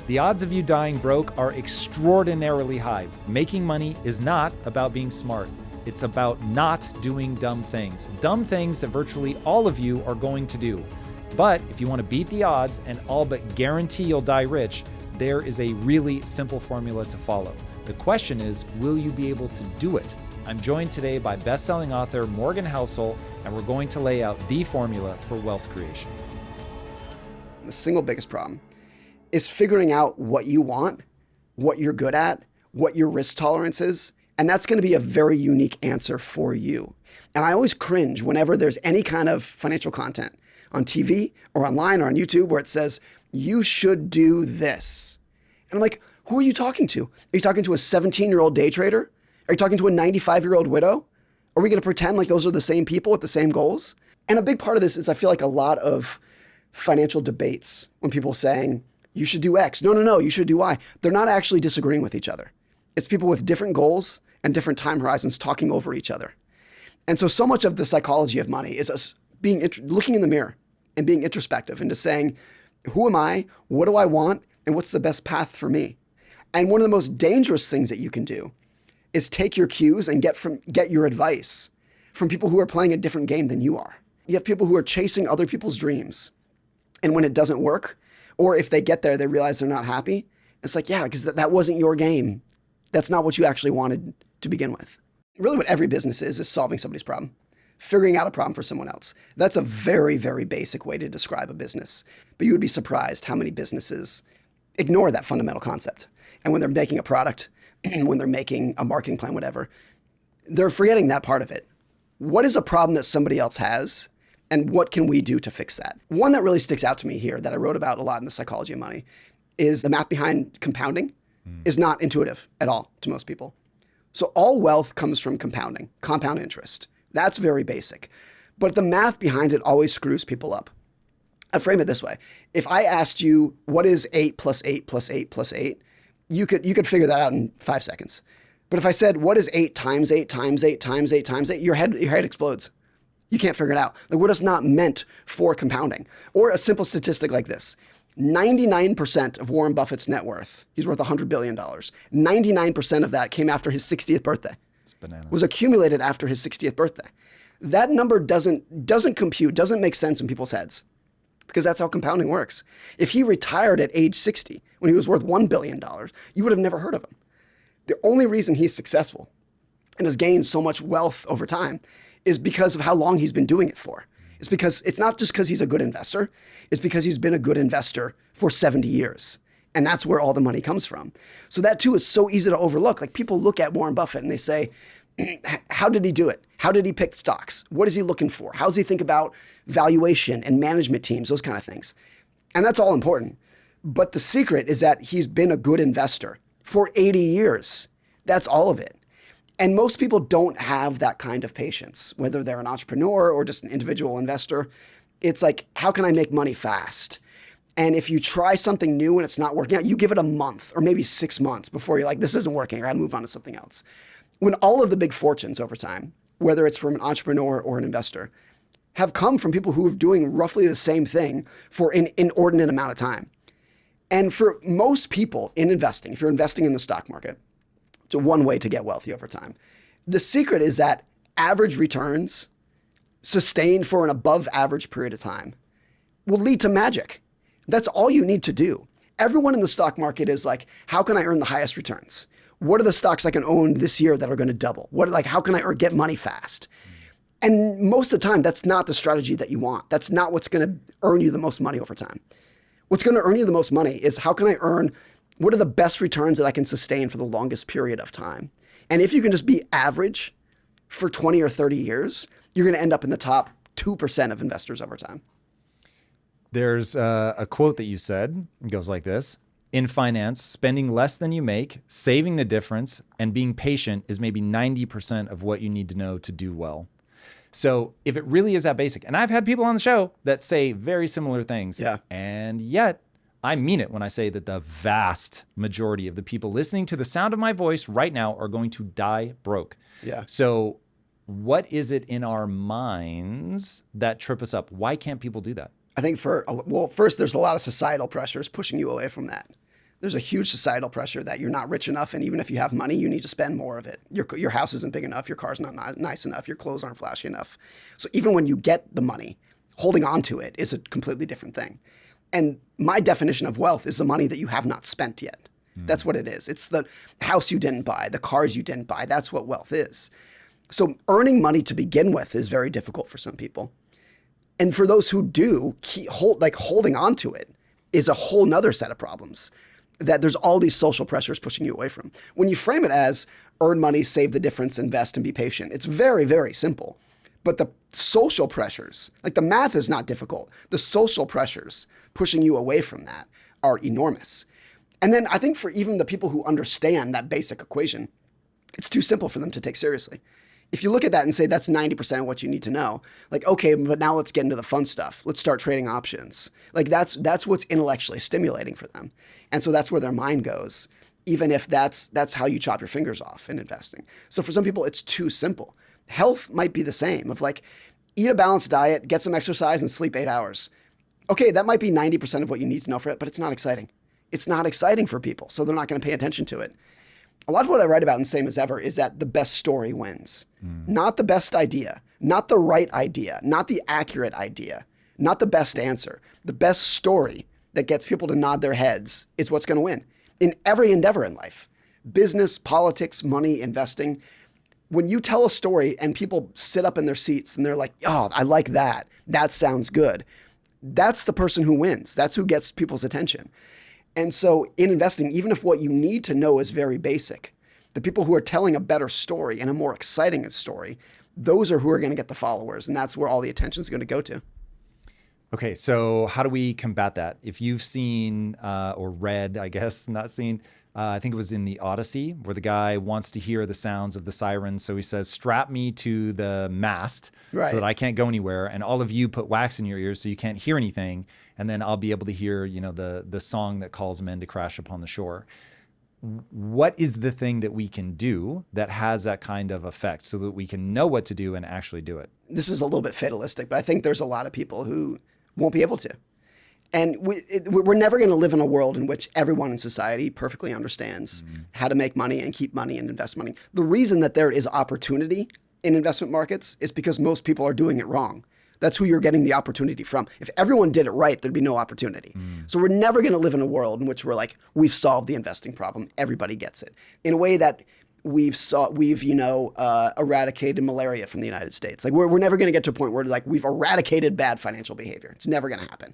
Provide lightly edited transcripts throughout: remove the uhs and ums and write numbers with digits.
The odds of you dying broke are extraordinarily high. Making money is not about being smart. It's about not doing dumb things that virtually all of you are going to do. But if you want to beat the odds and all but guarantee you'll die rich, there is a really simple formula to follow. The question is, will you be able to do it? I'm joined today by best-selling author Morgan Housel, and we're going to lay out the formula for wealth creation. The single biggest problem is figuring out what you want, what you're good at, what your risk tolerance is, and that's going to be a very unique answer for you. And I always cringe whenever there's any kind of financial content on TV or online or on YouTube where it says, you should do this. And I'm like, who are you talking to? Are you talking to a 17-year-old day trader? Are you talking to a 95-year-old widow? Are we going to pretend like those are the same people with the same goals? And a big part of this is I feel like a lot of financial debates when people are saying, you should do X. No, you should do Y. They're not actually disagreeing with each other. It's people with different goals and different time horizons talking over each other. And so much of the psychology of money is us looking in the mirror and being introspective into saying, who am I? What do I want? And what's the best path for me? And one of the most dangerous things that you can do is take your cues and get your advice from people who are playing a different game than you are. You have people who are chasing other people's dreams. And when it doesn't work, or if they get there, they realize they're not happy. It's like, yeah, because that wasn't your game. That's not what you actually wanted to begin with. Really what every business is solving somebody's problem, figuring out a problem for someone else. That's a very, very basic way to describe a business. But you would be surprised how many businesses ignore that fundamental concept. And when they're making a product, when they're making a marketing plan, whatever, they're forgetting that part of it. What is a problem that somebody else has? And what can we do to fix that? One that really sticks out to me here that I wrote about a lot in The Psychology of Money is the math behind compounding is not intuitive at all to most people. So all wealth comes from compounding, compound interest. That's very basic. But the math behind it always screws people up. I frame it this way. If I asked you, what is 8 plus 8 plus 8 plus 8? You could figure that out in 5 seconds. But if I said, what is 8 times 8 times 8 times 8 times 8? Your head explodes. You can't figure it out. The word is not meant for compounding. Or a simple statistic like this. 99% of Warren Buffett's net worth, he's worth $100 billion. 99% of that came after his 60th birthday. It's bananas. Was accumulated after his 60th birthday. That number doesn't compute, doesn't make sense in people's heads. Because that's how compounding works. If he retired at age 60, when he was worth $1 billion, you would have never heard of him. The only reason he's successful and has gained so much wealth over time is because of how long he's been doing it for. It's because it's not just because he's a good investor. It's because he's been a good investor for 70 years. And that's where all the money comes from. So that too is so easy to overlook. Like people look at Warren Buffett and they say, how did he do it? How did he pick stocks? What is he looking for? How does he think about valuation and management teams, those kind of things? And that's all important. But the secret is that he's been a good investor for 80 years. That's all of it. And most people don't have that kind of patience, whether they're an entrepreneur or just an individual investor. It's like, how can I make money fast? And if you try something new and it's not working out, you give it a month or maybe 6 months before you're like, this isn't working, I gotta move on to something else. When all of the big fortunes over time, whether it's from an entrepreneur or an investor, have come from people who are doing roughly the same thing for an inordinate amount of time. And for most people in investing, if you're investing in the stock market, it's one way to get wealthy over time. The secret is that average returns sustained for an above average period of time will lead to magic. That's all you need to do. Everyone in the stock market is like, how can I earn the highest returns? What are the stocks I can own this year that are going to double? How can I get money fast? And most of the time, that's not the strategy that you want. That's not what's going to earn you the most money over time. What's going to earn you the most money is how can I earn, what are the best returns that I can sustain for the longest period of time? And if you can just be average for 20 or 30 years, you're going to end up in the top 2% of investors over time. There's a quote that you said. It goes like this. In finance, spending less than you make, saving the difference, and being patient is maybe 90% of what you need to know to do well. So if it really is that basic, and I've had people on the show that say very similar things, and yet I mean it when I say that the vast majority of the people listening to the sound of my voice right now are going to die broke. Yeah. So what is it in our minds that trip us up? Why can't people do that? I think first, there's a lot of societal pressures pushing you away from that. There's a huge societal pressure that you're not rich enough, and even if you have money, you need to spend more of it. Your house isn't big enough, your car's not nice enough, your clothes aren't flashy enough. So even when you get the money, holding on to it is a completely different thing. And my definition of wealth is the money that you have not spent yet. That's what it is. It's the house you didn't buy, the cars you didn't buy. That's what wealth is. So earning money to begin with is very difficult for some people. And for those who do, holding on to it is a whole nother set of problems that there's all these social pressures pushing you away from. When you frame it as earn money, save the difference, invest, and be patient, it's very, very simple. But the social pressures, like the math is not difficult. The social pressures pushing you away from that are enormous. And then I think for even the people who understand that basic equation, it's too simple for them to take seriously. If you look at that and say that's 90% of what you need to know, like, okay, but now let's get into the fun stuff. Let's start trading options. Like that's what's intellectually stimulating for them. And so that's where their mind goes, even if that's how you chop your fingers off in investing. So for some people, it's too simple. Health might be the same of like, eat a balanced diet, get some exercise, and sleep 8 hours. Okay, that might be 90% of what you need to know for it, but it's not exciting. It's not exciting for people, so they're not going to pay attention to it. A lot of what I write about in Same as Ever is that the best story wins. Not the best idea, not the right idea, not the accurate idea, not the best answer. The best story that gets people to nod their heads is what's going to win in every endeavor in life. Business, politics, money, investing. When you tell a story and people sit up in their seats and they're like, oh, I like that. That sounds good. That's the person who wins. That's who gets people's attention. And so in investing, even if what you need to know is very basic, the people who are telling a better story and a more exciting story, those are who are going to get the followers. And that's where all the attention is going to go to. Okay, so how do we combat that? If you've seen or read, I guess, not seen, I think it was in the Odyssey, where the guy wants to hear the sounds of the sirens. So he says, strap me to the mast so that I can't go anywhere. And all of you put wax in your ears so you can't hear anything. And then I'll be able to hear, the song that calls men to crash upon the shore. What is the thing that we can do that has that kind of effect so that we can know what to do and actually do it? This is a little bit fatalistic, but I think there's a lot of people who won't be able to. And we're never going to live in a world in which everyone in society perfectly understands how to make money and keep money and invest money. The reason that there is opportunity in investment markets is because most people are doing it wrong. That's who you're getting the opportunity from. If everyone did it right, there'd be no opportunity. So we're never going to live in a world in which we're like, we've solved the investing problem. Everybody gets it. In a way that we've eradicated malaria from the United States. Like we're never going to get to a point where like we've eradicated bad financial behavior. It's never going to happen.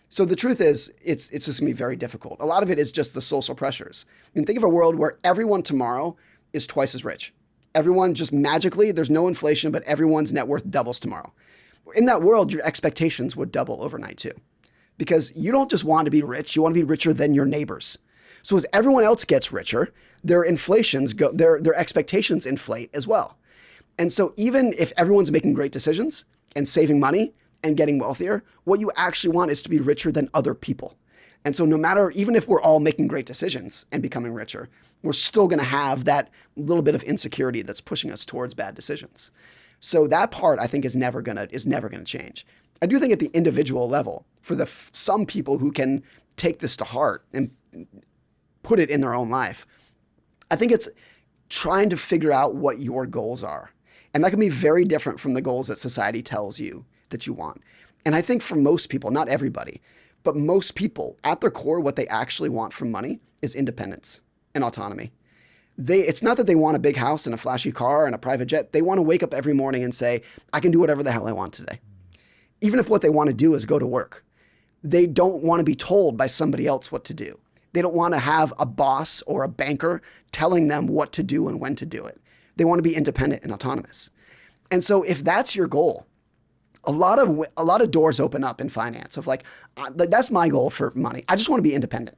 So the truth is, it's just going to be very difficult. A lot of it is just the social pressures. I mean, think of a world where everyone tomorrow is twice as rich. Everyone just magically, there's no inflation, but everyone's net worth doubles tomorrow. In that world, your expectations would double overnight too. Because you don't just want to be rich, you want to be richer than your neighbors. So as everyone else gets richer, their expectations inflate as well. And so even if everyone's making great decisions and saving money and getting wealthier, what you actually want is to be richer than other people. And so even if we're all making great decisions and becoming richer, we're still going to have that little bit of insecurity that's pushing us towards bad decisions. So that part I think is never going to change. I do think at the individual level, for some people who can take this to heart and put it in their own life, I think it's trying to figure out what your goals are. And that can be very different from the goals that society tells you that you want. And I think for most people, not everybody, but most people at their core, what they actually want from money is independence and autonomy. It's not that they want a big house and a flashy car and a private jet. They want to wake up every morning and say, I can do whatever the hell I want today. Even if what they want to do is go to work. They don't want to be told by somebody else what to do. They don't want to have a boss or a banker telling them what to do and when to do it. They want to be independent and autonomous. And so if that's your goal, a lot of doors open up in finance of like, that's my goal for money. I just want to be independent.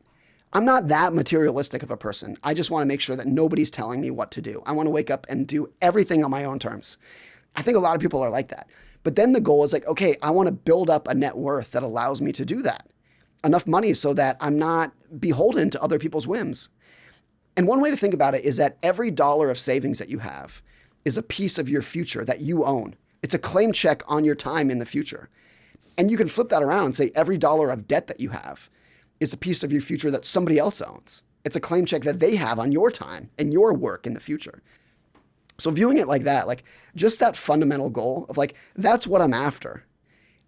I'm not that materialistic of a person. I just want to make sure that nobody's telling me what to do. I want to wake up and do everything on my own terms. I think a lot of people are like that. But then the goal is like, okay, I want to build up a net worth that allows me to do that. Enough money so that I'm not beholden to other people's whims. And one way to think about it is that every dollar of savings that you have is a piece of your future that you own. It's a claim check on your time in the future. And you can flip that around and say every dollar of debt that you have is a piece of your future that somebody else owns. It's a claim check that they have on your time and your work in the future. So viewing it like that, like just that fundamental goal of like, that's what I'm after.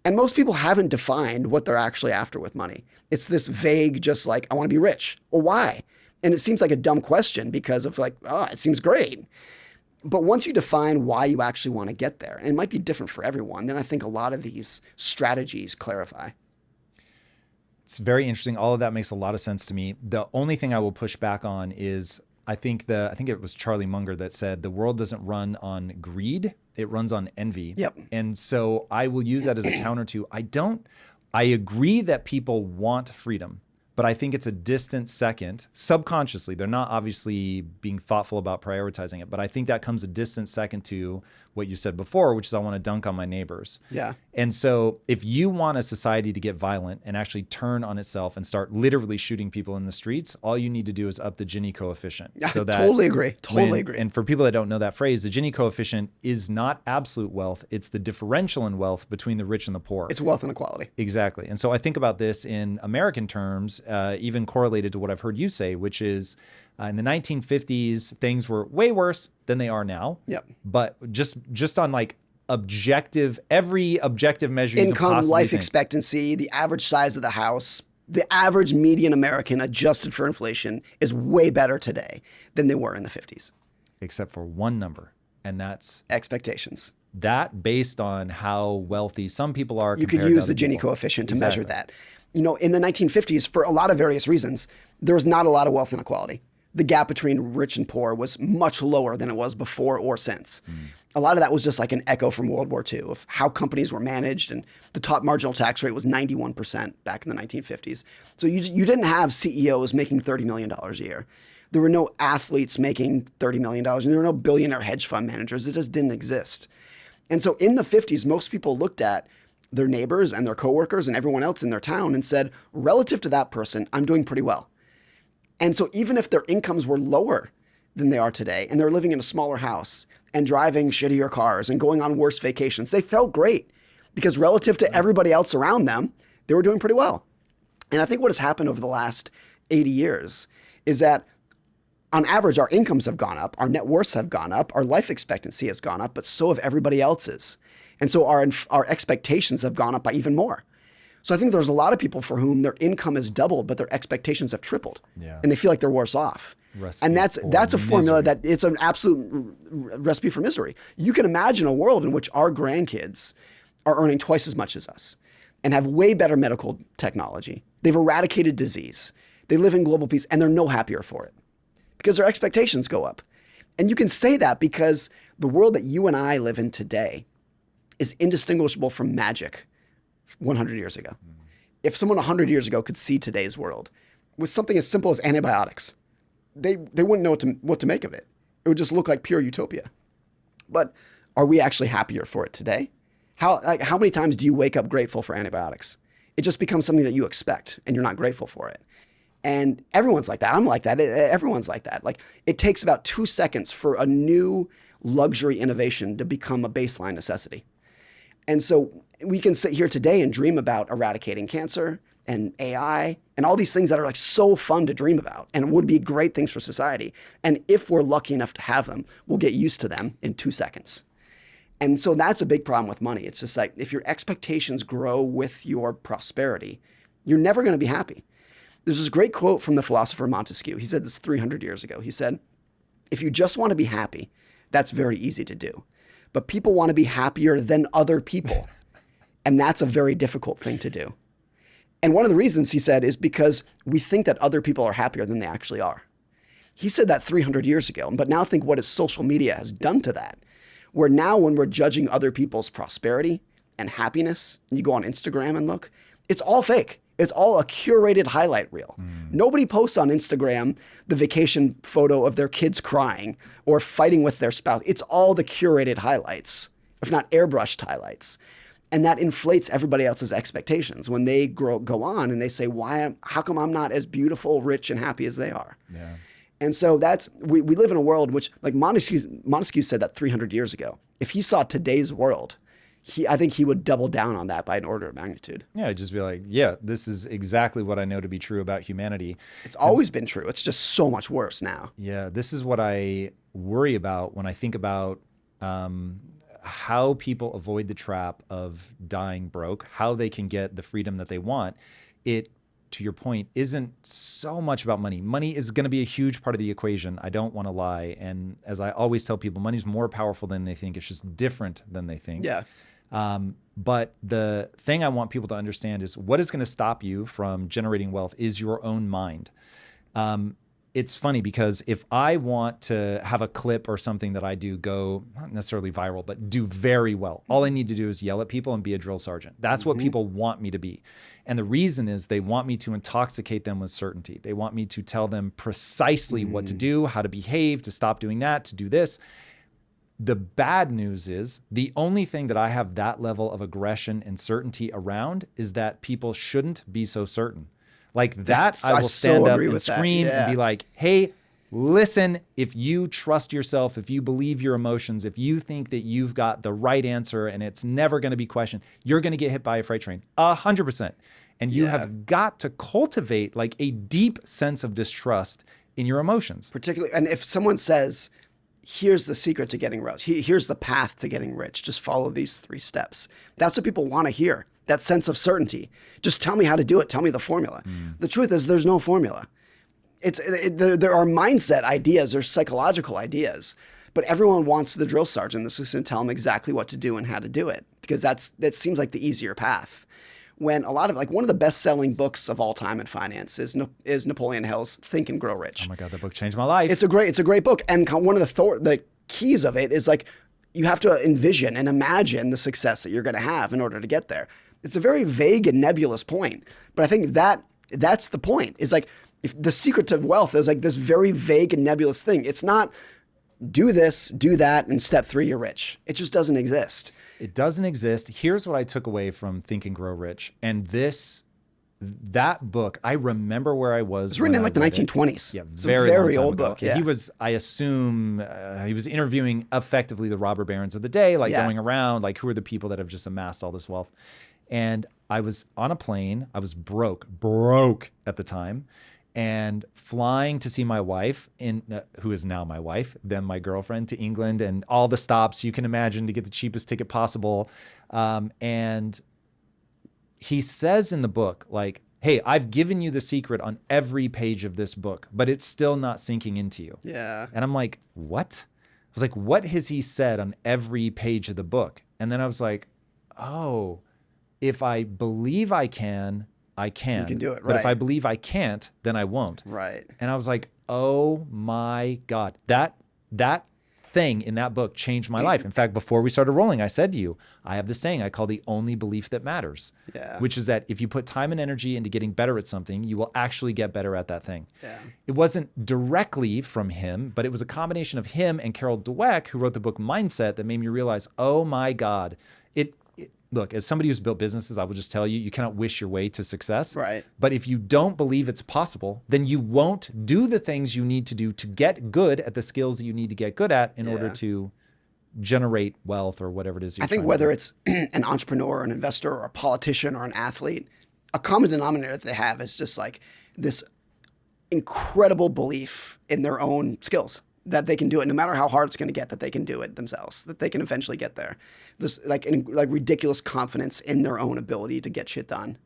And most people haven't defined what they're actually after with money. It's this vague, just like, I want to be rich. Well, why? And it seems like a dumb question because of like, oh, it seems great. But once you define why you actually want to get there, and it might be different for everyone, then I think a lot of these strategies clarify. It's very interesting. All of that makes a lot of sense to me. The only thing I will push back on is I think it was Charlie Munger that said the world doesn't run on greed, it runs on envy. Yep. And so I will use that as a counter to I agree that people want freedom, but I think it's a distant second subconsciously. They're not obviously being thoughtful about prioritizing it, but I think that comes a distant second to what you said before, which is I want to dunk on my neighbors. Yeah. And so if you want a society to get violent and actually turn on itself and start literally shooting people in the streets, all you need to do is up the Gini coefficient. So that totally agree. And for people that don't know that phrase, the Gini coefficient is not absolute wealth. It's the differential in wealth between the rich and the poor. It's wealth inequality. Exactly. And so I think about this in American terms, even correlated to what I've heard you say, which is in the 1950s, things were way worse than they are now. Yep. But just on like every objective measure, income, life expectancy, the average size of the house, the average median American adjusted for inflation is way better today than they were in the 50s. Except for one number, and that's expectations. That based on how wealthy some people are. You could use the Gini coefficient to measure that. You know, in the 1950s, for a lot of various reasons, there was not a lot of wealth inequality. The gap between rich and poor was much lower than it was before or since. A lot of that was just like an echo from World War II of how companies were managed, and the top marginal tax rate was 91% back in the 1950s. So you didn't have CEOs making $30 million a year. There were no athletes making $30 million, and there were no billionaire hedge fund managers. It just didn't exist. And so in the 50s, most people looked at their neighbors and their coworkers and everyone else in their town and said, relative to that person, I'm doing pretty well. And so even if their incomes were lower than they are today, and they're living in a smaller house and driving shittier cars and going on worse vacations, they felt great because relative to everybody else around them, they were doing pretty well. And I think what has happened over the last 80 years is that on average, our incomes have gone up, our net worths have gone up, our life expectancy has gone up, but so have everybody else's. And so our expectations have gone up by even more. So I think there's a lot of people for whom their income has doubled, but their expectations have tripled. Yeah. And they feel like they're worse off. And that's a formula that it's an absolute recipe for misery. You can imagine a world in which our grandkids are earning twice as much as us and have way better medical technology. They've eradicated disease. They live in global peace, and they're no happier for it because their expectations go up. And you can say that because the world that you and I live in today is indistinguishable from magic 100 years ago. If someone 100 years ago could see today's world with something as simple as antibiotics, they wouldn't know what to make of it. It would just look like pure utopia. But are we actually happier for it today? How many times do you wake up grateful for antibiotics? It just becomes something that you expect and you're not grateful for it. And everyone's like that. I'm like that. Everyone's like that. Like it takes about 2 seconds for a new luxury innovation to become a baseline necessity. And so we can sit here today and dream about eradicating cancer and AI and all these things that are like so fun to dream about and would be great things for society. And if we're lucky enough to have them, we'll get used to them in 2 seconds. And so that's a big problem with money. It's just like if your expectations grow with your prosperity, you're never going to be happy. There's this great quote from the philosopher Montesquieu. He said this 300 years ago. He said, if you just want to be happy, that's very easy to do. But people want to be happier than other people. And that's a very difficult thing to do. And one of the reasons, he said, is because we think that other people are happier than they actually are. He said that 300 years ago. But now think what his social media has done to that. Where now when we're judging other people's prosperity and happiness, and you go on Instagram and look, it's all fake. It's all a curated highlight reel. Nobody posts on Instagram the vacation photo of their kids crying or fighting with their spouse. It's all the curated highlights, if not airbrushed highlights. And that inflates everybody else's expectations when they go on and they say, how come I'm not as beautiful, rich, and happy as they are? Yeah. And so we live in a world which, like Montesquieu said that 300 years ago. If he saw today's world, I think he would double down on that by an order of magnitude. Yeah, just be like, yeah, this is exactly what I know to be true about humanity. It's always been true. It's just so much worse now. Yeah, this is what I worry about when I think about how people avoid the trap of dying broke, how they can get the freedom that they want. It, to your point, isn't so much about money. Money is going to be a huge part of the equation. I don't want to lie. And as I always tell people, money's more powerful than they think. It's just different than they think. Yeah. But the thing I want people to understand is what is going to stop you from generating wealth is your own mind. It's funny because if I want to have a clip or something that I do go, not necessarily viral, but do very well, all I need to do is yell at people and be a drill sergeant. That's what people want me to be. And the reason is they want me to intoxicate them with certainty. They want me to tell them precisely what to do, how to behave, to stop doing that, to do this. The bad news is the only thing that I have that level of aggression and certainty around is that people shouldn't be so certain. Like that, I will stand up and scream and be like, hey, listen, if you trust yourself, if you believe your emotions, if you think that you've got the right answer and it's never going to be questioned, you're going to get hit by a freight train 100%. And you have got to cultivate like a deep sense of distrust in your emotions. Particularly, and if someone says, here's the secret to getting rich, here's the path to getting rich, just follow these 3 steps. That's what people want to hear. That sense of certainty. Just tell me how to do it. Tell me the formula. The truth is there's no formula. There are mindset ideas, there's psychological ideas, but everyone wants the drill sergeant that's just going to tell them exactly what to do and how to do it, because that seems like the easier path. When a lot of one of the best-selling books of all time in finance is Napoleon Hill's Think and Grow Rich. Oh my God, that book changed my life. It's a great book, and one of the keys of it is like you have to envision and imagine the success that you're going to have in order to get there. It's a very vague and nebulous point, but I think that's the point. Is like if the secret to wealth is like this very vague and nebulous thing. It's not do this, do that, and step 3 you're rich. It just doesn't exist. It doesn't exist. Here's what I took away from Think and Grow Rich, and that book. I remember where I was. It was written in like the 1920s. Yeah, it's a very old book. Yeah. He was, I assume, he was interviewing effectively the robber barons of the day, like going around, like who are the people that have just amassed all this wealth. And I was on a plane. I was broke at the time, and flying to see my wife, who is now my wife, then my girlfriend, to England, and all the stops you can imagine to get the cheapest ticket possible. And he says in the book, like, hey, I've given you the secret on every page of this book, but it's still not sinking into you. Yeah. And I'm like, what? I was like, what has he said on every page of the book? And then I was like, oh, if I believe I can, I can. You can do it, right. But if I believe I can't, then I won't. Right. And I was like, oh my God, that thing in that book changed my life. In fact, before we started rolling, I said to you, I have this saying I call the only belief that matters, which is that if you put time and energy into getting better at something, you will actually get better at that thing. Yeah. It wasn't directly from him, but it was a combination of him and Carol Dweck, who wrote the book Mindset, that made me realize, oh my God, look, as somebody who's built businesses, I will just tell you, you cannot wish your way to success. Right. But if you don't believe it's possible, then you won't do the things you need to do to get good at the skills that you need to get good at in order to generate wealth or whatever it is you're I think whether it's an entrepreneur, an investor, or a politician, or an athlete, a common denominator that they have is just like this incredible belief in their own skills, that they can do it no matter how hard it's going to get, that they can do it themselves, that they can eventually get there. This like ridiculous confidence in their own ability to get shit done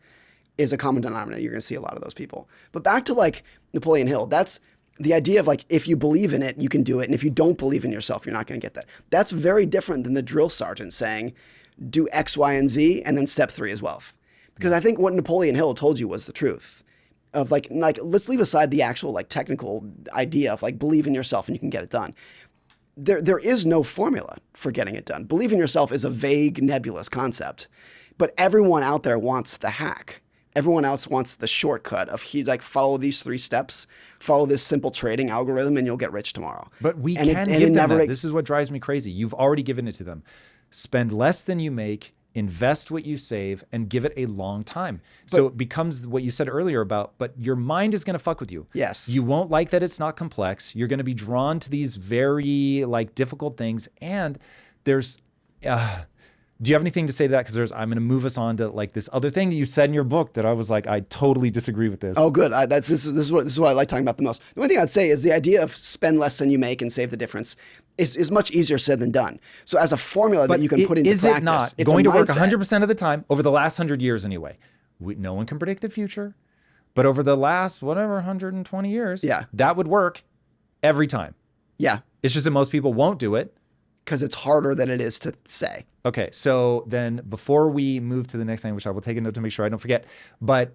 is a common denominator. You're going to see a lot of those people. But back to like Napoleon Hill, that's the idea of like, if you believe in it, you can do it. And if you don't believe in yourself, you're not going to get that. That's very different than the drill sergeant saying, do X, Y, and Z, and then step 3 is wealth. Because I think what Napoleon Hill told you was the truth. Of like let's leave aside the actual like technical idea of like believe in yourself and you can get it done. There is no formula for getting it done. Believe in yourself is a vague, nebulous concept, but everyone out there wants the hack. Everyone else wants the shortcut of like follow these 3 steps, follow this simple trading algorithm, and you'll get rich tomorrow. But we can give them that. This is what drives me crazy. You've already given it to them. Spend less than you make. Invest what you save and give it a long time. So it becomes what you said earlier about, but your mind is going to fuck with you. Yes. You won't like that it's not complex. You're going to be drawn to these very like difficult things. And there's Do you have anything to say to that? Because I'm going to move us on to like this other thing that you said in your book that I was like, I totally disagree with this. Oh, good. This is what I like talking about the most. The only thing I'd say is the idea of spend less than you make and save the difference is much easier said than done. So as a formula that you can put into practice, is it not going to work 100% of the time over the last 100 years anyway? No one can predict the future, but over the last 120 years, that would work every time. Yeah. It's just that most people won't do it. Because it's harder than it is to say. Okay, so then before we move to the next thing, which I will take a note to make sure I don't forget, but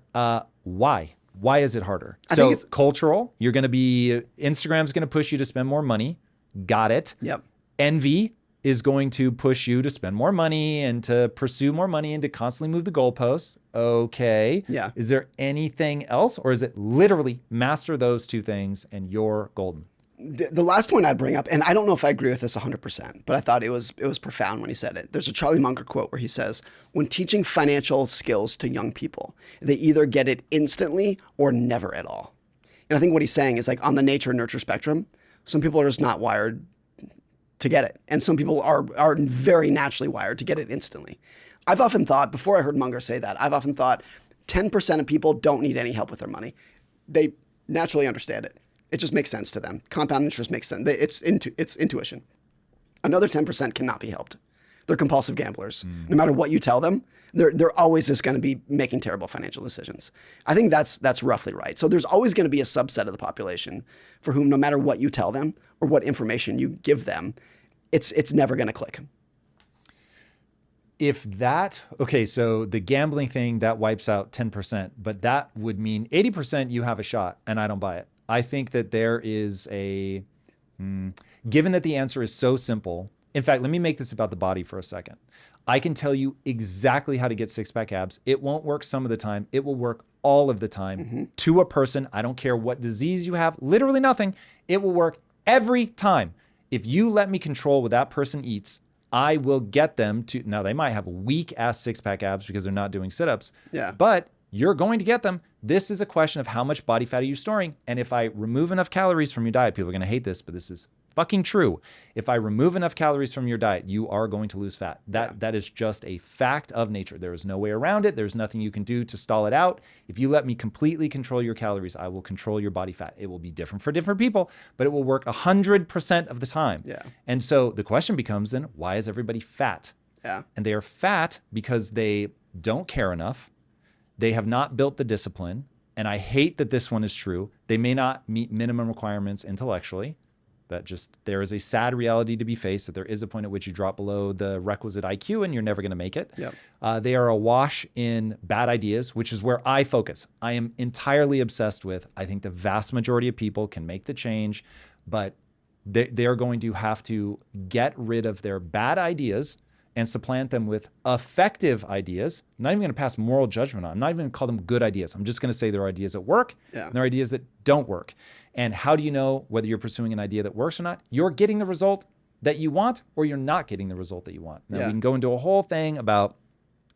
why? Why is it harder? I think it's cultural. You're going to be, Instagram's going to push you to spend more money. Got it. Yep. Envy is going to push you to spend more money and to pursue more money and to constantly move the goalposts. Okay. Yeah. Is there anything else, or is it literally master those two things and you're golden? The last point I'd bring up, and I don't know if I agree with this 100%, but I thought it was profound when he said it. There's a Charlie Munger quote where he says, when teaching financial skills to young people, they either get it instantly or never at all. And I think what he's saying is like on the nature nurture spectrum, some people are just not wired to get it. And some people are very naturally wired to get it instantly. I've often thought, before I heard Munger say that, I've often thought 10% of people don't need any help with their money. They naturally understand it. It just makes sense to them. Compound interest makes sense. It's intuition. Another 10% cannot be helped. They're compulsive gamblers. No matter what you tell them, they're always just going to be making terrible financial decisions. I think that's roughly right. So there's always going to be a subset of the population for whom no matter what you tell them or what information you give them, it's never going to click. Okay, so the gambling thing, that wipes out 10%, but that would mean 80% you have a shot, and I don't buy it. I think that there is given that the answer is so simple. In fact, let me make this about the body for a second. I can tell you exactly how to get six-pack abs. It won't work some of the time. It will work all of the time to a person. I don't care what disease you have, literally nothing. It will work every time. If you let me control what that person eats, I will get them to, now they might have weak ass six-pack abs because they're not doing sit-ups, but you're going to get them. This is a question of how much body fat are you storing? And if I remove enough calories from your diet, people are going to hate this, but this is fucking true. If I remove enough calories from your diet, you are going to lose fat. That is just a fact of nature. There is no way around it. There's nothing you can do to stall it out. If you let me completely control your calories, I will control your body fat. It will be different for different people, but it will work 100% of the time. And so the question becomes then, why is everybody fat? And they are fat because they don't care enough. They have not built the discipline. And I hate that this one is true. They may not meet minimum requirements intellectually. There is a sad reality to be faced, that there is a point at which you drop below the requisite IQ and you're never going to make it. They are awash in bad ideas, which is where I focus. I am entirely obsessed with, I think the vast majority of people can make the change, but they are going to have to get rid of their bad ideas and supplant them with effective ideas. I'm not even going to pass moral judgment on. I'm not even going to call them good ideas. I'm just going to say there are ideas that work and there are ideas that don't work. And how do you know whether you're pursuing an idea that works or not? You're getting the result that you want, or you're not getting the result that you want. Now we can go into a whole thing about,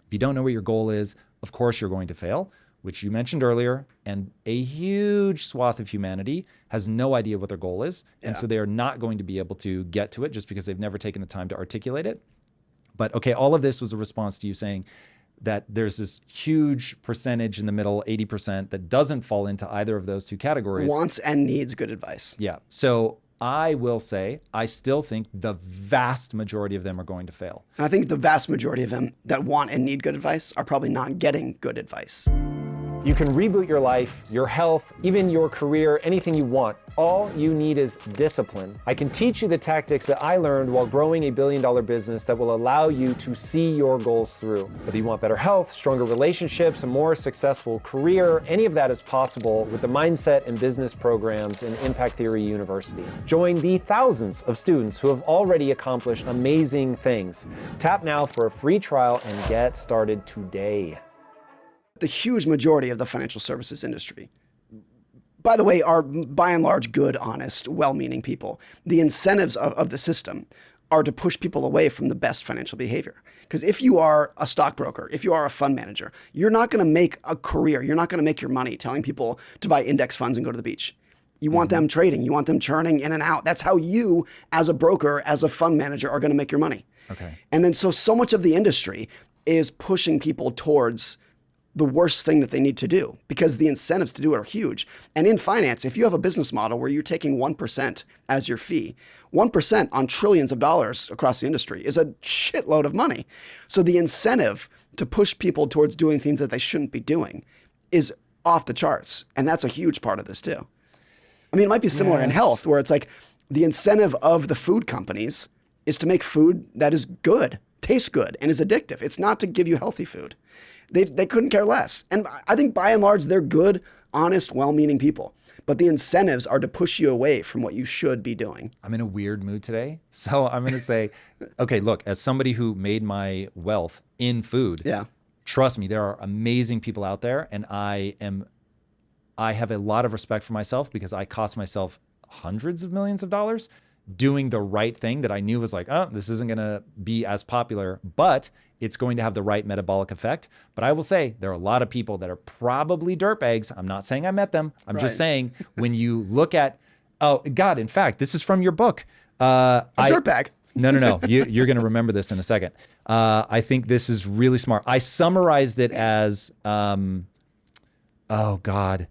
if you don't know what your goal is, of course you're going to fail, which you mentioned earlier. And a huge swath of humanity has no idea what their goal is. And so they are not going to be able to get to it just because they've never taken the time to articulate it. But okay, all of this was a response to you saying that there's this huge percentage in the middle, 80%, that doesn't fall into either of those two categories. Wants and needs good advice. So I will say, I still think the vast majority of them are going to fail. And I think the vast majority of them that want and need good advice are probably not getting good advice. You can reboot your life, your health, even your career, anything you want. All you need is discipline. I can teach you the tactics that I learned while growing a billion-dollar business that will allow you to see your goals through. Whether you want better health, stronger relationships, a more successful career, any of that is possible with the mindset and business programs in Impact Theory University. Join the thousands of students who have already accomplished amazing things. Tap now for a free trial and get started today. The huge majority of the financial services industry, by the way, are by and large good, honest, well-meaning people. The incentives of the system are to push people away from the best financial behavior. Because if you are a stockbroker, if you are a fund manager, you're not going to make a career, you're not going to make your money telling people to buy index funds and go to the beach. You want them trading. You want them churning in and out. That's how you, as a broker, as a fund manager, are going to make your money. Okay. And then so much of the industry is pushing people towards the worst thing that they need to do because the incentives to do it are huge. And in finance, if you have a business model where you're taking 1% as your fee, 1% on trillions of dollars across the industry is a shitload of money. So the incentive to push people towards doing things that they shouldn't be doing is off the charts. And that's a huge part of this too. I mean, it might be similar in health where it's like the incentive of the food companies is to make food that is good, tastes good, and is addictive. It's not to give you healthy food. They couldn't care less. And I think by and large, they're good, honest, well-meaning people. But the incentives are to push you away from what you should be doing. I'm in a weird mood today. So I'm going to say, okay, look, as somebody who made my wealth in food, trust me, there are amazing people out there. And I have a lot of respect for myself because I cost myself hundreds of millions of dollars doing the right thing that I knew was like, oh, this isn't going to be as popular, but it's going to have the right metabolic effect. But I will say there are a lot of people that are probably dirtbags. I'm not saying I met them. I'm just saying when you look at, oh God, in fact, this is from your book. Dirtbag. No. You're going to remember this in a second. I think this is really smart. I summarized it as, oh God,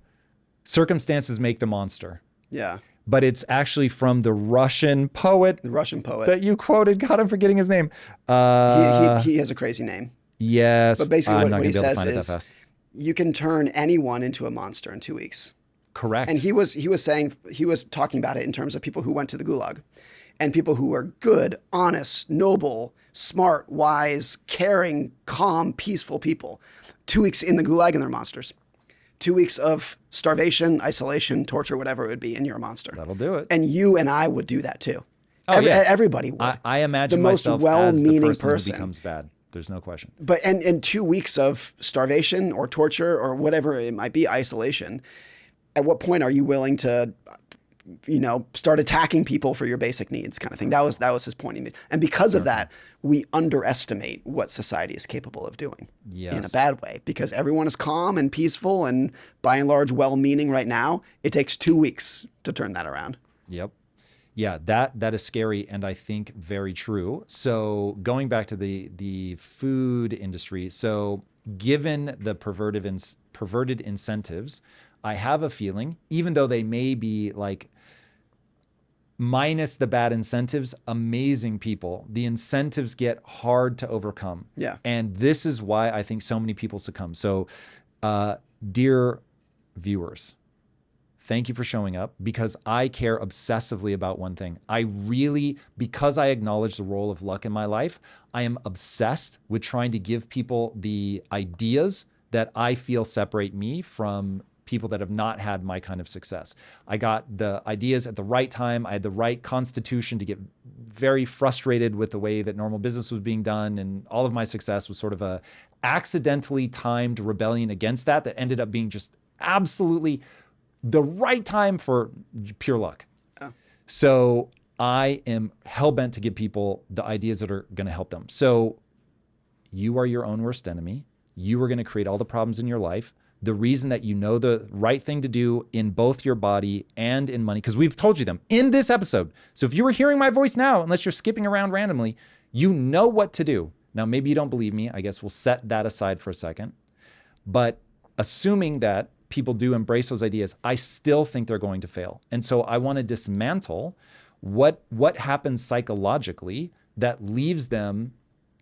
circumstances make the monster. Yeah. But it's actually from the Russian poet. The Russian poet. That you quoted. God, I'm forgetting his name. He has a crazy name. Yes. But basically what he says is you can turn anyone into a monster in 2 weeks. Correct. And he was talking about it in terms of people who went to the gulag and people who are good, honest, noble, smart, wise, caring, calm, peaceful people. 2 weeks in the gulag and they're monsters. 2 weeks of starvation, isolation, torture, whatever it would be, and you're a monster. That'll do it. And you and I would do that too. Oh, Everybody would. I imagine the most myself well-meaning as the person who person becomes bad. There's no question. But and 2 weeks of starvation or torture or whatever it might be, isolation, at what point are you willing to, start attacking people for your basic needs kind of thing? That was his point. And because of that, we underestimate what society is capable of doing in a bad way because everyone is calm and peaceful and by and large well-meaning right now. It takes 2 weeks to turn that around. Yep. Yeah, that is scary and I think very true. So going back to the food industry, so given the perverted incentives, I have a feeling, even though they may be like minus the bad incentives, amazing people, the incentives get hard to overcome. Yeah. And this is why I think so many people succumb. So, dear viewers, thank you for showing up because I care obsessively about one thing. Because I acknowledge the role of luck in my life, I am obsessed with trying to give people the ideas that I feel separate me from people that have not had my kind of success. I got the ideas at the right time. I had the right constitution to get very frustrated with the way that normal business was being done. And all of my success was sort of a accidentally timed rebellion against that ended up being just absolutely the right time for pure luck. Oh. So I am hell-bent to give people the ideas that are going to help them. So you are your own worst enemy. You are going to create all the problems in your life. The reason that you know the right thing to do in both your body and in money, because we've told you them in this episode. So if you were hearing my voice now, unless you're skipping around randomly, you know what to do. Now, maybe you don't believe me. I guess we'll set that aside for a second. But assuming that people do embrace those ideas, I still think they're going to fail. And so I want to dismantle what happens psychologically that leaves them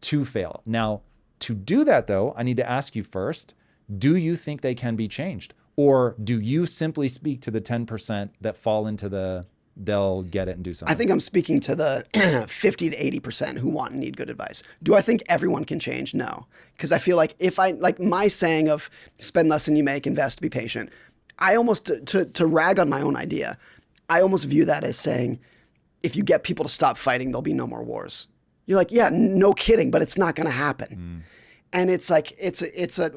to fail. Now, to do that though, I need to ask you first, do you think they can be changed? Or do you simply speak to the 10% that fall into they'll get it and do something? I think I'm speaking to the 50 to 80% who want and need good advice. Do I think everyone can change? No. Because I feel like like my saying of spend less than you make, invest, be patient, I almost, to rag on my own idea, I almost view that as saying, if you get people to stop fighting, there'll be no more wars. You're like, yeah, no kidding, but it's not going to happen. And it's like,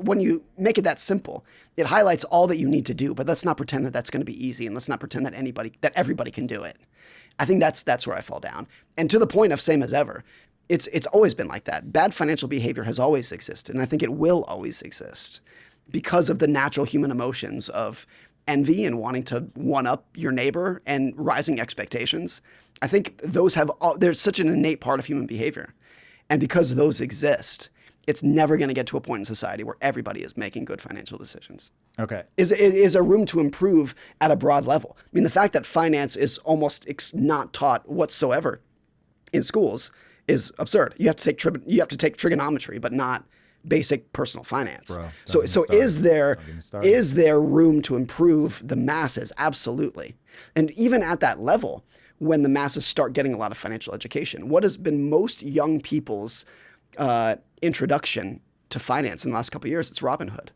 when you make it that simple, it highlights all that you need to do, but let's not pretend that that's going to be easy. And let's not pretend that everybody can do it. I think that's where I fall down. And to the point of same as ever, it's always been like that. Bad financial behavior has always existed. And I think it will always exist because of the natural human emotions of envy and wanting to one up your neighbor and rising expectations. I think those there's such an innate part of human behavior. And because those exist, it's never going to get to a point in society where everybody is making good financial decisions. Okay. Is a room to improve at a broad level. I mean, the fact that finance is almost not taught whatsoever in schools is absurd. You have to take trigonometry, but not basic personal finance. Bro, so is there room to improve the masses? Absolutely. And even at that level, when the masses start getting a lot of financial education, what has been most young people's introduction to finance in the last couple of years? It's Robinhood,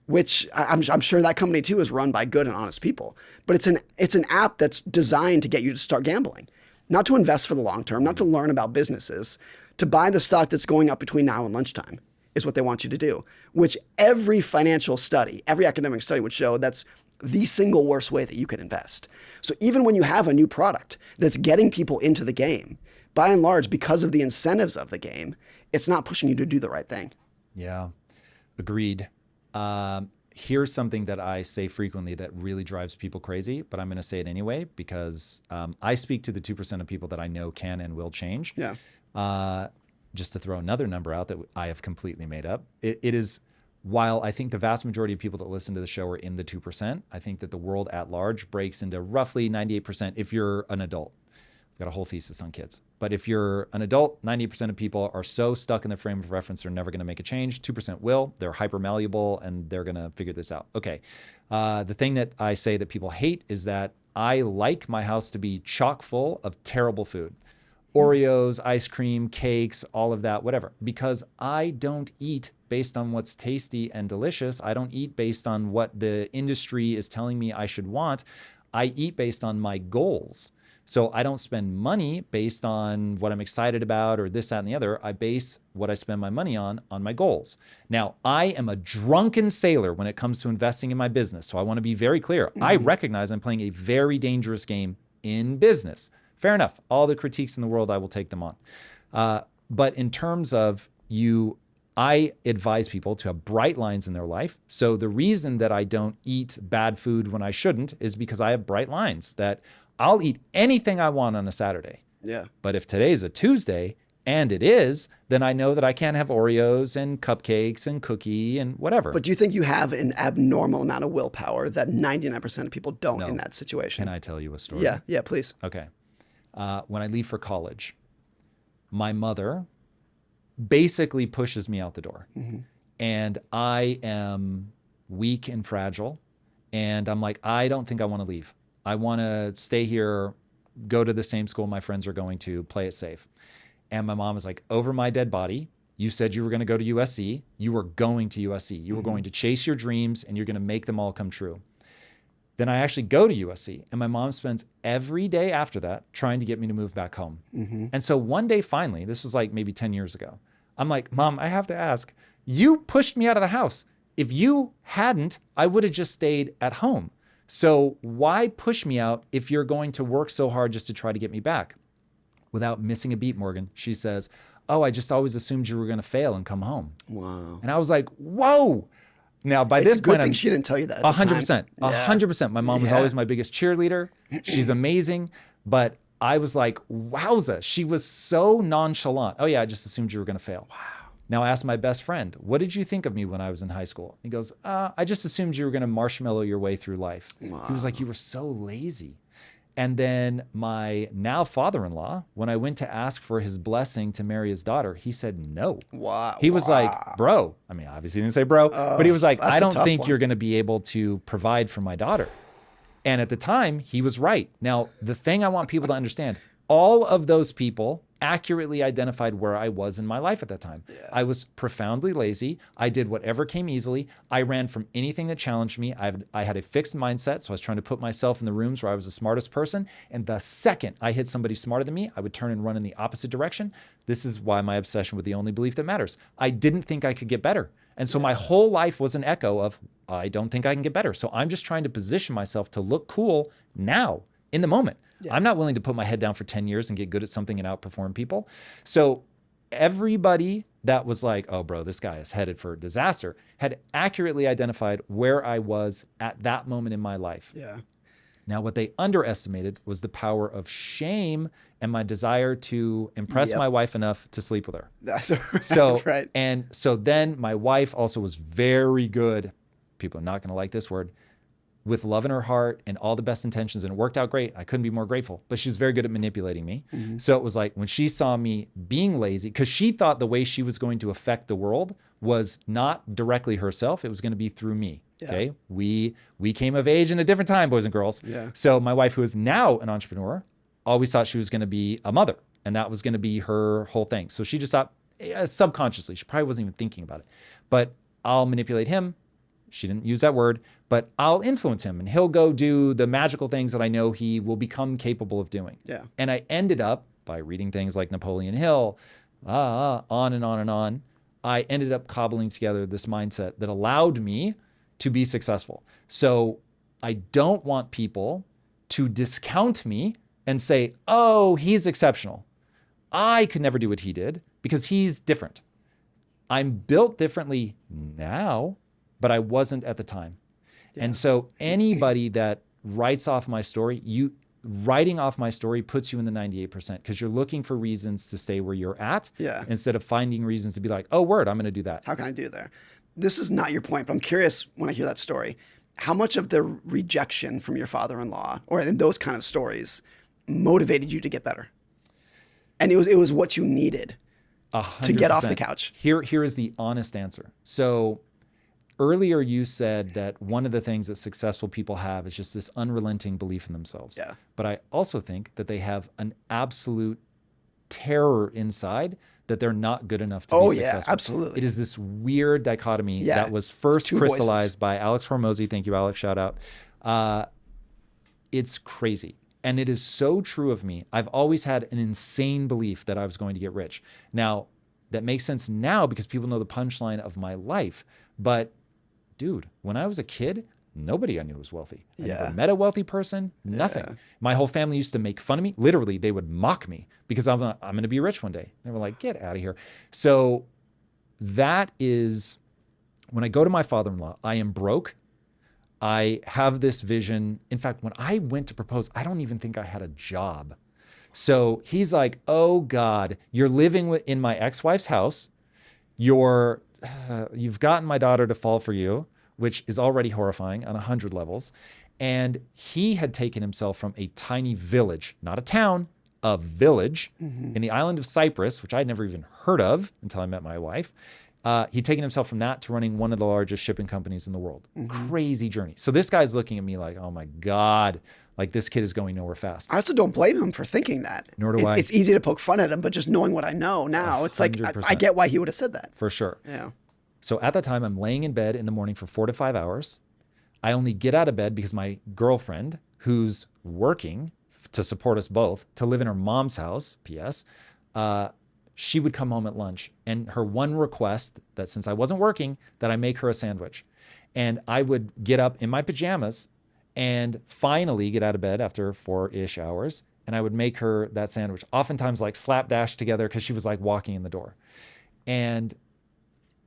which I'm sure that company too is run by good and honest people. But it's an app that's designed to get you to start gambling, not to invest for the long term, not to learn about businesses, to buy the stock that's going up between now and lunchtime is what they want you to do, which every financial study, every academic study would show that's the single worst way that you can invest. So even when you have a new product that's getting people into the game, by and large, because of the incentives of the game, it's not pushing you to do the right thing. Yeah, agreed. Here's something that I say frequently that really drives people crazy, but I'm going to say it anyway because I speak to the 2% of people that I know can and will change. Yeah. Just to throw another number out that I have completely made up. It is, while I think the vast majority of people that listen to the show are in the 2%, I think that the world at large breaks into roughly 98% if you're an adult. I've got a whole thesis on kids. But if you're an adult, 90% of people are so stuck in the frame of reference they're never going to make a change. 2% will. They're hyper malleable and they're going to figure this out. Okay. The thing that I say that people hate is that I like my house to be chock full of terrible food. Oreos, ice cream, cakes, all of that, whatever. Because I don't eat based on what's tasty and delicious. I don't eat based on what the industry is telling me I should want. I eat based on my goals. So I don't spend money based on what I'm excited about or this, that, and the other. I base what I spend my money on my goals. Now, I am a drunken sailor when it comes to investing in my business. So I want to be very clear. I recognize I'm playing a very dangerous game in business. Fair enough. All the critiques in the world, I will take them on. But in terms of I advise people to have bright lines in their life. So the reason that I don't eat bad food when I shouldn't is because I have bright lines that I'll eat anything I want on a Saturday. Yeah. But if today's a Tuesday, and it is, then I know that I can't have Oreos and cupcakes and cookie and whatever. But do you think you have an abnormal amount of willpower that 99% of people don't in that situation? Can I tell you a story? Yeah, please. Okay. When I leave for college, my mother basically pushes me out the door. And I am weak and fragile. And I'm like, I don't think I want to leave. I want to stay here, go to the same school my friends are going to, play it safe. And my mom is like, over my dead body, you said you were going to go to USC. You were going to USC. You were going to chase your dreams and you're going to make them all come true. Then I actually go to USC and my mom spends every day after that trying to get me to move back home. And so one day, finally, this was like maybe 10 years ago, I'm like, Mom, I have to ask, you pushed me out of the house. If you hadn't, I would have just stayed at home. So why push me out if you're going to work so hard just to try to get me back? Without missing a beat, Morgan, she says, oh, I just always assumed you were going to fail and come home. Wow. And I was like, whoa. Now, by this It's a good point, thing she didn't tell you that at the time. 100%. My mom was always my biggest cheerleader. She's amazing. But I was like, wowza. She was so nonchalant. Oh, yeah, I just assumed you were going to fail. Wow. Now I asked my best friend, what did you think of me when I was in high school? He goes, I just assumed you were going to marshmallow your way through life. Wow. He was like, you were so lazy. And then my now father-in-law, when I went to ask for his blessing to marry his daughter, he said no. Wow. He was like, bro, I mean, obviously he didn't say bro, but he was like, I don't think you're going to be able to provide for my daughter. And at the time, he was right. Now, the thing I want people to understand, all of those people accurately identified where I was in my life at that time. Yeah. I was profoundly lazy. I did whatever came easily. I ran from anything that challenged me. I had a fixed mindset, so I was trying to put myself in the rooms where I was the smartest person. And the second I hit somebody smarter than me, I would turn and run in the opposite direction. This is why my obsession with the only belief that matters. I didn't think I could get better. And so my whole life was an echo of, I don't think I can get better. So I'm just trying to position myself to look cool now, in the moment. Yeah. I'm not willing to put my head down for 10 years and get good at something and outperform people. So everybody that was like, oh, bro, this guy is headed for disaster, had accurately identified where I was at that moment in my life. Yeah. Now, what they underestimated was the power of shame and my desire to impress my wife enough to sleep with her. That's right. So, Right. and so then my wife also was very good. People are not going to like this word, with love in her heart and all the best intentions, and it worked out great. I couldn't be more grateful, but she was very good at manipulating me. So it was like when she saw me being lazy, because she thought the way she was going to affect the world was not directly herself, it was going to be through me. Yeah. Okay. We came of age in a different time, boys and girls. Yeah. So my wife, who is now an entrepreneur, always thought she was going to be a mother, and that was going to be her whole thing. So she just thought, subconsciously, she probably wasn't even thinking about it, but I'll manipulate him. She didn't use that word, but I'll influence him and he'll go do the magical things that I know he will become capable of doing. Yeah. And I ended up, by reading things like Napoleon Hill, on and on and on, I ended up cobbling together this mindset that allowed me to be successful. So I don't want people to discount me and say, oh, he's exceptional. I could never do what he did because he's different. I'm built differently now, but I wasn't at the time. Yeah. And so anybody that writes off my story, writing off my story puts you in the 98% because you're looking for reasons to stay where you're at instead of finding reasons to be like, oh, word, I'm going to do that. How can I do that? This is not your point, but I'm curious when I hear that story, how much of the rejection from your father-in-law or in those kind of stories motivated you to get better? And it was what you needed 100%. To get off the couch. Here is the honest answer. So earlier you said that one of the things that successful people have is just this unrelenting belief in themselves. Yeah. But I also think that they have an absolute terror inside that they're not good enough to be successful. Yeah, absolutely. It is this weird dichotomy that was first crystallized by Alex Hormozy. Thank you, Alex. Shout out. It's crazy. And it is so true of me. I've always had an insane belief that I was going to get rich. Now, that makes sense now because people know the punchline of my life. But dude, when I was a kid, nobody I knew was wealthy. I never met a wealthy person, nothing. Yeah. My whole family used to make fun of me. Literally, they would mock me because I'm going to be rich one day. They were like, get out of here. So that is, when I go to my father-in-law, I am broke. I have this vision. In fact, when I went to propose, I don't even think I had a job. So he's like, oh God, you're living in my ex-wife's house. You've gotten my daughter to fall for you, which is already horrifying on 100 levels. And he had taken himself from a tiny village, not a town, a village in the island of Cyprus, which I'd never even heard of until I met my wife. He'd taken himself from that to running one of the largest shipping companies in the world. Crazy journey. So this guy's looking at me like, oh my God, like this kid is going nowhere fast. I also don't blame him for thinking that. Nor do I. It's easy to poke fun at him, but just knowing what I know now, it's 100%. Like, I get why he would have said that. For sure. Yeah. So at that time, I'm laying in bed in the morning for 4 to 5 hours. I only get out of bed because my girlfriend, who's working to support us both, to live in her mom's house, P.S., she would come home at lunch, and her one request that since I wasn't working, that I make her a sandwich. And I would get up in my pajamas and finally get out of bed after 4-ish hours. And I would make her that sandwich, oftentimes like slapdash together because she was like walking in the door. And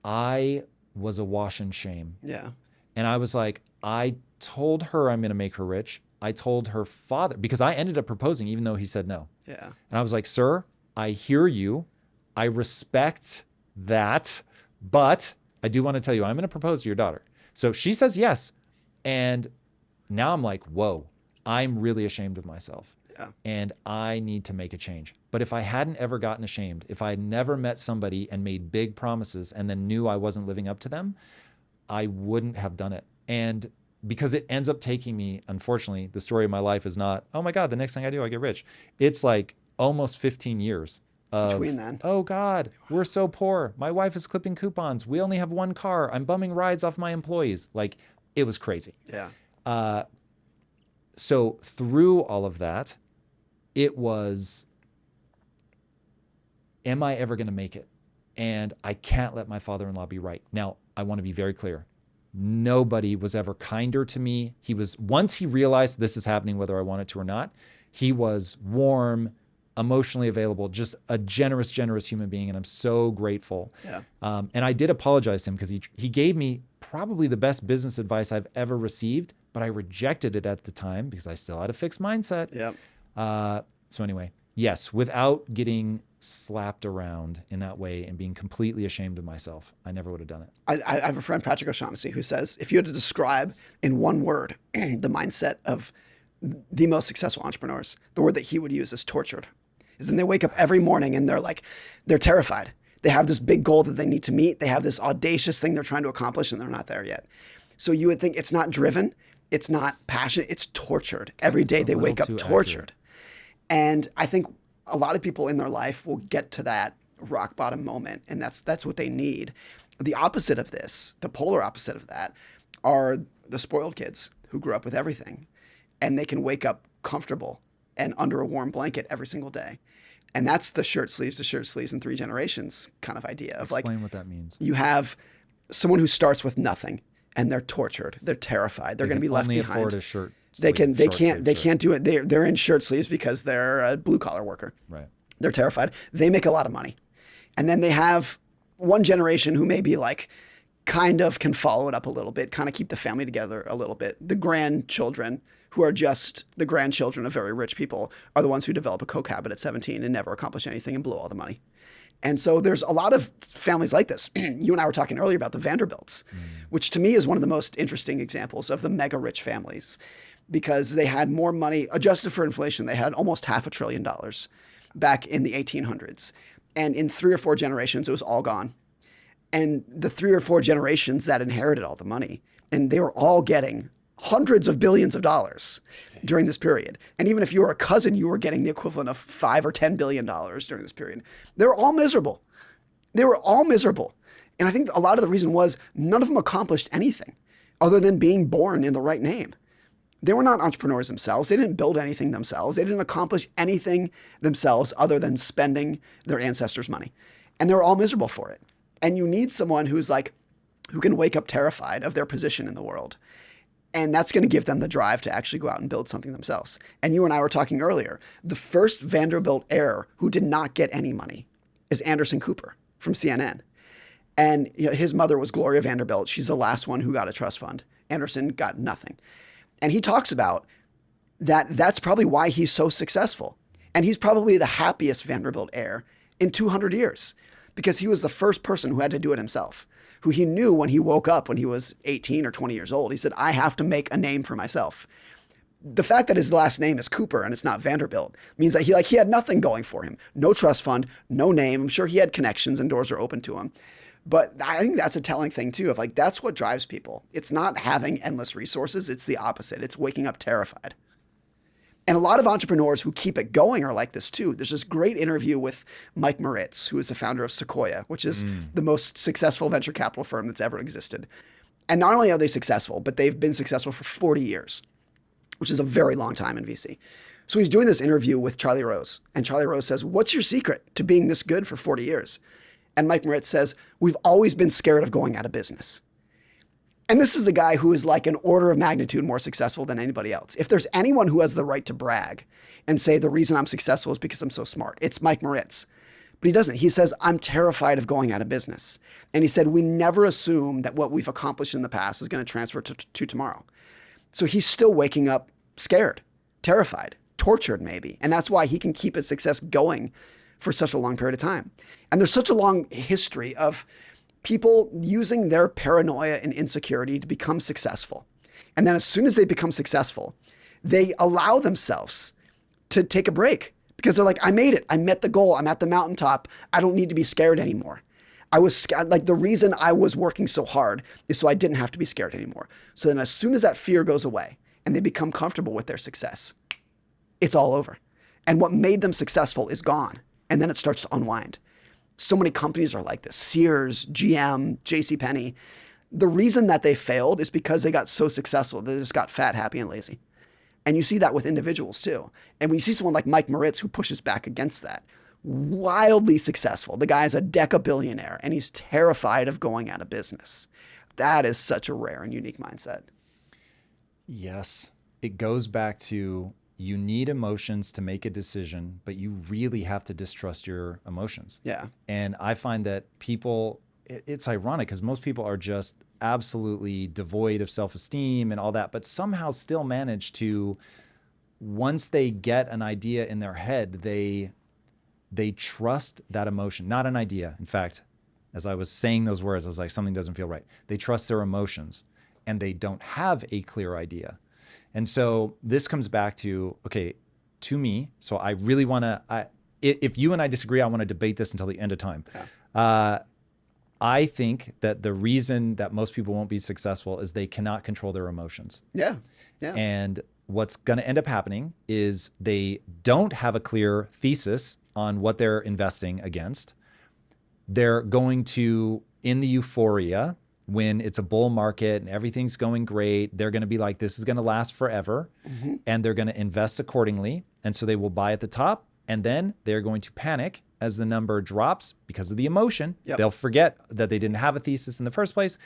I was awash in shame. Yeah. And I was like, I told her I'm going to make her rich. I told her father, because I ended up proposing even though he said no. Yeah. And I was like, sir, I hear you. I respect that, but I do want to tell you, I'm going to propose to your daughter. So she says yes. And now I'm like, whoa, I'm really ashamed of myself. Yeah. And I need to make a change. But if I hadn't ever gotten ashamed, if I had never met somebody and made big promises and then knew I wasn't living up to them, I wouldn't have done it. And because it ends up taking me, unfortunately, the story of my life is not, oh my God, the next thing I do, I get rich. It's like almost 15 years. Between then. Oh God, we're so poor. My wife is clipping coupons. We only have one car. I'm bumming rides off my employees. Like, it was crazy. Yeah. So through all of that, it was, am I ever going to make it? And I can't let my father-in-law be right. Now, I want to be very clear. Nobody was ever kinder to me. Once he realized this is happening, whether I want it to or not, he was warm, emotionally available, just a generous, generous human being. And I'm so grateful. Yeah. And I did apologize to him because he gave me probably the best business advice I've ever received, but I rejected it at the time because I still had a fixed mindset. Yeah. So anyway, yes, without getting slapped around in that way and being completely ashamed of myself, I never would have done it. I have a friend, Patrick O'Shaughnessy, who says, if you had to describe in one word the mindset of the most successful entrepreneurs, the word that he would use is tortured. Is then they wake up every morning and they're terrified. They have this big goal that they need to meet. They have this audacious thing they're trying to accomplish and they're not there yet. So you would think it's not driven, it's not passionate, it's tortured. Every day they wake up tortured. And I think a lot of people in their life will get to that rock bottom moment, and that's what they need. The opposite of this, the polar opposite of that, are the spoiled kids who grew up with everything, and they can wake up comfortable and under a warm blanket every single day. And that's the shirt sleeves to shirt sleeves in 3 generations kind of idea of Explain what that means. You have someone who starts with nothing and they're tortured, they're terrified, they're going to be left behind. Only afford a shirt. They can't do it. They're in shirt sleeves because they're a blue collar worker. Right. They're terrified. They make a lot of money. And then they have one generation who maybe kind of can follow it up a little bit, kind of keep the family together a little bit. The grandchildren, who are just the grandchildren of very rich people, are the ones who develop a coke habit at 17 and never accomplish anything and blow all the money. And so there's a lot of families like this. You and I were talking earlier about the Vanderbilts, which to me is one of the most interesting examples of the mega rich families, because they had more money, adjusted for inflation. They had almost $500 billion back in the 1800s. And in 3 or 4 generations, it was all gone. And the 3 or 4 generations that inherited all the money, and they were all getting hundreds of billions of dollars during this period. And even if you were a cousin, you were getting the equivalent of $5 or $10 billion during this period. They were all miserable. They were all miserable. And I think a lot of the reason was none of them accomplished anything other than being born in the right name. They were not entrepreneurs themselves. They didn't build anything themselves. They didn't accomplish anything themselves other than spending their ancestors' money. And they were all miserable for it. And you need someone who can wake up terrified of their position in the world. And that's going to give them the drive to actually go out and build something themselves. And you and I were talking earlier, the first Vanderbilt heir who did not get any money is Anderson Cooper from CNN. And his mother was Gloria Vanderbilt. She's the last one who got a trust fund. Anderson got nothing. And he talks about that's probably why he's so successful. And he's probably the happiest Vanderbilt heir in 200 years, because he was the first person who had to do it himself, who he knew when he woke up when he was 18 or 20 years old. He said, I have to make a name for myself. The fact that his last name is Cooper and it's not Vanderbilt means that he had nothing going for him. No trust fund, no name. I'm sure he had connections and doors are open to him. But I think that's a telling thing too, of that's what drives people. It's not having endless resources. It's the opposite. It's waking up terrified. And a lot of entrepreneurs who keep it going are like this too. There's this great interview with Mike Moritz, who is the founder of Sequoia, which is the most successful venture capital firm that's ever existed. And not only are they successful, but they've been successful for 40 years, which is a very long time in VC. So he's doing this interview with Charlie Rose. And Charlie Rose says, what's your secret to being this good for 40 years? And Mike Moritz says, we've always been scared of going out of business. And this is a guy who is like an order of magnitude more successful than anybody else. If there's anyone who has the right to brag and say the reason I'm successful is because I'm so smart, it's Mike Moritz. But he doesn't. He says, I'm terrified of going out of business. And he said, we never assume that what we've accomplished in the past is going to transfer to tomorrow. So he's still waking up scared, terrified, tortured maybe. And that's why he can keep his success going for such a long period of time. And there's such a long history of people using their paranoia and insecurity to become successful. And then as soon as they become successful, they allow themselves to take a break because they're like, I made it. I met the goal. I'm at the mountaintop. I don't need to be scared anymore. I was scared. The reason I was working so hard is so I didn't have to be scared anymore. So then as soon as that fear goes away and they become comfortable with their success, it's all over. And what made them successful is gone. And then it starts to unwind. So many companies are like this. Sears, GM, JCPenney. The reason that they failed is because they got so successful. They just got fat, happy, and lazy. And you see that with individuals too. And when you see someone like Mike Moritz who pushes back against that, wildly successful. The guy's a deca-billionaire and he's terrified of going out of business. That is such a rare and unique mindset. Yes. It goes back to you need emotions to make a decision, but you really have to distrust your emotions. Yeah. And I find that people, it's ironic because most people are just absolutely devoid of self-esteem and all that, but somehow still manage to, once they get an idea in their head, they trust that emotion, not an idea. In fact, as I was saying those words, I was like, something doesn't feel right. They trust their emotions and they don't have a clear idea. And so this comes back to, okay, to me, so I really want to, if you and I disagree, I want to debate this until the end of time. Yeah. I think that the reason that most people won't be successful is they cannot control their emotions. Yeah. Yeah. And what's going to end up happening is they don't have a clear thesis on what they're investing against. They're going to, in the euphoria, when it's a bull market and everything's going great, they're going to be like, this is going to last forever. Mm-hmm. And they're going to invest accordingly. And so they will buy at the top. And then they're going to panic as the number drops because of the emotion. Yep. They'll forget that they didn't have a thesis in the first place.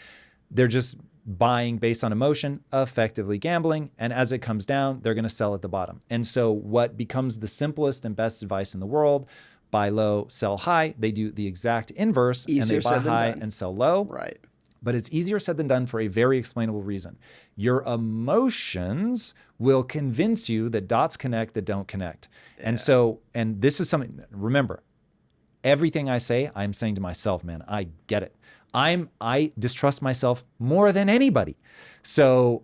They're just buying based on emotion, effectively gambling. And as it comes down, they're going to sell at the bottom. And so what becomes the simplest and best advice in the world, buy low, sell high, they do the exact inverse. Easier and they buy high and sell low. Right. But it's easier said than done for a very explainable reason. Your emotions will convince you that dots connect that don't connect. Yeah. And so, and this is something, remember, everything I say, I'm saying to myself, man, I get it. I distrust myself more than anybody. So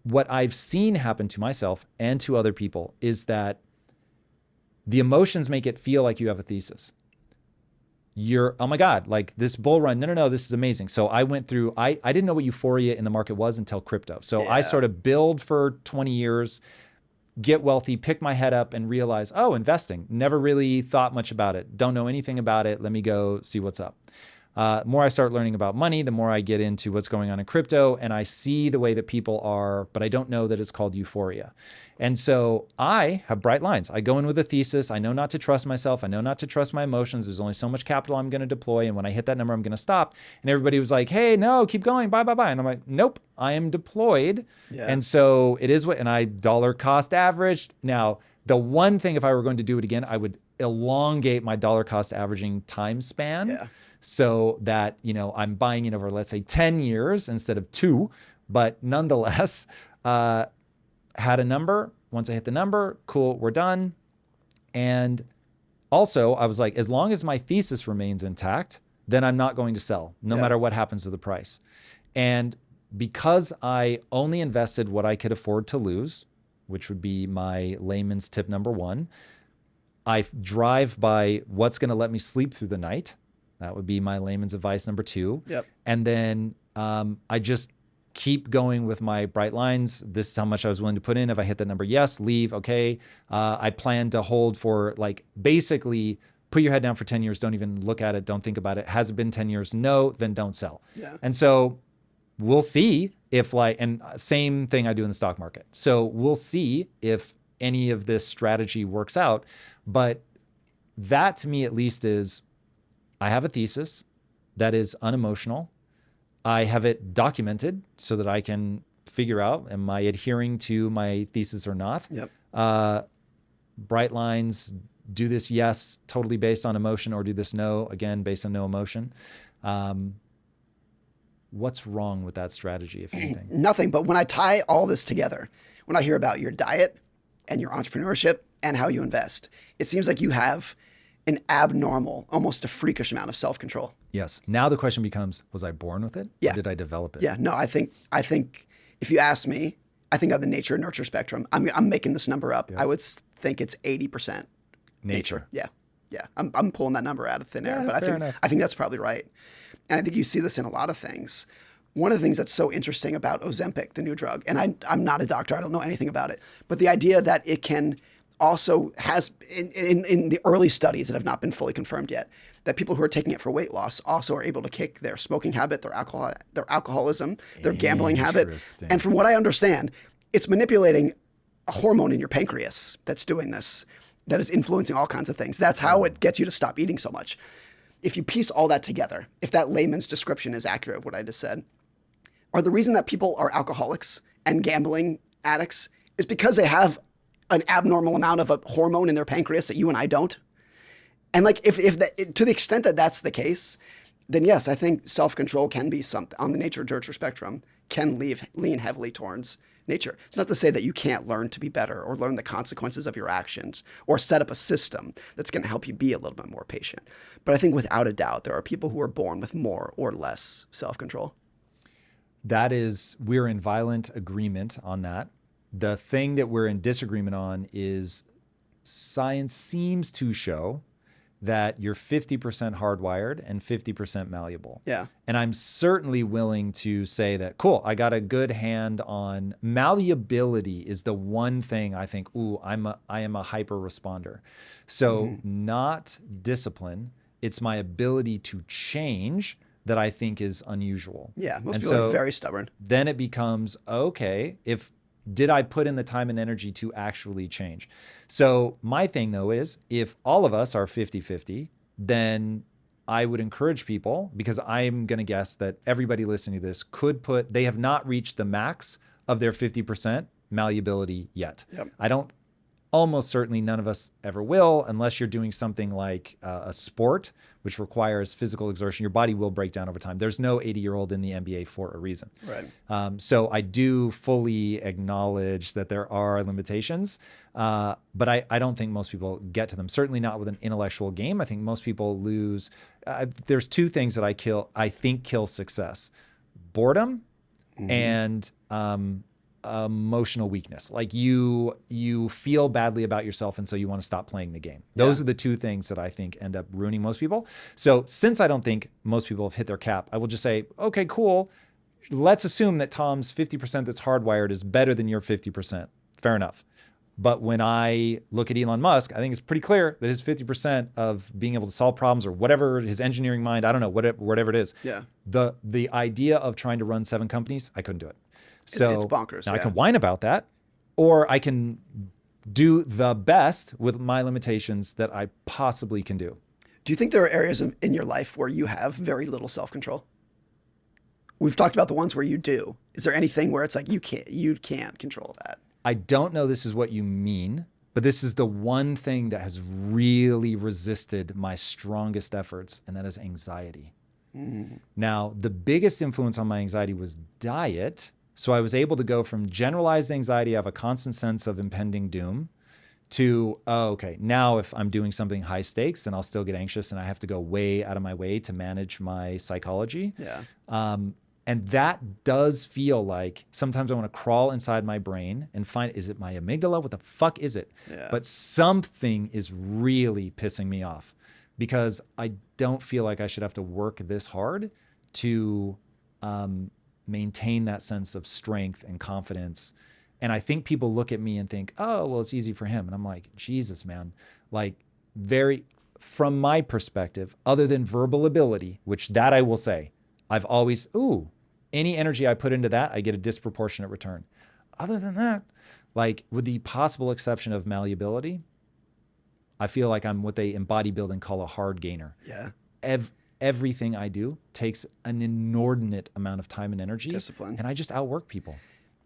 what I've seen happen to myself and to other people is that the emotions make it feel like you have a thesis. You're, oh my God, like this bull run. No, this is amazing. So I went through, I didn't know what euphoria in the market was until crypto. So I sort of build for 20 years, get wealthy, pick my head up and realize, oh, investing, never really thought much about it. Don't know anything about it. Let me go see what's up. The more I start learning about money, the more I get into what's going on in crypto and I see the way that people are, but I don't know that it's called euphoria. And so I have bright lines. I go in with a thesis. I know not to trust myself. I know not to trust my emotions. There's only so much capital I'm going to deploy. And when I hit that number, I'm going to stop. And everybody was like, hey, no, keep going. Bye. And I'm like, nope, I am deployed. Yeah. And so it is what, and I dollar cost averaged. Now, the one thing, if I were going to do it again, I would elongate my dollar cost averaging time span. Yeah. So that, you know, I'm buying it over, let's say 10 years instead of 2, but nonetheless, had a number. Once I hit the number, cool, we're done. And also I was like, as long as my thesis remains intact, then I'm not going to sell no matter what happens to the price. And because I only invested what I could afford to lose, which would be my layman's tip number 1, I drive by what's going to let me sleep through the night. That would be my layman's advice number 2. Yep. And then I just keep going with my bright lines. This is how much I was willing to put in. If I hit the number, yes, leave. Okay. I plan to hold for like basically put your head down for 10 years. Don't even look at it. Don't think about it. Has it been 10 years? No, then don't sell. Yeah. And so we'll see if like, and same thing I do in the stock market. So we'll see if any of this strategy works out. But that to me at least is, I have a thesis that is unemotional. I have it documented so that I can figure out, am I adhering to my thesis or not? Yep. Bright lines, do this, yes, totally based on emotion, or do this, no, again, based on no emotion. What's wrong with that strategy, if anything? Nothing, but when I tie all this together, when I hear about your diet and your entrepreneurship and how you invest, it seems like you have an abnormal, almost a freakish amount of self-control. Yes. Now the question becomes, was I born with it? Yeah. Or did I develop it? Yeah. No, I think if you ask me, I think on the nature and nurture spectrum, I'm making this number up. Yeah. I would think it's 80% nature. Yeah. Yeah. I'm pulling that number out of thin air, but I think that's probably right. And I think you see this in a lot of things. One of the things that's so interesting about Ozempic, the new drug, and I'm not a doctor, I don't know anything about it, but the idea that it can also has in the early studies that have not been fully confirmed yet, that people who are taking it for weight loss also are able to kick their smoking habit, their alcoholism, their gambling habit. And from what I understand, it's manipulating a hormone in your pancreas that's doing this, that is influencing all kinds of things. That's how it gets you to stop eating so much. If you piece all that together, if that layman's description is accurate of what I just said, or the reason that people are alcoholics and gambling addicts is because they have an abnormal amount of a hormone in their pancreas that you and I don't. And like, if that, to the extent that that's the case, then yes, I think self-control can be something on the nature-nurture spectrum, can lean heavily towards nature. It's not to say that you can't learn to be better or learn the consequences of your actions or set up a system that's going to help you be a little bit more patient. But I think without a doubt, there are people who are born with more or less self-control. We're in violent agreement on that. The thing that we're in disagreement on is science seems to show that you're 50% hardwired and 50% malleable. Yeah. And I'm certainly willing to say that, cool, I got a good hand on malleability is the one thing I think, I am a hyper responder. So not discipline, it's my ability to change that I think is unusual. Yeah, most people are very stubborn. Then it becomes, okay, did I put in the time and energy to actually change? So my thing though is if all of us are 50-50, then I would encourage people, because I'm going to guess that everybody listening to this they have not reached the max of their 50% malleability yet. Yep. Almost certainly none of us ever will, unless you're doing something like a sport, which requires physical exertion. Your body will break down over time. There's no 80-year-old in the NBA for a reason. Right. So I do fully acknowledge that there are limitations, but I don't think most people get to them. Certainly not with an intellectual game. I think most people lose. There's two things that I think kill success: boredom and emotional weakness. Like you feel badly about yourself, and so you want to stop playing the game. Those are the two things that I think end up ruining most people. So since I don't think most people have hit their cap, I will just say, okay, cool. Let's assume that Tom's 50% that's hardwired is better than your 50%. Fair enough. But when I look at Elon Musk, I think it's pretty clear that his 50% of being able to solve problems or whatever, his engineering mind, I don't know, whatever it is. Yeah. The idea of trying to run 7 companies, I couldn't do it. So it's bonkers. Now I can whine about that, or I can do the best with my limitations that I possibly can do. Do you think there are areas in your life where you have very little self-control? We've talked about the ones where you do. Is there anything where it's like you can't control that? I don't know this is what you mean, but this is the one thing that has really resisted my strongest efforts, and that is anxiety. Now, the biggest influence on my anxiety was diet. So I was able to go from generalized anxiety, I have a constant sense of impending doom, to, okay, now if I'm doing something high stakes, then I'll still get anxious and I have to go way out of my way to manage my psychology. Yeah. And that does feel like sometimes I want to crawl inside my brain and find, is it my amygdala? What the fuck is it? Yeah. But something is really pissing me off, because I don't feel like I should have to work this hard to maintain that sense of strength and confidence. And I think people look at me and think, oh, well, it's easy for him. And I'm like, Jesus, man, like from my perspective, other than verbal ability, which that I will say, I've always, any energy I put into that, I get a disproportionate return. Other than that, like with the possible exception of malleability, I feel like I'm what they in bodybuilding call a hard gainer. Yeah. Everything I do takes an inordinate amount of time and energy. Discipline. And I just outwork people.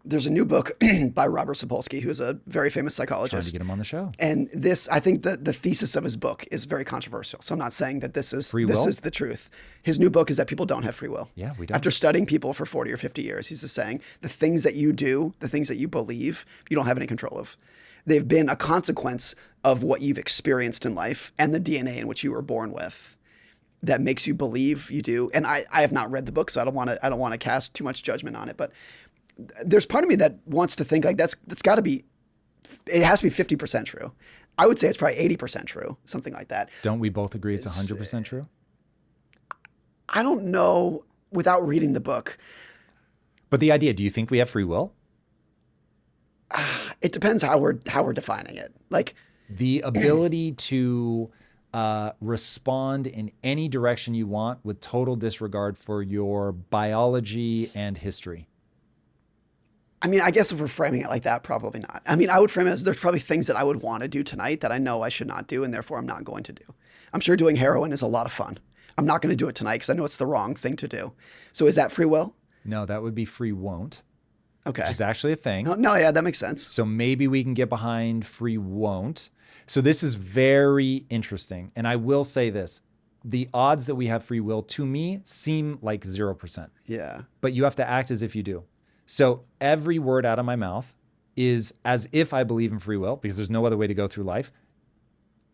There's a new book by Robert Sapolsky, who's a very famous psychologist. Trying to get him on the show. And this, I think the thesis of his book is very controversial. So I'm not saying that this is the truth. His new book is that people don't have free will. Yeah, we don't. After studying people for 40 or 50 years, he's just saying the things that you do, the things that you believe, you don't have any control of. They've been a consequence of what you've experienced in life and the DNA in which you were born with that makes you believe you do. And I have not read the book, so I don't want to cast too much judgment on it. But there's part of me that wants to think like that's got to be, it has to be 50% true. I would say it's probably 80% true, something like that. Don't we both agree it's 100% true? I don't know without reading the book. But the idea, do you think we have free will? It depends how we're defining it. Like the ability to respond in any direction you want with total disregard for your biology and history. I mean, I guess if we're framing it like that, probably not. I mean, I would frame it as there's probably things that I would want to do tonight that I know I should not do, and therefore I'm not going to do. I'm sure doing heroin is a lot of fun. I'm not going to do it tonight because I know it's the wrong thing to do. So is that free will? No, that would be free won't. Okay. which is actually a thing. No, yeah, that makes sense. So maybe we can get behind free won't. So this is very interesting. And I will say this, the odds that we have free will to me seem like 0%, Yeah. but you have to act as if you do. So every word out of my mouth is as if I believe in free will, because there's no other way to go through life.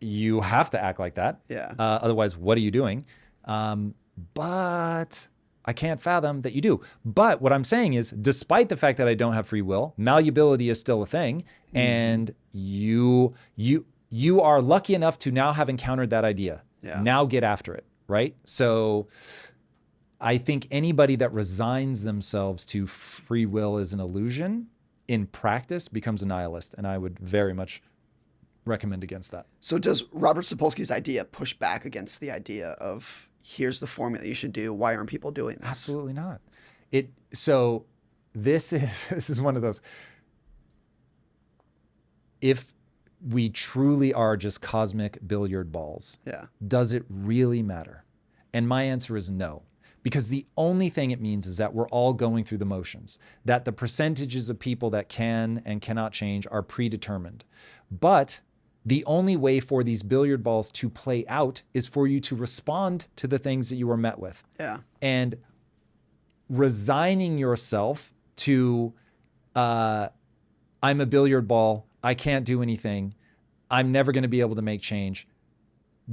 You have to act like that. Yeah. Otherwise, what are you doing? But I can't fathom that you do. But what I'm saying is, despite the fact that I don't have free will, malleability is still a thing. And you are lucky enough to now have encountered that idea. Yeah. Now get after it, right? So I think anybody that resigns themselves to free will as an illusion in practice becomes a nihilist. And I would very much recommend against that. So does Robert Sapolsky's idea push back against the idea of here's the formula you should do? Why aren't people doing this? Absolutely not. So this is one of those. If we truly are just cosmic billiard balls, Yeah. does it really matter? And my answer is no. Because the only thing it means is that we're all going through the motions, that the percentages of people that can and cannot change are predetermined. But the only way for these billiard balls to play out is for you to respond to the things that you were met with. Yeah. And resigning yourself to, I'm a billiard ball, I can't do anything, I'm never going to be able to make change,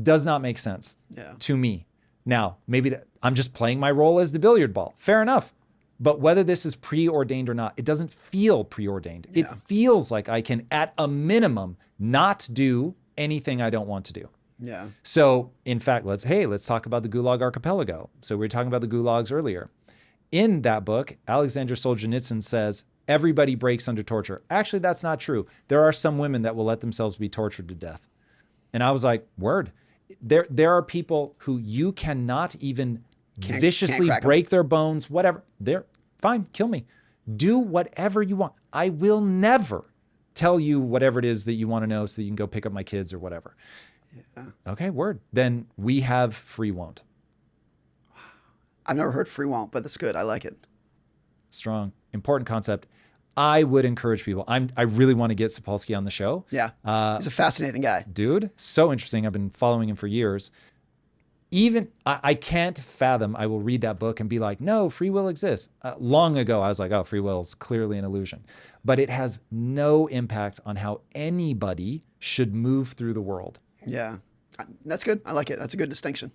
does not make sense to me. Now, maybe I'm just playing my role as the billiard ball. Fair enough. But whether this is preordained or not, it doesn't feel preordained. It feels like I can, at a minimum, not do anything I don't want to do. Yeah. So, in fact, let's talk about the Gulag Archipelago. So we were talking about the gulags earlier. In that book, Alexander Solzhenitsyn says, everybody breaks under torture. Actually, that's not true. There are some women that will let themselves be tortured to death. And I was like, word. There are people who you cannot even viciously can't break their bones, whatever. They're fine, kill me. Do whatever you want. I will never tell you whatever it is that you want to know so that you can go pick up my kids or whatever. Yeah. Okay, word. Then we have free won't. I've never heard free won't, but that's good. I like it. Strong, important concept. I would encourage people. I really want to get Sapolsky on the show. Yeah. He's a fascinating guy. Dude, so interesting. I've been following him for years. Even I can't fathom, I will read that book and be like, no, free will exists. Long ago, I was like, oh, free will is clearly an illusion. But it has no impact on how anybody should move through the world. Yeah. That's good. I like it. That's a good distinction.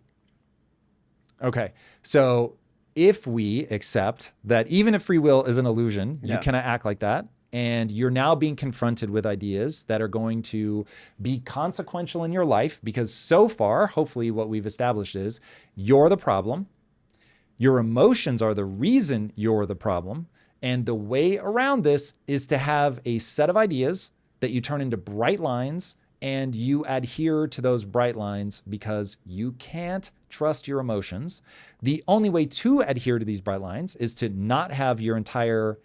Okay. So if we accept that even if free will is an illusion, you cannot act like that, and you're now being confronted with ideas that are going to be consequential in your life, because so far, hopefully what we've established is you're the problem, your emotions are the reason you're the problem, and the way around this is to have a set of ideas that you turn into bright lines, and you adhere to those bright lines because you can't trust your emotions. The only way to adhere to these bright lines is to not have your entire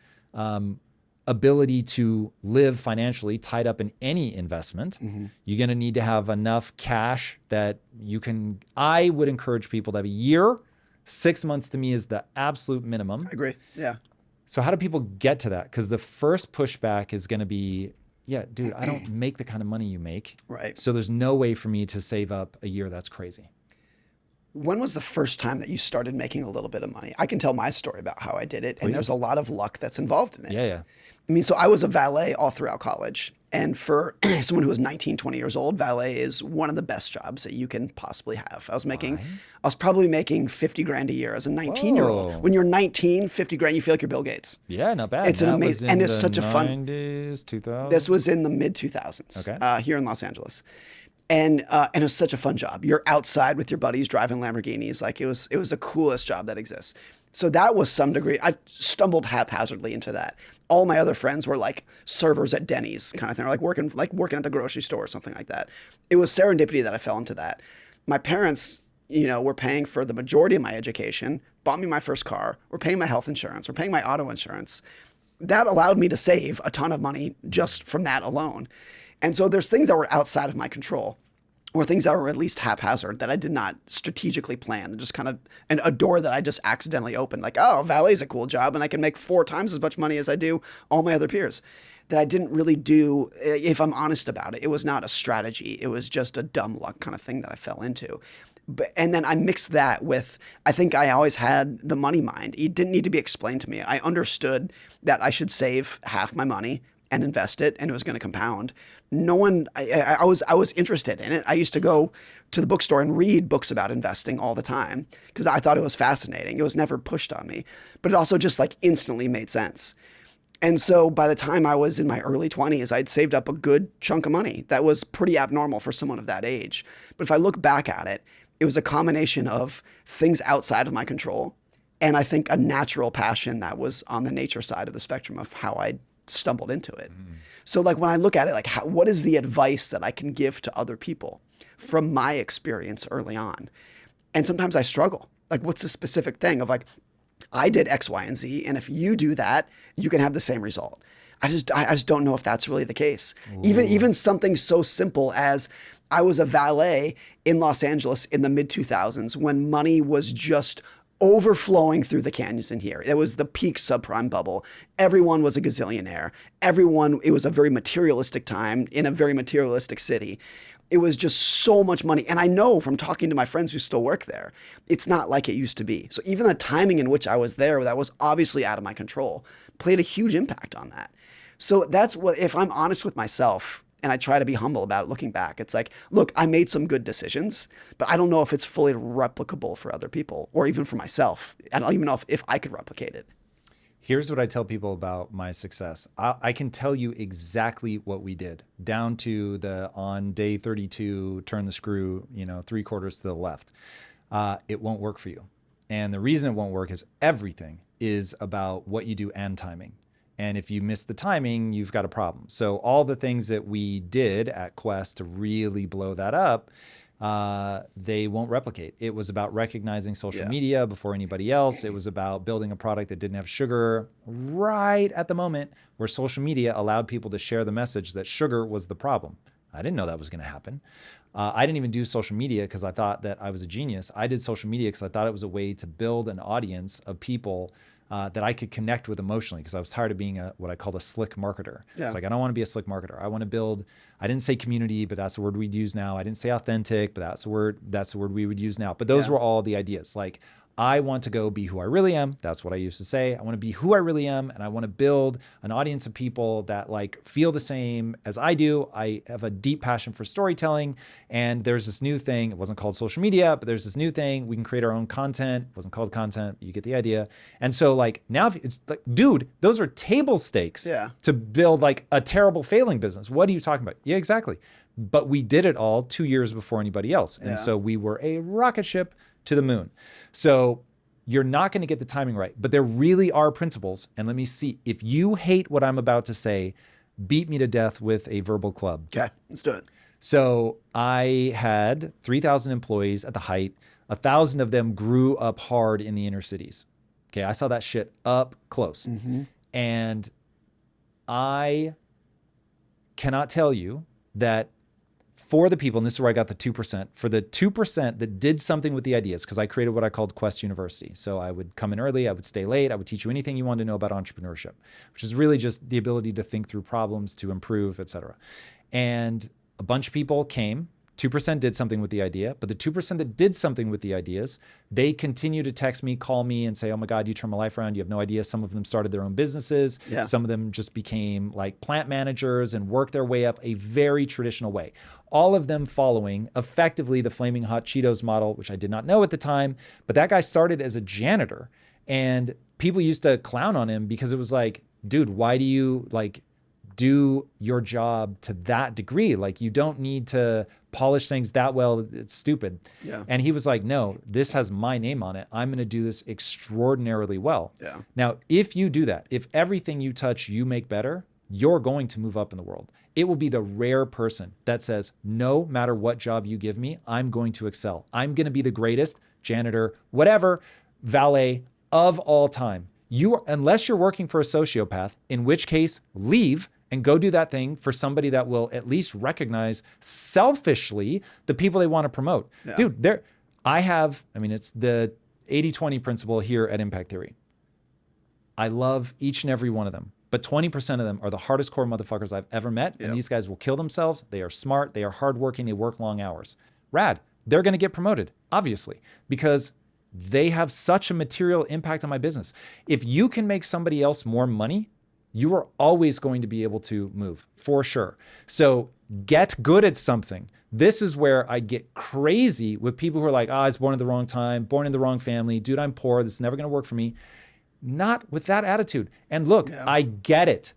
ability to live financially tied up in any investment. You're going to need to have enough cash that you can. I would encourage people to have a year. 6 months to me is the absolute minimum. I agree. Yeah. So how do people get to that? Because the first pushback is going to be, yeah, dude, I don't make the kind of money you make. Right. So there's no way for me to save up a year. That's crazy. When was the first time that you started making a little bit of money? I can tell my story about how I did it, and there's a lot of luck that's involved in it. Yeah. I mean, so I was a valet all throughout college. And for someone who was 19, 20 years old, valet is one of the best jobs that you can possibly have. I was probably making 50 grand a year as a 19-year-old. Whoa. When you're 19, 50 grand, you feel like you're Bill Gates. Yeah, not bad. It's an amazing, and it's such a fun. 90s, 2000s. This was in the mid 2000s here in Los Angeles. And it was such a fun job. You're outside with your buddies driving Lamborghinis. Like it was the coolest job that exists. So that was some degree. I stumbled haphazardly into that. All my other friends were like servers at Denny's kind of thing, or like working at the grocery store or something like that. It was serendipity that I fell into that. My parents, were paying for the majority of my education, bought me my first car, were paying my health insurance, were paying my auto insurance. That allowed me to save a ton of money just from that alone. And so there's things that were outside of my control. or things that were at least haphazard that I did not strategically plan. Just kind of a door that I just accidentally opened. Like, oh, valet's a cool job and I can make 4 times as much money as I do all my other peers. That I didn't really do, if I'm honest about it. It was not a strategy. It was just a dumb luck kind of thing that I fell into. And then I mixed that with, I think I always had the money mind. It didn't need to be explained to me. I understood that I should save half my money and invest it, and it was going to compound. I was interested in it. I used to go to the bookstore and read books about investing all the time because I thought it was fascinating. It was never pushed on me, but it also just like instantly made sense. And so by the time I was in my early 20s, I'd saved up a good chunk of money. That was pretty abnormal for someone of that age. But if I look back at it, it was a combination of things outside of my control and I think a natural passion that was on the nature side of the spectrum of how I stumbled into it. So like when I look at it, like what is the advice that I can give to other people from my experience early on? And sometimes I struggle. Like what's the specific thing of like, I did X, Y, and Z, and if you do that, you can have the same result. I just don't know if that's really the case. Even something so simple as I was a valet in Los Angeles in the mid 2000s when money was just overflowing through the canyons in here. It was the peak subprime bubble. Everyone was a gazillionaire. It was a very materialistic time in a very materialistic city. It was just so much money. And I know from talking to my friends who still work there, it's not like it used to be. So even the timing in which I was there, that was obviously out of my control, played a huge impact on that. So that's what, if I'm honest with myself, and I try to be humble about it looking back, it's like, look, I made some good decisions, but I don't know if it's fully replicable for other people or even for myself. I don't even know if I could replicate it. Here's what I tell people about my success. I can tell you exactly what we did, down to on day 32, turn the screw, 3/4 to the left. It won't work for you. And the reason it won't work is everything is about what you do and timing. And if you miss the timing, you've got a problem. So all the things that we did at Quest to really blow that up, they won't replicate. It was about recognizing social media before anybody else. It was about building a product that didn't have sugar right at the moment where social media allowed people to share the message that sugar was the problem. I didn't know that was going to happen. I didn't even do social media because I thought that I was a genius. I did social media because I thought it was a way to build an audience of people that I could connect with emotionally, because I was tired of being what I called a slick marketer. Yeah. It's like, I don't want to be a slick marketer. I want to build, I didn't say community, but that's the word we'd use now. I didn't say authentic, but that's the word we would use now. But those were all the ideas. Like, I want to go be who I really am. That's what I used to say. I want to be who I really am. And I want to build an audience of people that like feel the same as I do. I have a deep passion for storytelling. And there's this new thing. It wasn't called social media, but there's this new thing. We can create our own content. It wasn't called content. You get the idea. And so like now it's like, dude, those are table stakes to build like a terrible failing business. What are you talking about? Yeah, exactly. But we did it all 2 years before anybody else. And so we were a rocket ship to the moon. So you're not going to get the timing right, but there really are principles. And let me see, if you hate what I'm about to say, beat me to death with a verbal club. Okay, let's do it. So I had 3,000 employees at the height. 1,000 of them grew up hard in the inner cities. Okay, I saw that shit up close. And I cannot tell you that for the people, and this is where I got the 2%, for the 2% that did something with the ideas, because I created what I called Quest University. So I would come in early, I would stay late, I would teach you anything you wanted to know about entrepreneurship, which is really just the ability to think through problems, to improve, et cetera. And a bunch of people came, 2% did something with the idea, but the 2% that did something with the ideas, they continue to text me, call me and say, oh my God, you turned my life around. You have no idea. Some of them started their own businesses. Some of them just became like plant managers and worked their way up a very traditional way. All of them following effectively the Flaming Hot Cheetos model, which I did not know at the time, but that guy started as a janitor and people used to clown on him because it was like, dude, why do you like do your job to that degree? Like, you don't need to polish things that well. It's stupid. And he was like, no, this has my name on it. I'm going to do this extraordinarily well. Now, if you do that, if everything you touch, you make better, you're going to move up in the world. It will be the rare person that says, no matter what job you give me, I'm going to excel. I'm going to be the greatest janitor, whatever, valet of all time. Unless you're working for a sociopath, in which case leave and go do that thing for somebody that will at least recognize selfishly the people they want to promote. Yeah. Dude, it's the 80-20 principle here at Impact Theory. I love each and every one of them, but 20% of them are the hardest core motherfuckers I've ever met. Yep. And these guys will kill themselves. They are smart. They are hardworking. They work long hours. Rad. They're going to get promoted, obviously, because they have such a material impact on my business. If you can make somebody else more money, you are always going to be able to move, for sure. So get good at something. This is where I get crazy with people who are like, I was born at the wrong time, born in the wrong family. Dude, I'm poor. This is never going to work for me. Not with that attitude. And look, Yeah. I get it.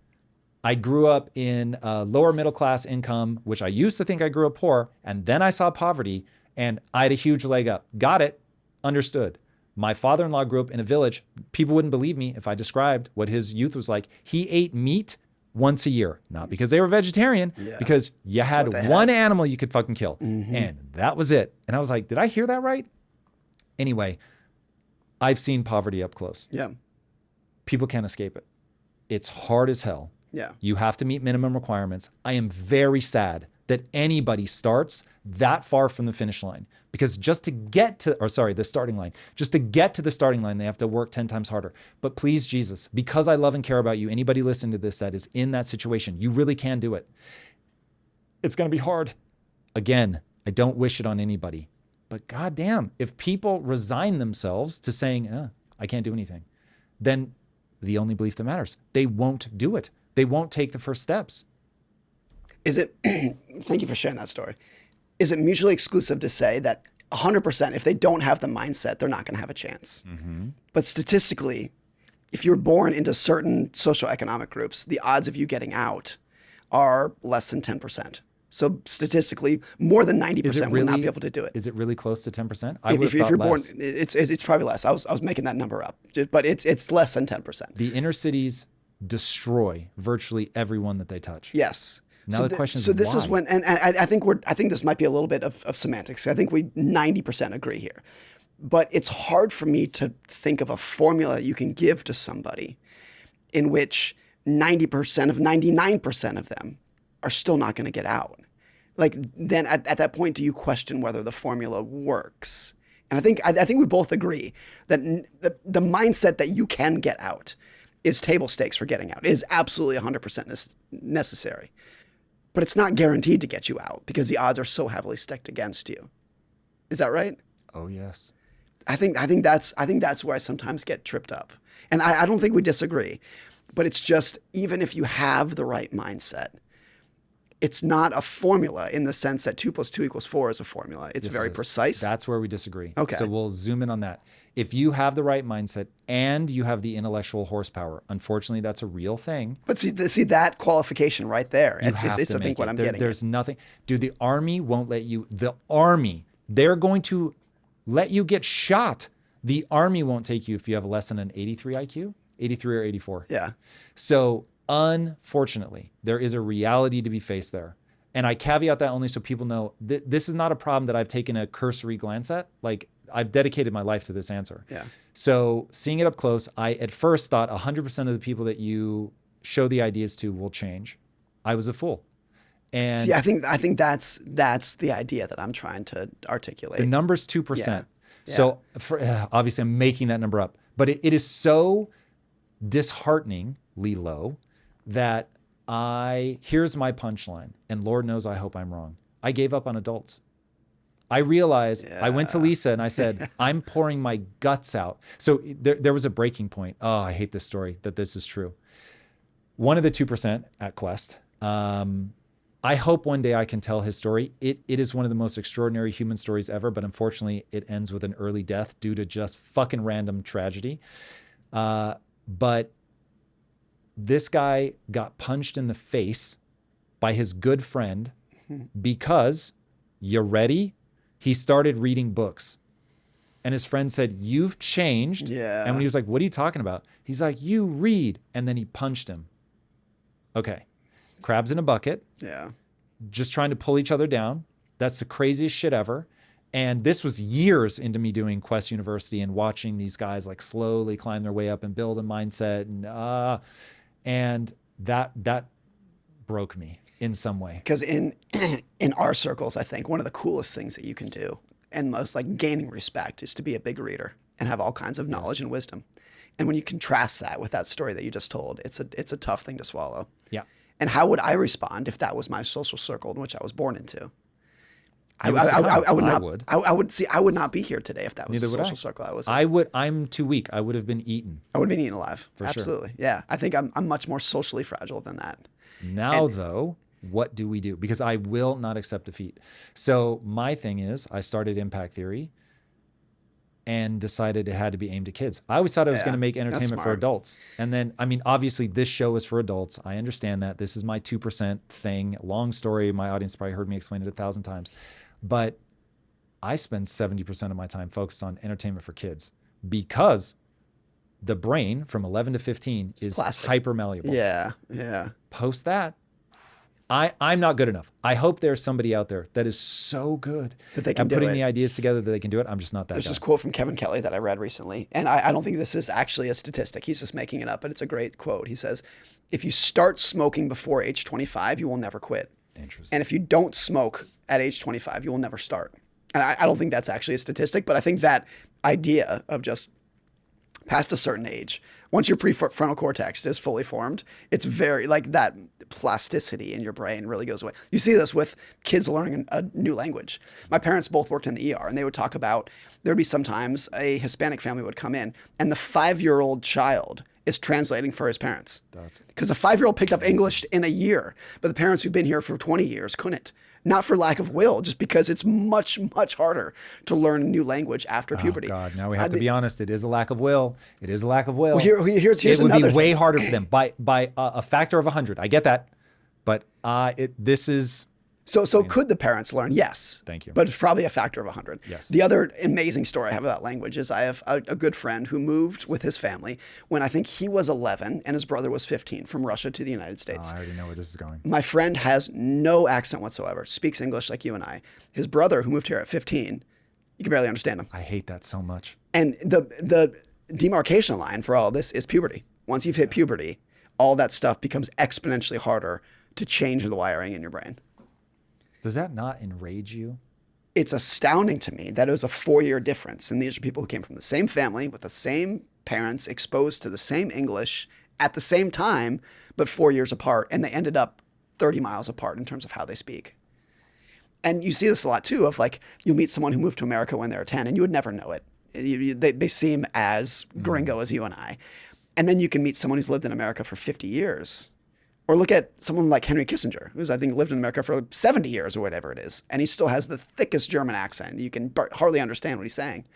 I grew up in lower middle class income, which I used to think I grew up poor. And then I saw poverty and I had a huge leg up. Got it. Understood. My father-in-law grew up in a village. People wouldn't believe me if I described what his youth was like. He ate meat once a year, not because they were vegetarian, because you had one animal you could fucking kill. And that was it. And I was like, did I hear that right? Anyway, I've seen poverty up close. Yeah. People can't escape it. It's hard as hell. Yeah. You have to meet minimum requirements. I am very sad that anybody starts that far from the finish line, because just to get to, the starting line, just to get to the starting line, they have to work 10 times harder. But please, Jesus, because I love and care about you, anybody listening to this that is in that situation, you really can do it. It's going to be hard. Again, I don't wish it on anybody, but goddamn, if people resign themselves to saying, I can't do anything, then the only belief that matters, they won't do it. They won't take the first steps. Is it, thank you for sharing that story. Is it mutually exclusive to say that 100%, if they don't have the mindset, they're not going to have a chance? But statistically, if you're born into certain socioeconomic groups, the odds of you getting out are less than 10%. So statistically, more than 90% will not be able to do it. Is it really close to 10%? If you're born, it's probably less. I was making that number up, but it's less than 10%. The inner cities destroy virtually everyone that they touch. Yes. Now the question is, so this why? is when, and I think this might be a little bit of semantics. I think we 90% agree here, but it's hard for me to think of a formula you can give to somebody in which 90% of 99% of them are still not going to get out. Like, then at that point, do you question whether the formula works? And I think we both agree that the mindset that you can get out is table stakes for getting out. It is absolutely 100% necessary. But it's not guaranteed to get you out because the odds are so heavily stacked against you. Is that right? Oh, yes. I think that's where I sometimes get tripped up. And I don't think we disagree. But it's just, even if you have the right mindset, it's not a formula in the sense that 2 + 2 = 4 is a formula. It's very precise. That's where we disagree. Okay. So we'll zoom in on that. If you have the right mindset and you have the intellectual horsepower, unfortunately, that's a real thing. But see that qualification right there. You It's have I to think make what it. I'm getting. There's nothing. Dude, the army won't let you. The army, they're going to let you get shot. The army won't take you if you have less than an 83 IQ, 83 or 84. Yeah. So unfortunately, there is a reality to be faced there. And I caveat that only so people know this is not a problem that I've taken a cursory glance at. Like, I've dedicated my life to this answer. Yeah. So seeing it up close, I at first thought 100% of the people that you show the ideas to will change. I was a fool. And See, I think that's the idea that I'm trying to articulate. the number's 2%. Yeah. So obviously I'm making that number up, but it is so dishearteningly low that here's my punchline, and Lord knows I hope I'm wrong. I gave up on adults. I realized, I went to Lisa and I said, I'm pouring my guts out. So there was a breaking point. Oh, I hate this story that this is true. One of the 2% at Quest. I hope one day I can tell his story. It is one of the most extraordinary human stories ever, but unfortunately it ends with an early death due to just fucking random tragedy. But this guy got punched in the face by his good friend because, you ready? He started reading books. And his friend said, you've changed. Yeah. And when he was like, what are you talking about? He's like, you read. And then he punched him. Okay. Crabs in a bucket. Yeah. Just trying to pull each other down. That's the craziest shit ever. And this was years into me doing Quest University and watching these guys like slowly climb their way up and build a mindset. And that broke me in some way. Because in our circles, I think one of the coolest things that you can do and most like gaining respect is to be a big reader and have all kinds of knowledge and wisdom. And when you contrast that with that story that you just told, it's a tough thing to swallow. Yeah. And how would I respond if that was my social circle in which I was born into? I would not be here today if that was the social circle I was in. I'm too weak. I would have been eaten. I would have been eaten alive. For Absolutely. sure. Yeah. I think I'm much more socially fragile than that. Now, though, what do we do? Because I will not accept defeat. So my thing is, I started Impact Theory and decided it had to be aimed at kids. I always thought I was going to make entertainment for adults. And then, I mean, obviously this show is for adults. I understand that. This is my 2% thing. Long story. My audience probably heard me explain it 1,000 times. But I spend 70% of my time focused on entertainment for kids because the brain from 11 to 15 is hyper malleable. Yeah. Yeah. Post that. I'm not good enough. I hope there's somebody out there that is so good that they can at putting the ideas together that they can do it. I'm just not that There's guy. this quote from Kevin Kelly that I read recently, and I don't think this is actually a statistic. He's just making it up, but it's a great quote. He says, if you start smoking before age 25, you will never quit. Interesting. And if you don't smoke at age 25, you will never start. And I don't think that's actually a statistic, but I think that idea of just past a certain age, once your prefrontal cortex is fully formed, it's very like that plasticity in your brain really goes away. You see this with kids learning a new language. My parents both worked in the ER, and they would talk about there'd be sometimes a Hispanic family would come in, and the 5-year-old child is translating for his parents. Because the 5-year-old picked up English in a year, but the parents who've been here for 20 years couldn't. Not for lack of will, just because it's much, much harder to learn a new language after puberty. Oh God, now we have to be honest. It is a lack of will. It is a lack of will. Well, here's it would another be way thing. harder for them by a factor of 100. I get that, but this is. So could the parents learn? Yes. Thank you. But it's probably a factor of 100. Yes. The other amazing story I have about language is I have a good friend who moved with his family when I think he was 11 and his brother was 15 from Russia to the United States. I already know where this is going. My friend has no accent whatsoever, speaks English like you and I. His brother, who moved here at 15, you can barely understand him. I hate that so much. And the demarcation line for all of this is puberty. Once you've hit puberty, all that stuff becomes exponentially harder to change the wiring in your brain. Does that not enrage you? It's astounding to me that it was a 4-year difference. And these are people who came from the same family with the same parents, exposed to the same English at the same time, but 4 years apart. And they ended up 30 miles apart in terms of how they speak. And you see this a lot too, of like, you'll meet someone who moved to America when they were 10 and you would never know it. They seem as gringo as you and I. And then you can meet someone who's lived in America for 50 years. Or look at someone like Henry Kissinger, who's, I think, lived in America for 70 years or whatever it is. And he still has the thickest German accent. You can hardly understand what he's saying.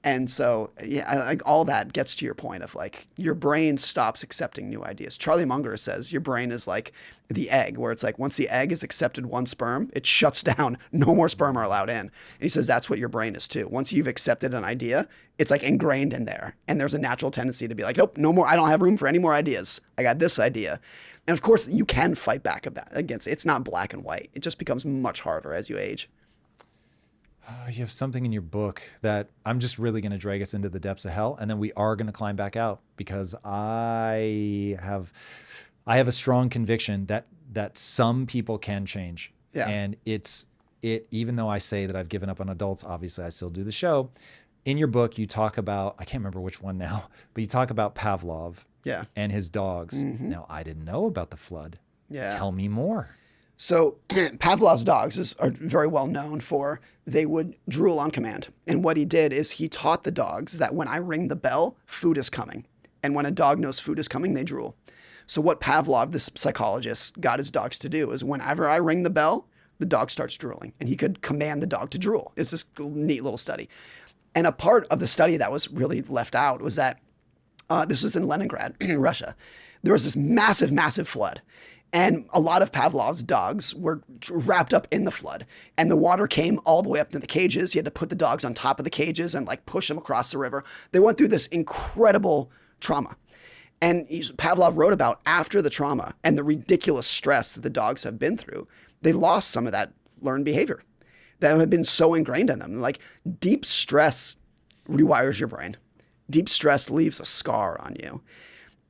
And so, yeah, like all that gets to your point of like, your brain stops accepting new ideas. Charlie Munger says your brain is like the egg, where it's like, once the egg has accepted one sperm, it shuts down. No more sperm are allowed in. And he says that's what your brain is too. Once you've accepted an idea, it's like ingrained in there. And there's a natural tendency to be like, nope, no more. I don't have room for any more ideas. I got this idea. And of course, you can fight back against it. It's not black and white. It just becomes much harder as you age. You have something in your book that I'm just really going to drag us into the depths of hell, and then we are going to climb back out, because I have a strong conviction that some people can change. Yeah. And even though I say that I've given up on adults, obviously I still do the show. In your book, you talk about, I can't remember which one now, but you talk about Pavlov. Yeah. And his dogs. Mm-hmm. Now, I didn't know about the flood. Yeah. Tell me more. So Pavlov's dogs are very well known for, they would drool on command. And what he did is he taught the dogs that when I ring the bell, food is coming. And when a dog knows food is coming, they drool. So what Pavlov, this psychologist, got his dogs to do is whenever I ring the bell, the dog starts drooling. And he could command the dog to drool. It's this neat little study. And a part of the study that was really left out was that this was in Leningrad, Russia. There was this massive, massive flood. And a lot of Pavlov's dogs were wrapped up in the flood. And the water came all the way up to the cages. You had to put the dogs on top of the cages and like push them across the river. They went through this incredible trauma. And Pavlov wrote about after the trauma and the ridiculous stress that the dogs have been through, they lost some of that learned behavior that had been so ingrained in them. Like deep stress rewires your brain. Deep stress leaves a scar on you.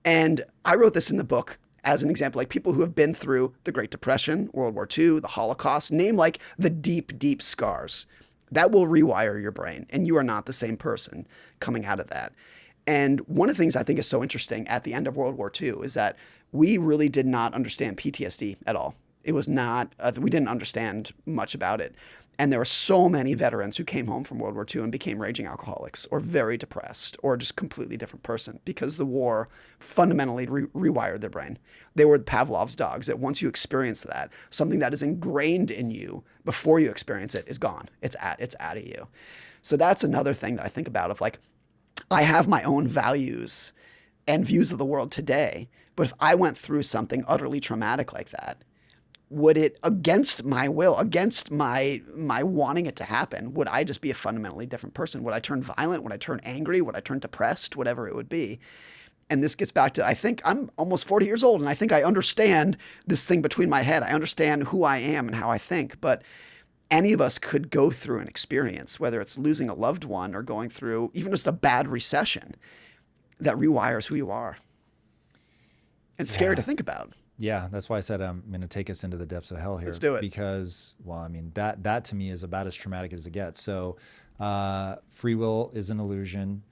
And I wrote this in the book as an example, like people who have been through the Great Depression, World War II, the Holocaust, name like the deep, deep scars. That will rewire your brain, and you are not the same person coming out of that. And one of the things I think is so interesting at the end of World War II is that we really did not understand PTSD at all. It was not, we didn't understand much about it. And there were so many veterans who came home from World War II and became raging alcoholics or very depressed or just completely different person because the war fundamentally rewired their brain. They were Pavlov's dogs that once you experience that, something that is ingrained in you before you experience it is gone. It's out of you. So that's another thing that I think about of like, I have my own values and views of the world today, but if I went through something utterly traumatic like that, would it, against my will, against my wanting it to happen, would I just be a fundamentally different person? Would I turn violent? Would I turn angry? Would I turn depressed? Whatever it would be. And this gets back to, I think I'm almost 40 years old, and I think I understand this thing between my head. I understand who I am and how I think, but any of us could go through an experience, whether it's losing a loved one or going through even just a bad recession, that rewires who you are. It's scary to think about. Yeah, that's why I said I'm going to take us into the depths of hell here. Let's do it. Because, well, I mean, that to me is about as traumatic as it gets. So free will is an illusion.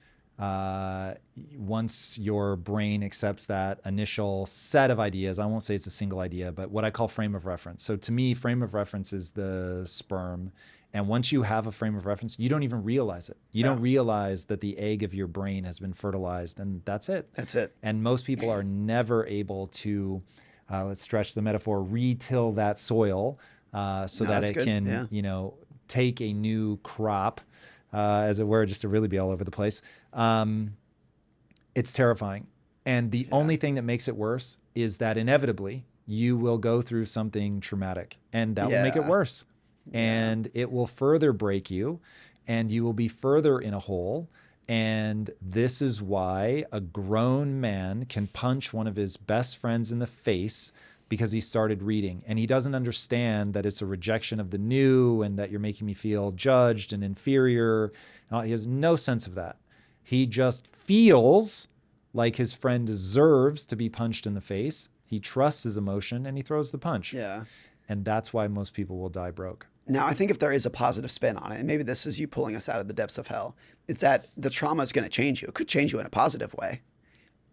Once your brain accepts that initial set of ideas, I won't say it's a single idea, but what I call frame of reference. So to me, frame of reference is the sperm. And once you have a frame of reference, you don't even realize it. You don't realize that the egg of your brain has been fertilized, and that's it. That's it. And most people are never able to, let's stretch the metaphor, re-till that soil so that it can, you know, take a new crop, as it were, just to really be all over the place. It's terrifying. And the only thing that makes it worse is that inevitably you will go through something traumatic, and that will make it worse. And it will further break you, and you will be further in a hole. And this is why a grown man can punch one of his best friends in the face because he started reading, and he doesn't understand that it's a rejection of the new and that you're making me feel judged and inferior. He has no sense of that. He just feels like his friend deserves to be punched in the face. He trusts his emotion and he throws the punch. Yeah. And that's why most people will die broke. Now, I think if there is a positive spin on it, and maybe this is you pulling us out of the depths of hell, it's that the trauma is going to change you. It could change you in a positive way.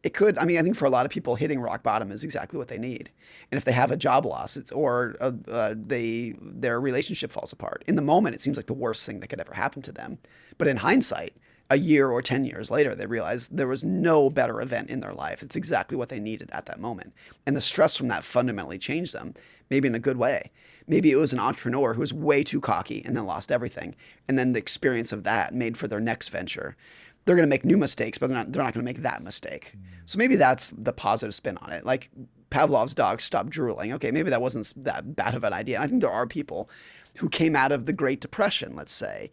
It could. I mean, I think for a lot of people, hitting rock bottom is exactly what they need. And if they have a job loss, or their relationship falls apart, in the moment, it seems like the worst thing that could ever happen to them. But in hindsight, a year or 10 years later, they realize there was no better event in their life. It's exactly what they needed at that moment. And the stress from that fundamentally changed them, maybe in a good way. Maybe it was an entrepreneur who was way too cocky and then lost everything. And then the experience of that made for their next venture. They're going to make new mistakes, but they're not going to make that mistake. So maybe that's the positive spin on it. Like Pavlov's dog stopped drooling. Okay, maybe that wasn't that bad of an idea. I think there are people who came out of the Great Depression, let's say,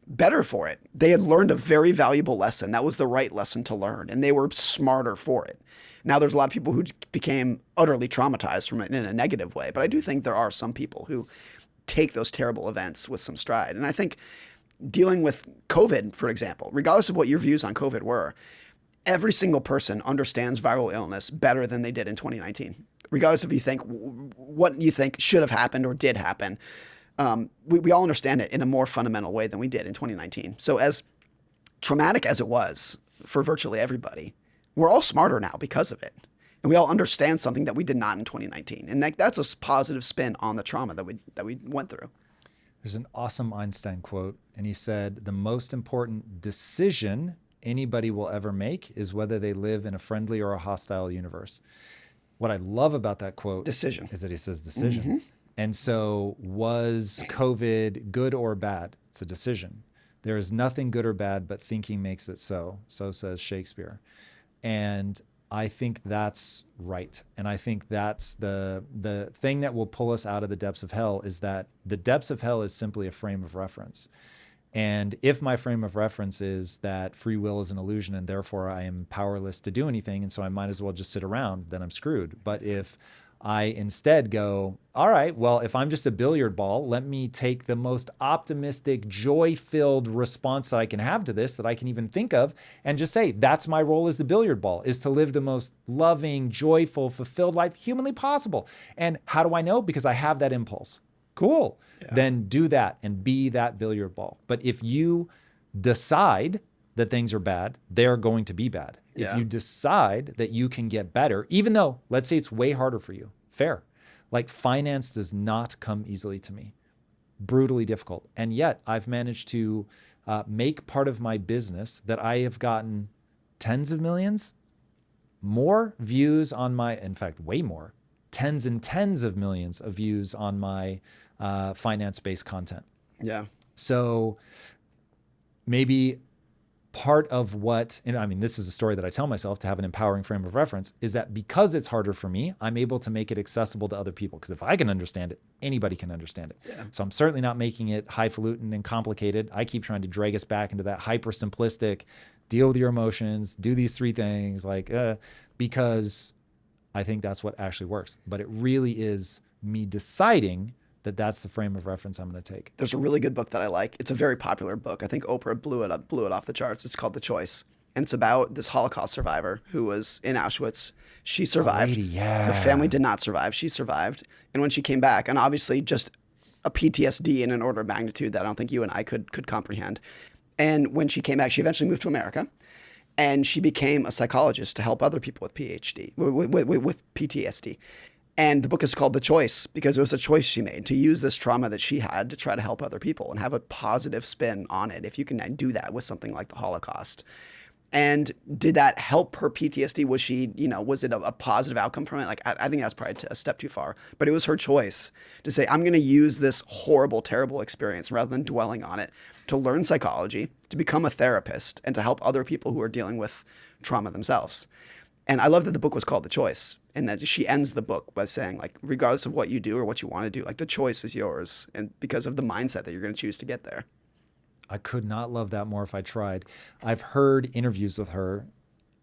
better for it. They had learned a very valuable lesson. That was the right lesson to learn, and they were smarter for it. Now there's a lot of people who became utterly traumatized from it in a negative way, but I do think there are some people who take those terrible events with some stride. And I think dealing with COVID, for example, regardless of what your views on COVID were, every single person understands viral illness better than they did in 2019. Regardless of what you think should have happened or did happen, we all understand it in a more fundamental way than we did in 2019. So as traumatic as it was for virtually everybody, we're all smarter now because of it. And we all understand something that we did not in 2019. And that's a positive spin on the trauma that we went through. There's an awesome Einstein quote, and he said, the most important decision anybody will ever make is whether they live in a friendly or a hostile universe. What I love about that quote is that he says decision. Mm-hmm. And so was COVID good or bad? It's a decision. There is nothing good or bad, but thinking makes it so. So says Shakespeare. And I think that's right. And I think that's the thing that will pull us out of the depths of hell, is that the depths of hell is simply a frame of reference. And if my frame of reference is that free will is an illusion and therefore I am powerless to do anything, and so I might as well just sit around, then I'm screwed. But if I instead go, all right, well, if I'm just a billiard ball, let me take the most optimistic, joy-filled response that I can have to this, that I can even think of, and just say, that's my role as the billiard ball, is to live the most loving, joyful, fulfilled life humanly possible. And how do I know? Because I have that impulse. Cool. Yeah. Then do that and be that billiard ball. But if you decide that things are bad, they're going to be bad. Yeah. If you decide that you can get better, even though, let's say it's way harder for you, fair. Like finance does not come easily to me, brutally difficult. And yet I've managed to make part of my business that I have gotten tens of millions, more views on my, in fact, way more, tens and tens of millions of views on my finance-based content. Yeah. So maybe part of what, and I mean, this is a story that I tell myself to have an empowering frame of reference, is that because it's harder for me, I'm able to make it accessible to other people. Because if I can understand it, anybody can understand it. Yeah. So I'm certainly not making it highfalutin and complicated. I keep trying to drag us back into that hyper simplistic, deal with your emotions, do these three things, because I think that's what actually works. But it really is me deciding that that's the frame of reference I'm going to take. There's a really good book that I like. It's a very popular book. I think Oprah blew it off the charts. It's called The Choice. And it's about this Holocaust survivor who was in Auschwitz. She survived. Lady, yeah. Her family did not survive. She survived. And when she came back, and obviously just a PTSD in an order of magnitude that I don't think you and I could comprehend. And when she came back, she eventually moved to America. And she became a psychologist to help other people with with PTSD. And the book is called The Choice because it was a choice she made to use this trauma that she had to try to help other people and have a positive spin on it, if you can do that with something like the Holocaust. And did that help her PTSD? Was she, was it a positive outcome from it? Like, I think that's probably a step too far. But it was her choice to say, I'm going to use this horrible, terrible experience rather than dwelling on it to learn psychology, to become a therapist, and to help other people who are dealing with trauma themselves. And I love that the book was called The Choice, and that she ends the book by saying, like, regardless of what you do or what you want to do, like, the choice is yours, and because of the mindset that you're going to choose to get there. I could not love that more if I tried. I've heard interviews with her.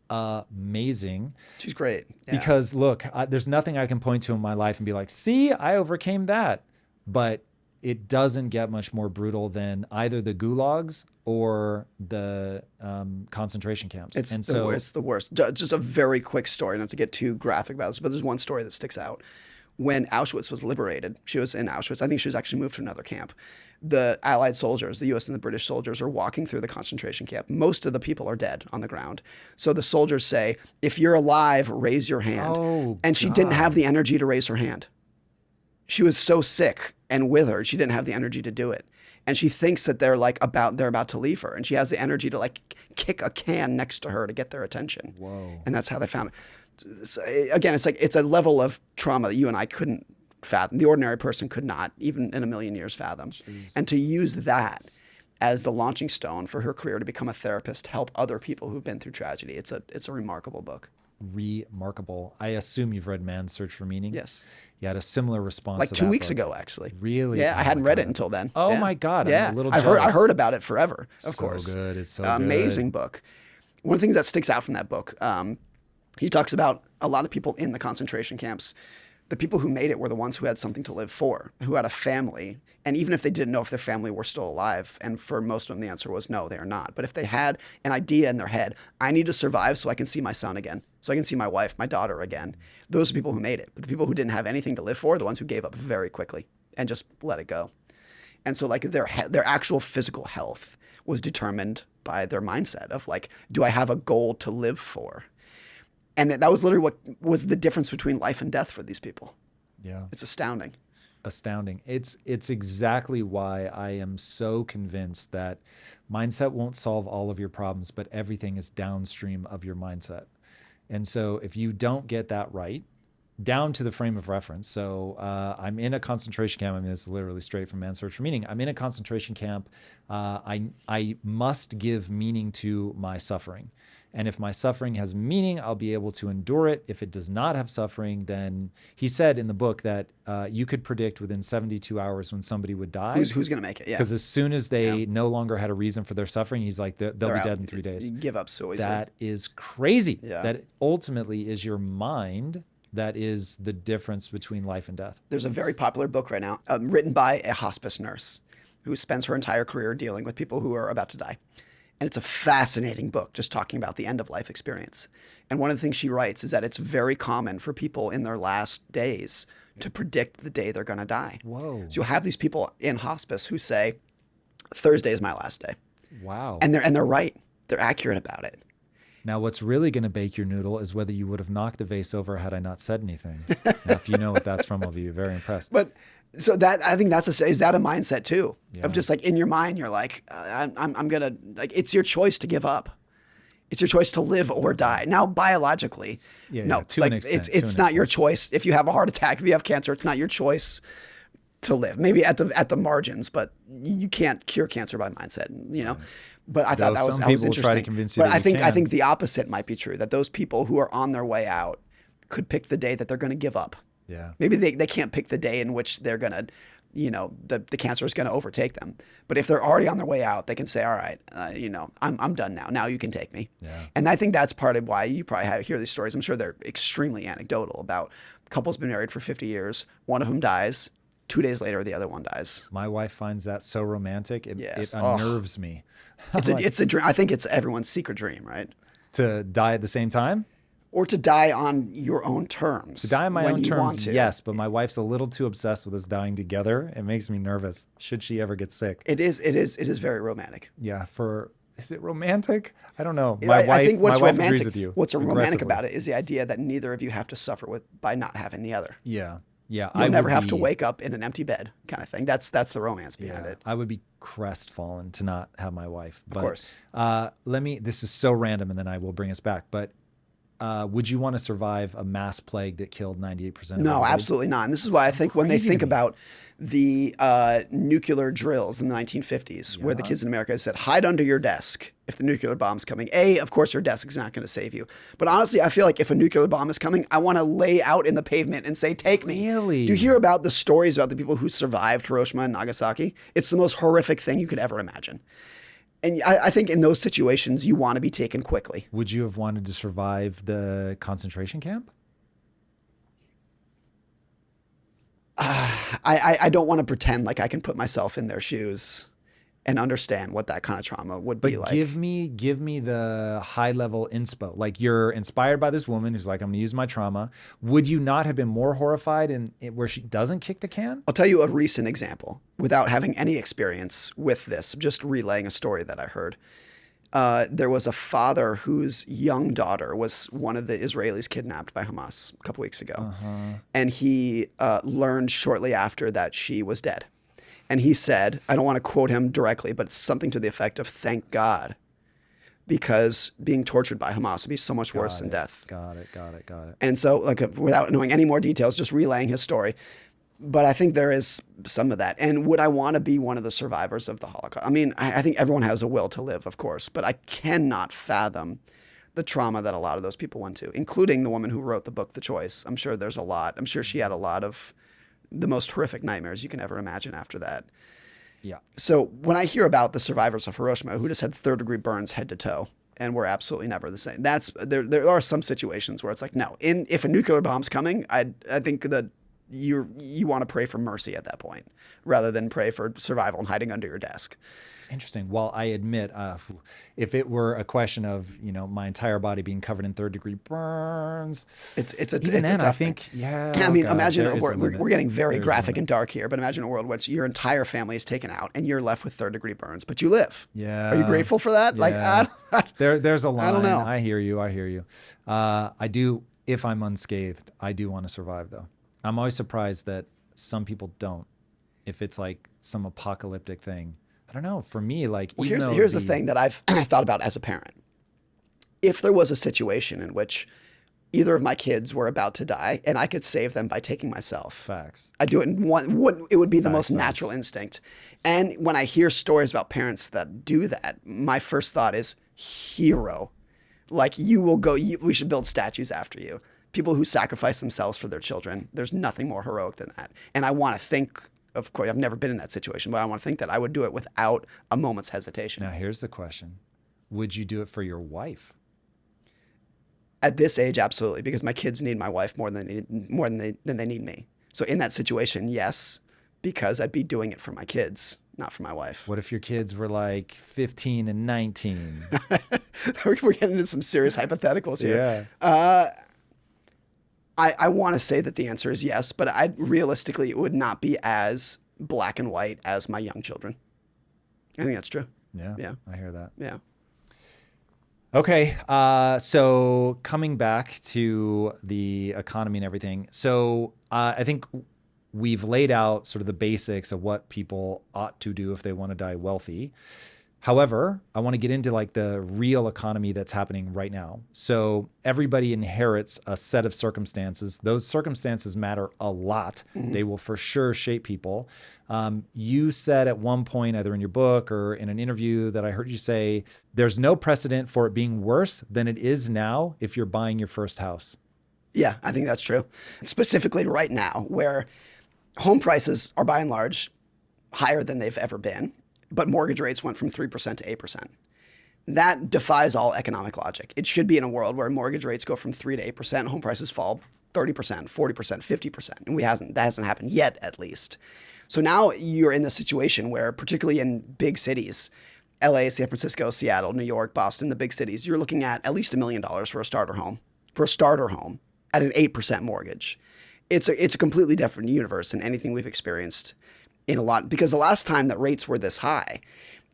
Amazing. She's great. Yeah. Because look, there's nothing I can point to in my life and be like, see, I overcame that. But it doesn't get much more brutal than either the gulags or the concentration camps. It's the worst. Just a very quick story, not to get too graphic about this, but there's one story that sticks out. When Auschwitz was liberated, she was in Auschwitz. I think she was actually moved to another camp. The Allied soldiers, the US and the British soldiers, are walking through the concentration camp. Most of the people are dead on the ground. So the soldiers say, if you're alive, raise your hand. Oh, and she didn't have the energy to raise her hand. She was so sick and withered, she didn't have the energy to do it. And she thinks that they're about to leave her. And she has the energy to kick a can next to her to get their attention. Whoa. And that's how they found it. So, again, it's a level of trauma that you and I couldn't fathom. The ordinary person could not, even in a million years, fathom. Jeez. And to use that as the launching stone for her career to become a therapist, to help other people who've been through tragedy. It's a remarkable book. Remarkable. I assume you've read Man's Search for Meaning? Yes. You had a similar response like to 2 that weeks book. ago, actually. Really? Yeah, I hadn't read it until then. Oh yeah. my God. Yeah. I'm a little I jealous. heard about it forever, of course. So good. It's so amazing good. book. One of the things that sticks out from that book, he talks about a lot of people in the concentration camps. The people who made it were the ones who had something to live for, who had a family. And even if they didn't know if their family were still alive, and for most of them the answer was no, they are not. But if they had an idea in their head, I need to survive so I can see my son again, so I can see my wife, my daughter again. Those are people who made it. But the people who didn't have anything to live for are the ones who gave up very quickly and just let it go. And so their actual physical health was determined by their mindset of do I have a goal to live for? And that was literally what was the difference between life and death for these people. Yeah. It's astounding. Astounding. It's exactly why I am so convinced that mindset won't solve all of your problems, but everything is downstream of your mindset. And so if you don't get that right, down to the frame of reference. So I'm in a concentration camp. I mean, this is literally straight from Man's Search for Meaning. I'm in a concentration camp. I must give meaning to my suffering. And if my suffering has meaning, I'll be able to endure it. If it does not have suffering, then he said in the book that you could predict within 72 hours when somebody would die. Who's going to make it? Yeah. Because as soon as they no longer had a reason for their suffering, he's like, they'll be dead in 3 days. You give up so easily. That is crazy. Yeah. That ultimately is your mind that is the difference between life and death? There's a very popular book right now written by a hospice nurse who spends her entire career dealing with people who are about to die. And it's a fascinating book just talking about the end of life experience. And one of the things she writes is that it's very common for people in their last days to predict the day they're going to die. Whoa. So you'll have these people in hospice who say, Thursday is my last day. Wow. And they're right. They're accurate about it. Now, what's really going to bake your noodle is whether you would have knocked the vase over had I not said anything. Now, if you know what that's from, I'll be very impressed. But so that, I think is that a mindset too? Yeah. Of just like in your mind, you're like, I'm going to, like, it's your choice to give up. It's your choice to live or die. Now, biologically, no, to an extent, it's not your choice. If you have a heart attack, if you have cancer, it's not your choice to live. Maybe at the margins, but you can't cure cancer by mindset, you know? But I thought that was interesting. Try to convince you but that I think the opposite might be true, that those people who are on their way out could pick the day that they're going to give up. Yeah. Maybe they can't pick the day in which they're going to, you know, the cancer is going to overtake them. But if they're already on their way out, they can say, all right, you know, I'm done now. Now you can take me. Yeah. And I think that's part of why you probably hear these stories. I'm sure they're extremely anecdotal about couples been married for 50 years. One of them dies. 2 days later, the other one dies. My wife finds that so romantic. It Yes. unnerves me. It's a dream. I think it's everyone's secret dream, right? To die at the same time? Or to die on your own terms. To die on my when own you terms, want to. yes. But my wife's a little too obsessed with us dying together. It makes me nervous. Should she ever get sick? It is very romantic. Yeah. Is it romantic? I don't know. I think what's my wife romantic, agrees with you. what's romantic aggressively. about it is the idea that neither of you have to suffer by not having the other. Yeah. Yeah. You'll never have to wake up in an empty bed, kind of thing. That's the romance behind it. I would be crestfallen to not have my wife. But, Of course. This is so random, and then I will bring us back. But would you want to survive a mass plague that killed 98% of No, everybody? absolutely not. And this is why I think when they crazy think to me. about the nuclear drills in the 1950s, where the kids in America said, hide under your desk if the nuclear bomb's coming. Of course, your desk is not going to save you. But honestly, I feel like if a nuclear bomb is coming, I want to lay out in the pavement and say, take me. Really? Do you hear about the stories about the people who survived Hiroshima and Nagasaki? It's the most horrific thing you could ever imagine. And I think in those situations, you want to be taken quickly. Would you have wanted to survive the concentration camp? I don't want to pretend like I can put myself in their shoes and understand what that kind of trauma would be like. Give me the high level inspo. Like, you're inspired by this woman who's like, I'm gonna use my trauma. Would you not have been more horrified where she doesn't kick the can? I'll tell you a recent example without having any experience with this, just relaying a story that I heard. There was a father whose young daughter was one of the Israelis kidnapped by Hamas a couple weeks ago. And he learned shortly after that she was dead. And he said, I don't want to quote him directly, but it's something to the effect of, thank God, because being tortured by Hamas would be so much worse than death. Got it. And so, like, without knowing any more details, just relaying his story. But I think there is some of that. And would I want to be one of the survivors of the Holocaust? I mean, I think everyone has a will to live, of course, but I cannot fathom the trauma that a lot of those people went to, including the woman who wrote the book, The Choice. I'm sure there's a lot. I'm sure she had a lot of the most horrific nightmares you can ever imagine after that. Yeah. So when I hear about the survivors of Hiroshima who just had third-degree burns head to toe and were absolutely never the same, there are some situations where it's like, no, if a nuclear bomb's coming, I think that you want to pray for mercy at that point rather than pray for survival and hiding under your desk. It's interesting. Well, I admit, if it were a question of, my entire body being covered in 3rd-degree burns, it's a then tough I think, thing. yeah. I mean, God, imagine there is a limit. we're getting very There is a graphic limit. and dark here, but imagine a world where your entire family is taken out and you're left with 3rd-degree burns, but you live. Yeah. Are you grateful for that? Yeah. There's a line. I don't know. I hear you. I do. If I'm unscathed, I do want to survive, though. I'm always surprised that some people don't. If it's like some apocalyptic thing, I don't know. For me, like, Well, even here's the thing that I've thought about as a parent. If there was a situation in which either of my kids were about to die and I could save them by taking myself, facts. I'd do it in one. It would be the most Facts. natural instinct. And when I hear stories about parents that do that, my first thought is hero. Like, you will go. We should build statues after you. People who sacrifice themselves for their children. There's nothing more heroic than that. And I want to think. Of course, I've never been in that situation, but I want to think that I would do it without a moment's hesitation. Now, here's the question: would you do it for your wife? At this age, absolutely, because my kids need my wife more than they need me. So in that situation, yes, because I'd be doing it for my kids, not for my wife. What if your kids were like 15 and 19? We're getting into some serious hypotheticals here. Yeah. I want to say that the answer is yes, but realistically, it would not be as black and white as my young children. I think that's true. Yeah. Yeah. I hear that. Yeah. Okay. So coming back to the economy and everything. So I think we've laid out sort of the basics of what people ought to do if they want to die wealthy. However, I want to get into like the real economy that's happening right now. So everybody inherits a set of circumstances. Those circumstances matter a lot. Mm-hmm. They will for sure shape people. You said at one point, either in your book or in an interview that I heard you say, there's no precedent for it being worse than it is now if you're buying your first house. Yeah, I think that's true. Specifically right now, where home prices are by and large higher than they've ever been, but mortgage rates went from 3% to 8%. That defies all economic logic. It should be in a world where mortgage rates go from 3 to 8%, home prices fall 30%, 40%, 50%. And that hasn't happened yet, at least. So now you're in the situation where, particularly in big cities, LA, San Francisco, Seattle, New York, Boston, the big cities, you're looking at least $1 million for a starter home at an 8% mortgage. It's a completely different universe than anything we've experienced in a lot, because the last time that rates were this high,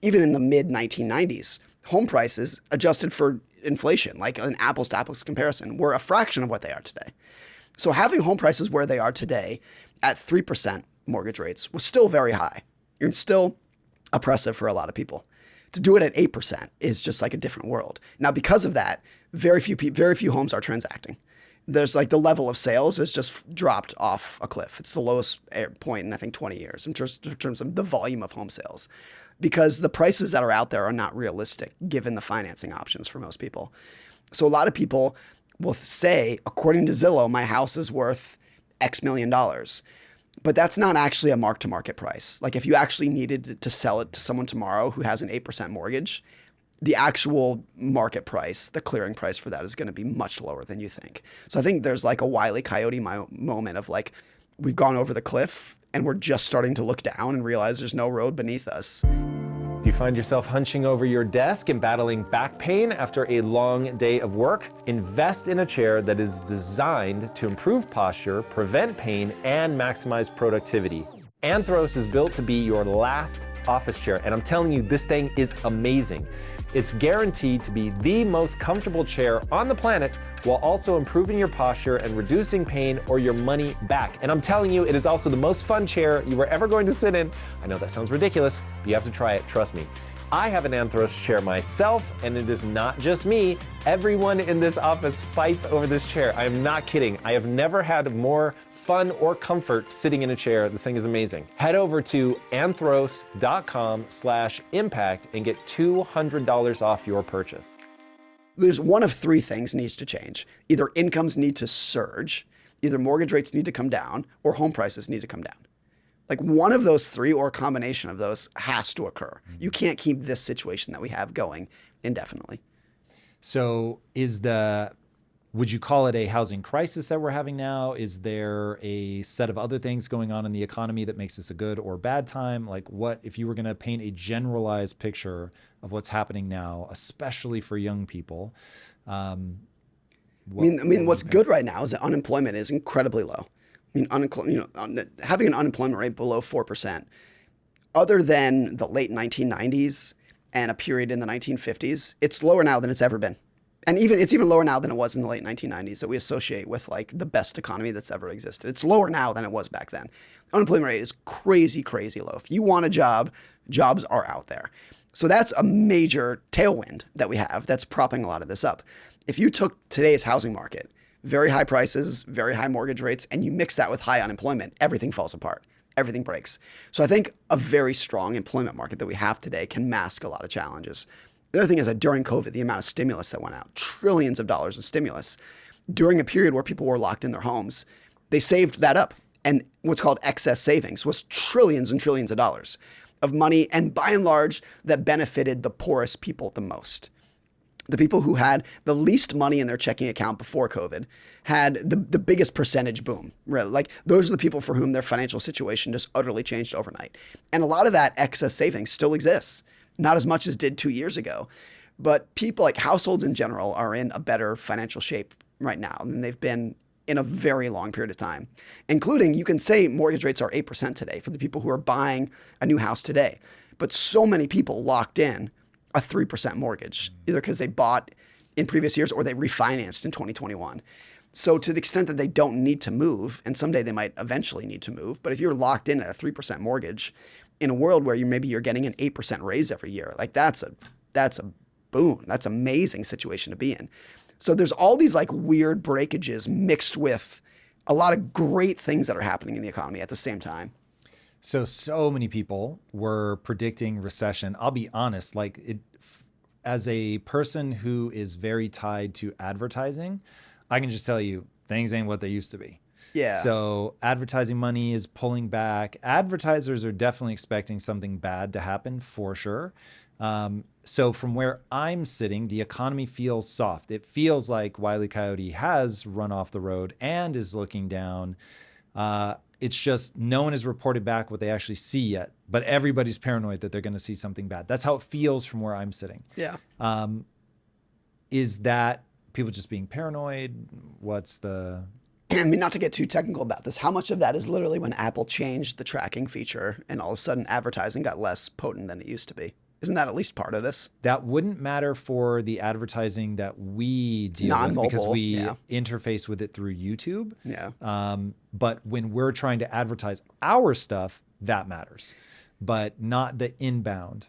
even in the mid 1990s, home prices adjusted for inflation, like an apples to apples comparison, were a fraction of what they are today. So having home prices where they are today at 3% mortgage rates was still very high. It's still oppressive for a lot of people. To do it at 8% is just like a different world. Now, because of that, very few homes are transacting. There's like the level of sales has just dropped off a cliff. It's the lowest point in, I think, 20 years in terms of the volume of home sales, because the prices that are out there are not realistic given the financing options for most people. So a lot of people will say, according to Zillow, my house is worth X million dollars. But that's not actually a mark-to-market price. Like if you actually needed to sell it to someone tomorrow who has an 8% mortgage, the actual market price, the clearing price for that is going to be much lower than you think. So I think there's like a Wile E. Coyote moment of like, we've gone over the cliff and we're just starting to look down and realize there's no road beneath us. Do you find yourself hunching over your desk and battling back pain after a long day of work? Invest in a chair that is designed to improve posture, prevent pain, and maximize productivity. Anthros is built to be your last office chair, and I'm telling you, this thing is amazing. It's guaranteed to be the most comfortable chair on the planet while also improving your posture and reducing pain or your money back. And I'm telling you, it is also the most fun chair you are ever going to sit in. I know that sounds ridiculous, but you have to try it, trust me. I have an Anthros chair myself, and it is not just me. Everyone in this office fights over this chair. I am not kidding. I have never had more fun or comfort sitting in a chair. This thing is amazing. Head over to anthros.com/impact and get $200 off your purchase. There's one of three things needs to change. Either incomes need to surge, either mortgage rates need to come down, or home prices need to come down. Like one of those three or a combination of those has to occur. You can't keep this situation that we have going indefinitely. So would you call it a housing crisis that we're having now? Is there a set of other things going on in the economy that makes this a good or bad time? Like what, if you were going to paint a generalized picture of what's happening now, especially for young people? What's good right now is that unemployment is incredibly low. Having an unemployment rate below 4%, other than the late 1990s and a period in the 1950s, it's lower now than it's ever been. And it's even lower now than it was in the late 1990s that we associate with like the best economy that's ever existed. It's lower now than it was back then. Unemployment rate is crazy, crazy low. If you want a job, jobs are out there. So that's a major tailwind that we have that's propping a lot of this up. If you took today's housing market, very high prices, very high mortgage rates, and you mix that with high unemployment, everything falls apart. Everything breaks. So I think a very strong employment market that we have today can mask a lot of challenges. The other thing is that during COVID, the amount of stimulus that went out, trillions of dollars of stimulus, during a period where people were locked in their homes, they saved that up. And what's called excess savings was trillions and trillions of dollars of money, and by and large, that benefited the poorest people the most. The people who had the least money in their checking account before COVID had the biggest percentage boom. Really. Like those are the people for whom their financial situation just utterly changed overnight. And a lot of that excess savings still exists. Not as much as did 2 years ago. But people, like households in general, are in a better financial shape right now than they've been in a very long period of time. Including, you can say mortgage rates are 8% today for the people who are buying a new house today. But so many people locked in a 3% mortgage, either because they bought in previous years or they refinanced in 2021. So to the extent that they don't need to move, and someday they might eventually need to move, but if you're locked in at a 3% mortgage in a world where you're getting an 8% raise every year, like that's a boon. That's an amazing situation to be in. So there's all these like weird breakages mixed with a lot of great things that are happening in the economy at the same time. So many people were predicting recession. I'll be honest, as a person who is very tied to advertising, I can just tell you things ain't what they used to be. Yeah. So advertising money is pulling back. Advertisers are definitely expecting something bad to happen for sure. So from where I'm sitting, the economy feels soft. It feels like Wile E. Coyote has run off the road and is looking down. It's just no one has reported back what they actually see yet, but everybody's paranoid that they're going to see something bad. That's how it feels from where I'm sitting. Yeah. Is that people just being paranoid? What's the... I mean, not to get too technical about this, how much of that is literally when Apple changed the tracking feature and all of a sudden advertising got less potent than it used to be? Isn't that at least part of this? That wouldn't matter for the advertising that we deal with because we interface with it through YouTube. Yeah. But when we're trying to advertise our stuff, that matters, but not the inbound.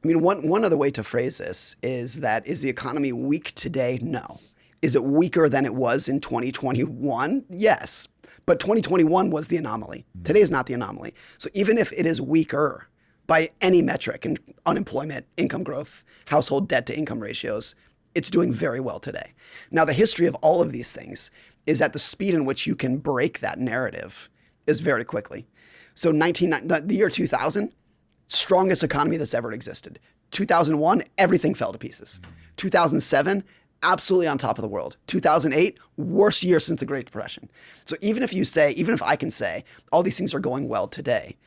I mean, one other way to phrase this is that, is the economy weak today? No. Is it weaker than it was in 2021? Yes. But 2021 was the anomaly. Today is not the anomaly. So even if it is weaker by any metric, and unemployment, income growth, household debt to income ratios, it's doing very well today. Now, the history of all of these things is that the speed in which you can break that narrative is very quickly. So the year 2000, strongest economy that's ever existed. 2001, everything fell to pieces. 2007, absolutely on top of the world. 2008, worst year since the Great Depression. So even if I can say all these things are going well today,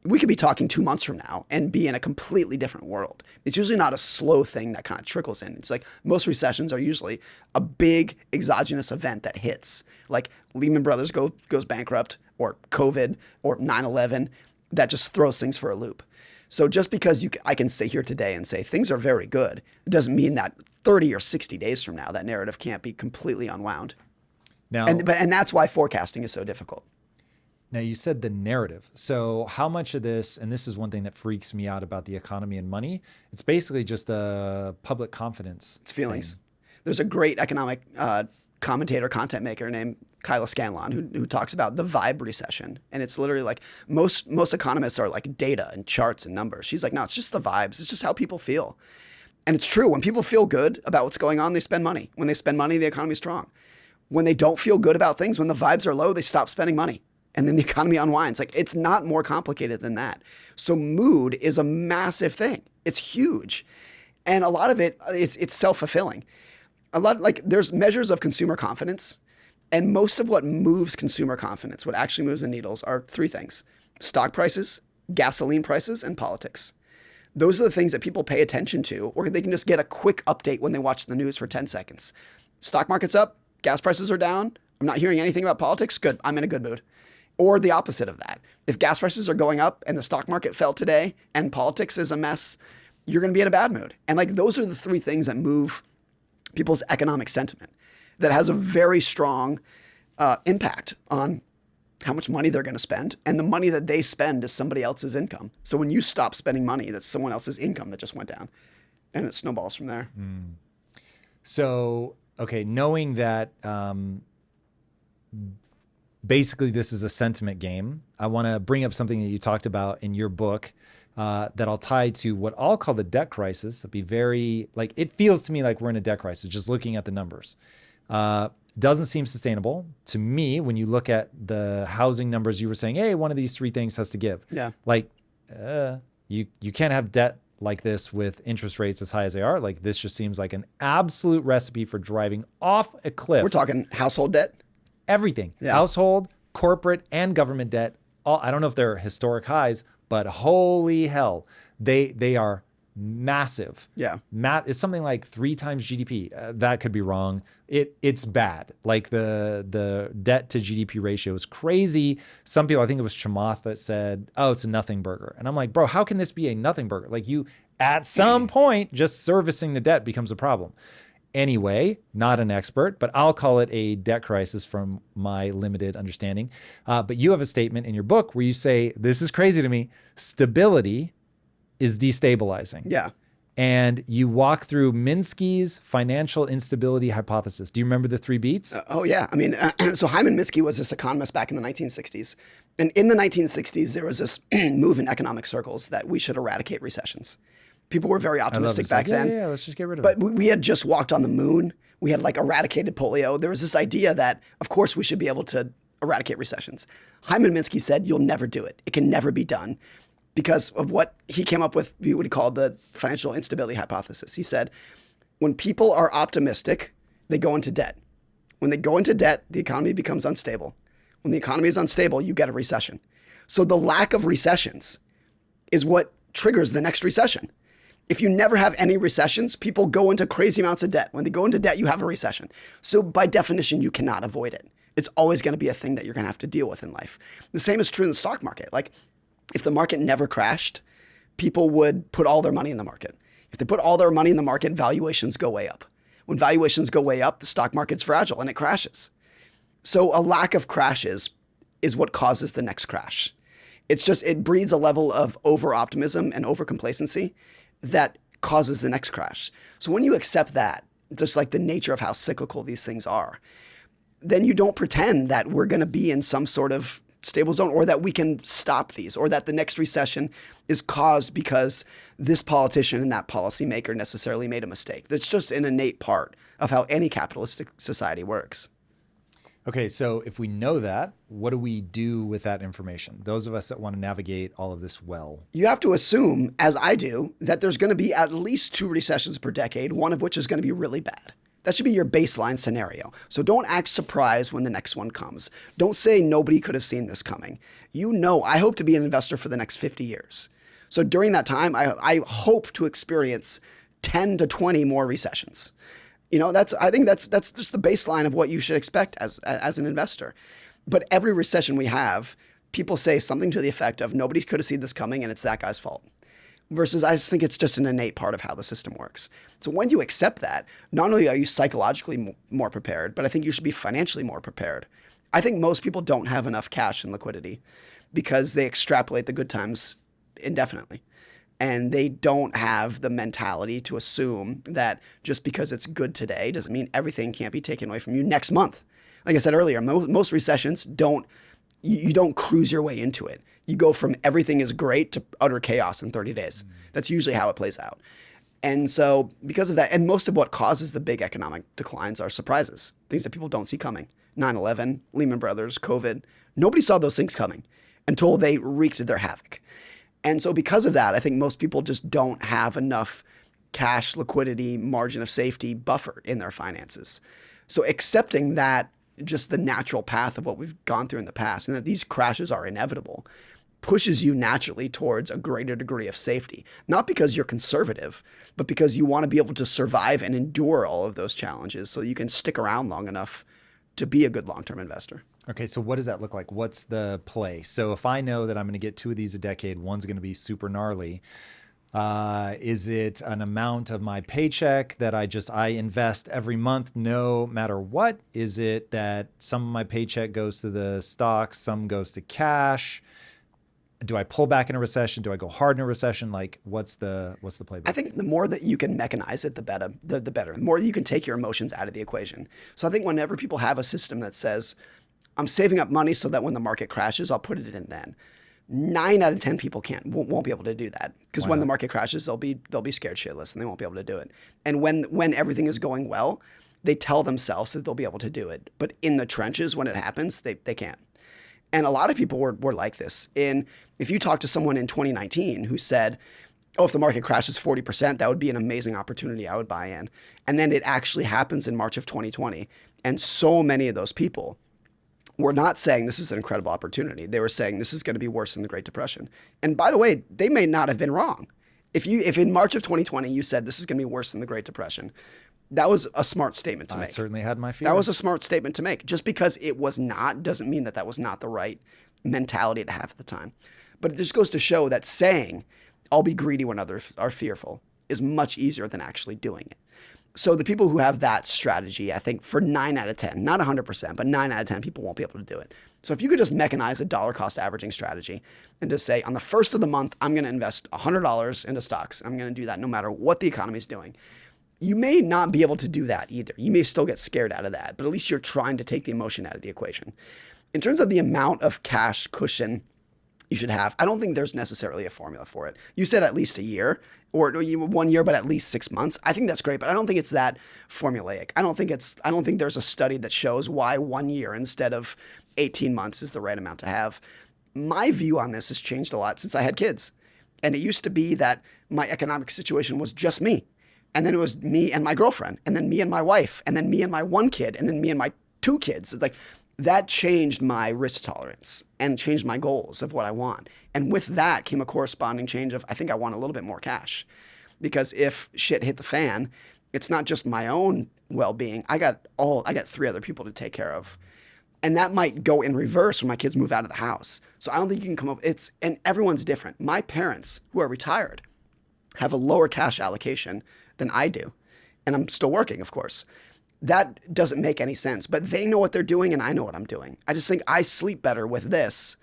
we could be talking 2 months from now and be in a completely different world. It's usually not a slow thing that kind of trickles in. It's like most recessions are usually a big exogenous event that hits, like Lehman Brothers goes bankrupt, or COVID, or 9/11, that just throws things for a loop. So just because I can sit here today and say things are very good, it doesn't mean that 30 or 60 days from now that narrative can't be completely unwound. Now, and that's why forecasting is so difficult. Now, you said the narrative. So how much of this, and this is one thing that freaks me out about the economy and money, it's basically just a public confidence. It's feelings. There's a great economic commentator, content maker named Kyla Scanlon who talks about the vibe recession. And it's literally like most economists are like data and charts and numbers. She's like, no, it's just the vibes. It's just how people feel. And it's true. When people feel good about what's going on, they spend money. When they spend money, the economy's strong. When they don't feel good about things, when the vibes are low, they stop spending money. And then the economy unwinds. Like, it's not more complicated than that. So mood is a massive thing. It's huge. And a lot of it, it's self-fulfilling. There's measures of consumer confidence. And most of what moves consumer confidence, what actually moves the needles, are 3 things: stock prices, gasoline prices, and politics. Those are the things that people pay attention to, or they can just get a quick update when they watch the news for 10 seconds. Stock market's up, gas prices are down. I'm not hearing anything about politics. Good. I'm in a good mood. Or the opposite of that. If gas prices are going up and the stock market fell today and politics is a mess, you're going to be in a bad mood. And like, those are the 3 things that move people's economic sentiment, that has a very strong impact on how much money they're going to spend. And the money that they spend is somebody else's income. So when you stop spending money, that's someone else's income that just went down, and it snowballs from there. So, okay, knowing that basically this is a sentiment game, I want to bring up something that you talked about in your book that I'll tie to what I'll call the debt crisis. It'll be very, like, it feels to me like we're in a debt crisis just looking at the numbers. Doesn't seem sustainable to me when you look at the housing numbers. You were saying, hey, one of these 3 things has to give. Yeah. Like, you can't have debt like this with interest rates as high as they are, like this just seems like an absolute recipe for driving off a cliff. We're talking household debt. Everything, Yeah. household, corporate, and government debt. All, I don't know if they're historic highs, but holy hell, they are massive. Yeah. It's something like 3 times GDP. That could be wrong. It's bad. Like the debt to GDP ratio is crazy. Some people, I think it was Chamath that said, oh, it's a nothing burger. And I'm like, bro, how can this be a nothing burger? Like you, at some point, just servicing the debt becomes a problem. Anyway, not an expert, but I'll call it a debt crisis from my limited understanding. But you have a statement in your book where you say, this is crazy to me, stability is destabilizing. Yeah. And you walk through Minsky's financial instability hypothesis. Do you remember the 3 beats? Oh, yeah. I mean, so Hyman Minsky was this economist back in the 1960s. And in the 1960s, there was this move in economic circles that we should eradicate recessions. People were very optimistic back then. Yeah, let's just get rid of But it. we had just walked on the moon. We had like eradicated polio. There was this idea that, of course, we should be able to eradicate recessions. Hyman Minsky said, you'll never do it. It can never be done because of what he came up with, what he called the financial instability hypothesis. He said, when people are optimistic, they go into debt. When they go into debt, the economy becomes unstable. When the economy is unstable, you get a recession. So the lack of recessions is what triggers the next recession. If you never have any recessions, people go into crazy amounts of debt. When they go into debt, you have a recession. So by definition, you cannot avoid it. It's always going to be a thing that you're going to have to deal with in life. The same is true in the stock market. Like if the market never crashed, people would put all their money in the market. If they put all their money in the market, valuations go way up. When valuations go way up, the stock market's fragile and it crashes. So a lack of crashes is what causes the next crash. It's just, it breeds a level of over-optimism and over-complacency that causes the next crash. So when you accept that, just like the nature of how cyclical these things are, then you don't pretend that we're going to be in some sort of stable zone or that we can stop these or that the next recession is caused because this politician and that policymaker necessarily made a mistake. That's just an innate part of how any capitalistic society works. Okay, so if we know that, what do we do with that information? Those of us that want to navigate all of this well. You have to assume, as I do, that there's going to be at least 2 recessions per decade, one of which is going to be really bad. That should be your baseline scenario. So don't act surprised when the next one comes. Don't say nobody could have seen this coming. You know, I hope to be an investor for the next 50 years. So during that time, I hope to experience 10 to 20 more recessions. You know, I think that's just the baseline of what you should expect as an investor. But every recession we have, people say something to the effect of nobody could have seen this coming and it's that guy's fault. Versus I just think it's just an innate part of how the system works. So when you accept that, not only are you psychologically more prepared, but I think you should be financially more prepared. I think most people don't have enough cash and liquidity because they extrapolate the good times indefinitely. And they don't have the mentality to assume that just because it's good today doesn't mean everything can't be taken away from you next month. Like I said earlier, most recessions you don't cruise your way into it. You go from everything is great to utter chaos in 30 days. That's usually how it plays out. And so because of that, and most of what causes the big economic declines are surprises, things that people don't see coming. 9/11, Lehman Brothers, COVID. Nobody saw those things coming until they wreaked their havoc. And so because of that, I think most people just don't have enough cash, liquidity, margin of safety, buffer in their finances. So accepting that just the natural path of what we've gone through in the past and that these crashes are inevitable pushes you naturally towards a greater degree of safety. Not because you're conservative, but because you want to be able to survive and endure all of those challenges so you can stick around long enough to be a good long-term investor. Okay, so what does that look like? What's the play? So if I know that I'm going to get 2 of these a decade, one's going to be super gnarly, is it an amount of my paycheck that I invest every month no matter what? Is it that some of my paycheck goes to the stocks, some goes to cash? Do I pull back in a recession? Do I go hard in a recession? Like what's the playbook? I think the more that you can mechanize it, the better. The better. The more you can take your emotions out of the equation. So I think whenever people have a system that says, I'm saving up money so that when the market crashes, I'll put it in then. 9 out of 10 people won't be able to do that because when the market crashes, they'll be scared shitless and they won't be able to do it. And when everything is going well, they tell themselves that they'll be able to do it. But in the trenches, when it happens, they can't. And a lot of people were like this. If you talk to someone in 2019 who said, oh, if the market crashes 40%, that would be an amazing opportunity. I would buy in. And then it actually happens in March of 2020. And so many of those people were not saying this is an incredible opportunity. They were saying this is going to be worse than the Great Depression. And by the way, they may not have been wrong. If in March of 2020 you said this is going to be worse than the Great Depression, that was a smart statement to make. I certainly had my fears. That was a smart statement to make. Just because it was not doesn't mean that that was not the right mentality to have at the time. But it just goes to show that saying, I'll be greedy when others are fearful, is much easier than actually doing it. So the people who have that strategy, I think for 9 out of 10, not 100%, but 9 out of 10 people won't be able to do it. So if you could just mechanize a dollar cost averaging strategy and just say, on the first of the month, I'm going to invest $100 into stocks. I'm going to do that no matter what the economy is doing. You may not be able to do that either. You may still get scared out of that, but at least you're trying to take the emotion out of the equation. In terms of the amount of cash cushion you should have, I don't think there's necessarily a formula for it. You said at least a year or 1 year, but at least 6 months. I think that's great, but I don't think it's that formulaic. I don't think there's a study that shows why 1 year instead of 18 months is the right amount to have. My view on this has changed a lot since I had kids. And it used to be that my economic situation was just me. And then it was me and my girlfriend, and then me and my wife, and then me and my one kid, and then me and my 2 kids. It's like that changed my risk tolerance and changed my goals of what I want. And with that came a corresponding change of, I think I want a little bit more cash. Because if shit hit the fan, it's not just my own well-being. I got 3 other people to take care of. And that might go in reverse when my kids move out of the house. So I don't think you can come up, and everyone's different. My parents, who are retired, have a lower cash allocation than I do. And I'm still working, of course. That doesn't make any sense, but they know what they're doing and I know what I'm doing. I just think I sleep better with this,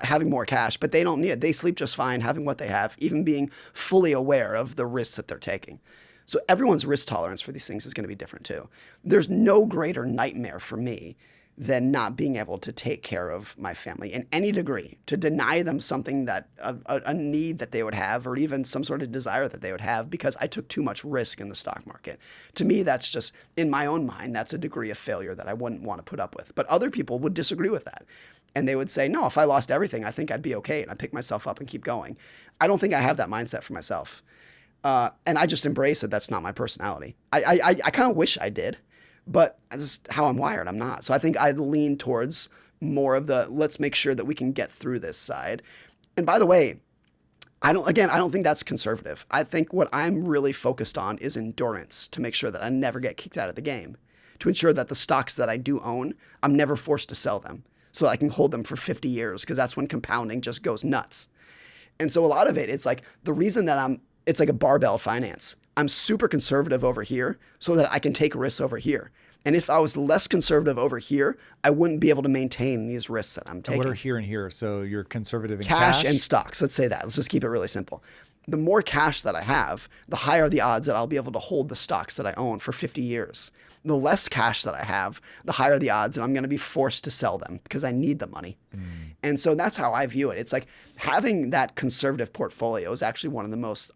having more cash, but they don't need it. They sleep just fine having what they have, even being fully aware of the risks that they're taking. So everyone's risk tolerance for these things is going to be different too. There's no greater nightmare for me than not being able to take care of my family in any degree, to deny them something that a need that they would have, or even some sort of desire that they would have because I took too much risk in the stock market. To me, that's just, in my own mind, that's a degree of failure that I wouldn't want to put up with. But other people would disagree with that. And they would say, no, if I lost everything, I think I'd be okay. And I pick myself up and keep going. I don't think I have that mindset for myself. And I just embrace that that's not my personality. I kind of wish I did. But that's just how I'm wired. I'm not. So I think I'd lean towards more of the let's make sure that we can get through this side. And by the way, I don't think that's conservative. I think what I'm really focused on is endurance to make sure that I never get kicked out of the game, to ensure that the stocks that I do own, I'm never forced to sell them so that I can hold them for 50 years because that's when compounding just goes nuts. And so a lot of it, it's like the reason that it's like a barbell finance. I'm super conservative over here so that I can take risks over here. And if I was less conservative over here, I wouldn't be able to maintain these risks that I'm taking. What are here and here? So you're conservative in cash and stocks. Let's say that. Let's just keep it really simple. The more cash that I have, the higher the odds that I'll be able to hold the stocks that I own for 50 years. The less cash that I have, the higher the odds that I'm going to be forced to sell them because I need the money. And so that's how I view it. It's like having that conservative portfolio is actually one of the most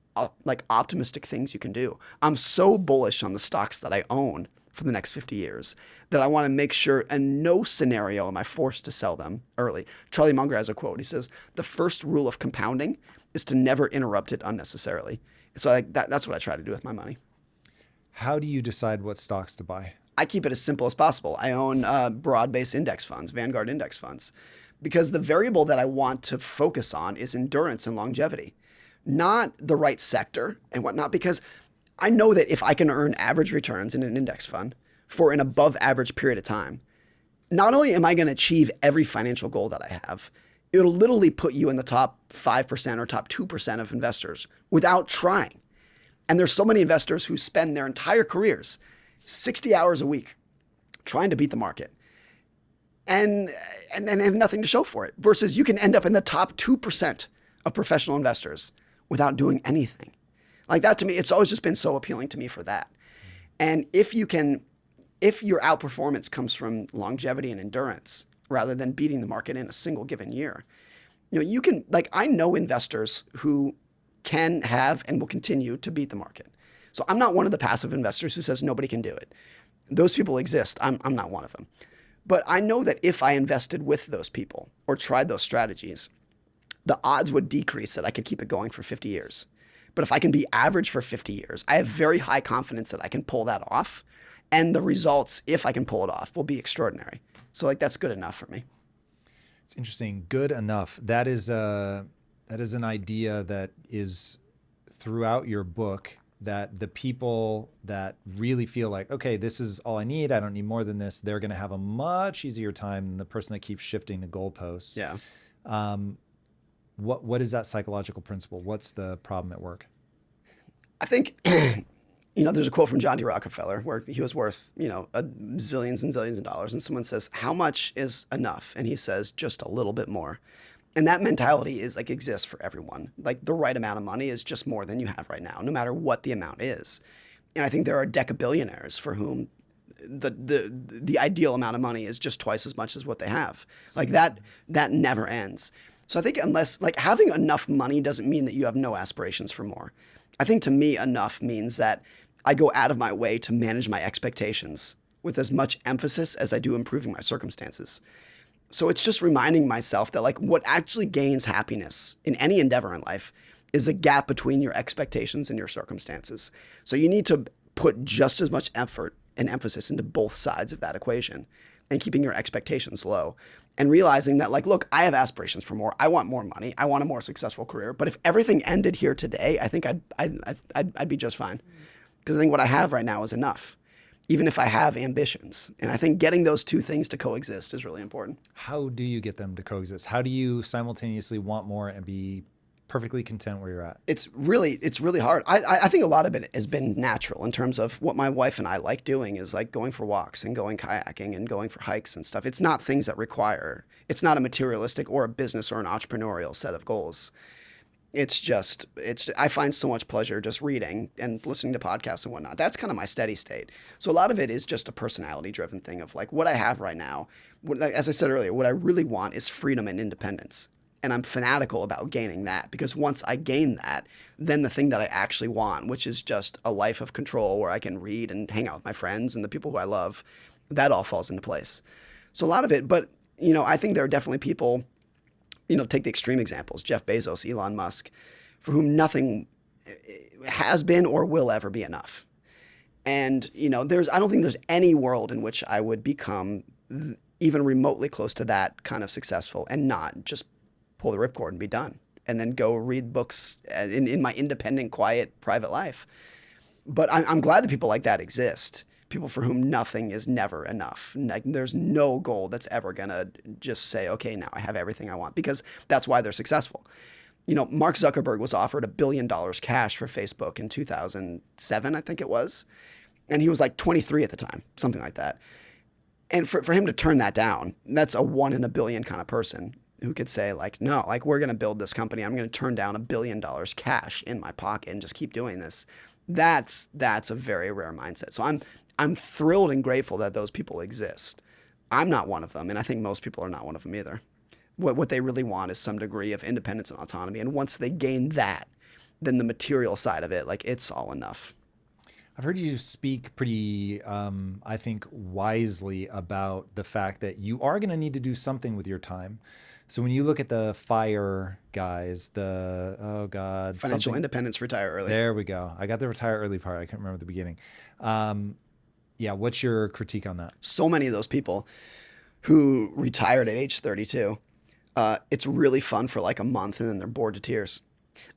optimistic things you can do. I'm so bullish on the stocks that I own for the next 50 years that I want to make sure in no scenario am I forced to sell them early. Charlie Munger has a quote. He says, the first rule of compounding is to never interrupt it unnecessarily. So that's what I try to do with my money. How do you decide what stocks to buy? I keep it as simple as possible. I own broad-based index funds, Vanguard index funds, because the variable that I want to focus on is endurance and longevity, not the right sector and whatnot, because I know that if I can earn average returns in an index fund for an above average period of time, not only am I going to achieve every financial goal that I have, it'll literally put you in the top 5% or top 2% of investors without trying. And there's so many investors who spend their entire careers, 60 hours a week, trying to beat the market. And they have nothing to show for it. Versus you can end up in the top 2% of professional investors without doing anything. Like that to me, it's always just been so appealing to me for that. And if your outperformance comes from longevity and endurance rather than beating the market in a single given year, you can, I know investors who can have and will continue to beat the market. So I'm not one of the passive investors who says nobody can do it. Those people exist. I'm not one of them. But I know that if I invested with those people or tried those strategies, the odds would decrease that I could keep it going for 50 years. But if I can be average for 50 years, I have very high confidence that I can pull that off. And the results, if I can pull it off, will be extraordinary. So like that's good enough for me. It's interesting. Good enough. That is an idea that is throughout your book, that the people that really feel like, okay, this is all I need, I don't need more than this, they're going to have a much easier time than the person that keeps shifting the goalposts. Yeah. What is that psychological principle? What's the problem at work? I think, there's a quote from John D. Rockefeller where he was worth, zillions and zillions of dollars. And someone says, how much is enough? And he says, just a little bit more. And that mentality is like exists for everyone. Like the right amount of money is just more than you have right now, no matter what the amount is. And I think there are decabillionaires for whom the ideal amount of money is just twice as much as what they have. Like that never ends. So I think unless like having enough money doesn't mean that you have no aspirations for more. I think to me enough means that I go out of my way to manage my expectations with as much emphasis as I do improving my circumstances. So it's just reminding myself that like what actually gains happiness in any endeavor in life is the gap between your expectations and your circumstances. So you need to put just as much effort and emphasis into both sides of that equation and keeping your expectations low and realizing that like, look, I have aspirations for more. I want more money. I want a more successful career. But if everything ended here today, I think I'd be just fine. Because I think what I have right now is enough, even if I have ambitions. And I think getting those two things to coexist is really important. How do you get them to coexist? How do you simultaneously want more and be perfectly content where you're at? It's really hard. I think a lot of it has been natural in terms of what my wife and I like doing is like going for walks and going kayaking and going for hikes and stuff. It's not things that require, it's not a materialistic or a business or an entrepreneurial set of goals. I find so much pleasure just reading and listening to podcasts and whatnot. That's kind of my steady state. So a lot of it is just a personality driven thing of like what I have right now. As I said earlier, what I really want is freedom and independence. And I'm fanatical about gaining that because once I gain that, then the thing that I actually want, which is just a life of control where I can read and hang out with my friends and the people who I love, that all falls into place. So a lot of it, but I think there are definitely people, take the extreme examples, Jeff Bezos, Elon Musk, for whom nothing has been or will ever be enough. And, I don't think there's any world in which I would become even remotely close to that kind of successful and not just pull the ripcord and be done and then go read books in my independent, quiet, private life. But I'm glad that people like that exist. People for whom nothing is never enough. Like, there's no goal that's ever going to just say, okay, now I have everything I want, because that's why they're successful. Mark Zuckerberg was offered $1 billion cash for Facebook in 2007, I think it was. And he was like 23 at the time, something like that. And for him to turn that down, that's a 1 in a billion kind of person who could say like, no, like we're going to build this company. I'm going to turn down $1 billion cash in my pocket and just keep doing this. That's a very rare mindset. So I'm thrilled and grateful that those people exist. I'm not one of them, and I think most people are not one of them either. What they really want is some degree of independence and autonomy, and once they gain that, then the material side of it, like it's all enough. I've heard you speak pretty, I think, wisely about the fact that you are going to need to do something with your time. So when you look at the FIRE guys, Financial independence, retire early. There we go. I got the retire early part. I can't remember the beginning. What's your critique on that? So many of those people who retired at age 32, it's really fun for like a month and then they're bored to tears.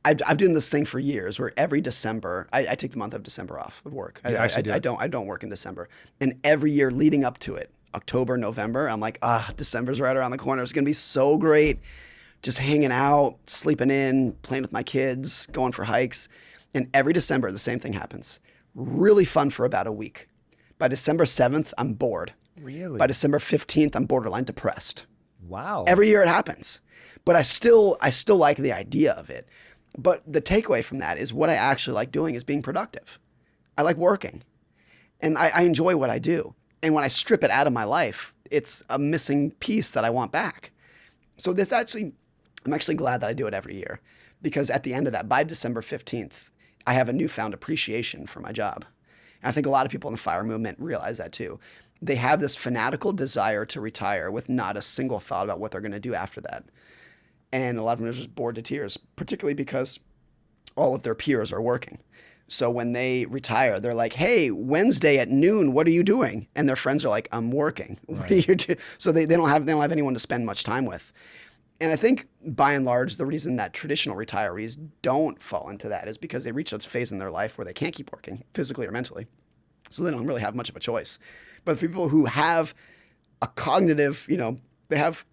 I've done this thing for years where every December, I take the month of December off of work. I don't work in December. And every year leading up to it, October, November, I'm like, December's right around the corner. It's going to be so great. Just hanging out, sleeping in, playing with my kids, going for hikes. And every December, the same thing happens. Really fun for about a week. By December 7th, I'm bored. Really? By December 15th, I'm borderline depressed. Wow. Every year it happens. But I still like the idea of it. But the takeaway from that is what I actually like doing is being productive. I like working. And I enjoy what I do. And when I strip it out of my life, it's a missing piece that I want back. So I'm actually glad that I do it every year, because at the end of that, by December 15th, I have a newfound appreciation for my job. And I think a lot of people in the FIRE movement realize that too. They have this fanatical desire to retire with not a single thought about what they're going to do after that. And a lot of them are just bored to tears, particularly because all of their peers are working. So when they retire, they're like, hey, Wednesday at noon, what are you doing? And their friends are like, I'm working. What are you doing? So they don't have anyone to spend much time with. And I think by and large, the reason that traditional retirees don't fall into that is because they reach a phase in their life where they can't keep working physically or mentally. So they don't really have much of a choice. But for people who have a cognitive, they have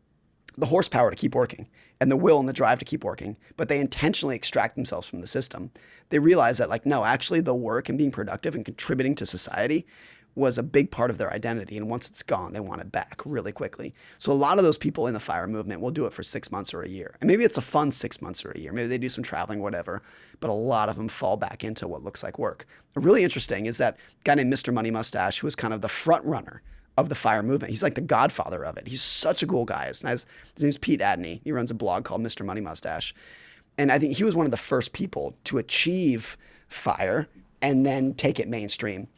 the horsepower to keep working and the will and the drive to keep working, but they intentionally extract themselves from the system. They realize that like, no, actually the work and being productive and contributing to society was a big part of their identity. And once it's gone, they want it back really quickly. So a lot of those people in the FIRE movement will do it for 6 months or a year. And maybe it's a fun 6 months or a year. Maybe they do some traveling, whatever. But a lot of them fall back into what looks like work. Really interesting is that guy named Mr. Money Mustache, who was kind of the front runner of the FIRE movement. He's like the godfather of it. He's such a cool guy. His name's Pete Adney. He runs a blog called Mr. Money Mustache. And I think he was one of the first people to achieve FIRE and then take it mainstream.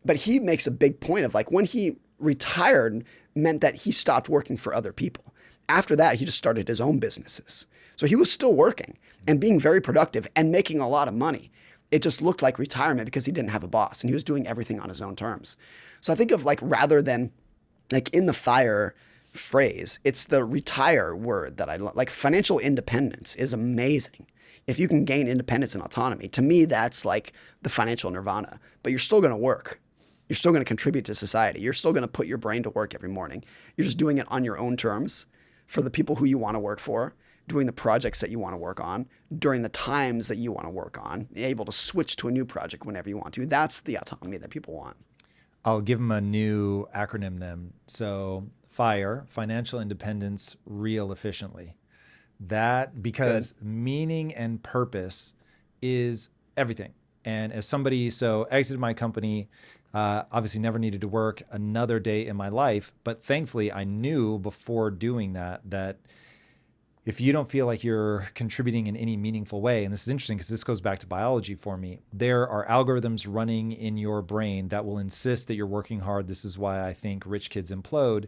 But he makes a big point of like when he retired meant that he stopped working for other people. After that, he just started his own businesses. So he was still working and being very productive and making a lot of money. It just looked like retirement because he didn't have a boss and he was doing everything on his own terms. So I think of like rather than like in the FIRE phrase, it's the retire word that I like. Financial independence is amazing. If you can gain independence and autonomy, to me, that's like the financial nirvana. But you're still going to work. You're still going to contribute to society. You're still going to put your brain to work every morning. You're just doing it on your own terms for the people who you want to work for, doing the projects that you want to work on, during the times that you want to work on, able to switch to a new project whenever you want to. That's the autonomy that people want. I'll give them a new acronym then. So FIRE, financial independence, real efficiently. That because meaning and purpose is everything. And as somebody, so exited my company, obviously never needed to work another day in my life, but thankfully I knew before doing that if you don't feel like you're contributing in any meaningful way, and this is interesting because this goes back to biology for me, there are algorithms running in your brain that will insist that you're working hard. This is why I think rich kids implode.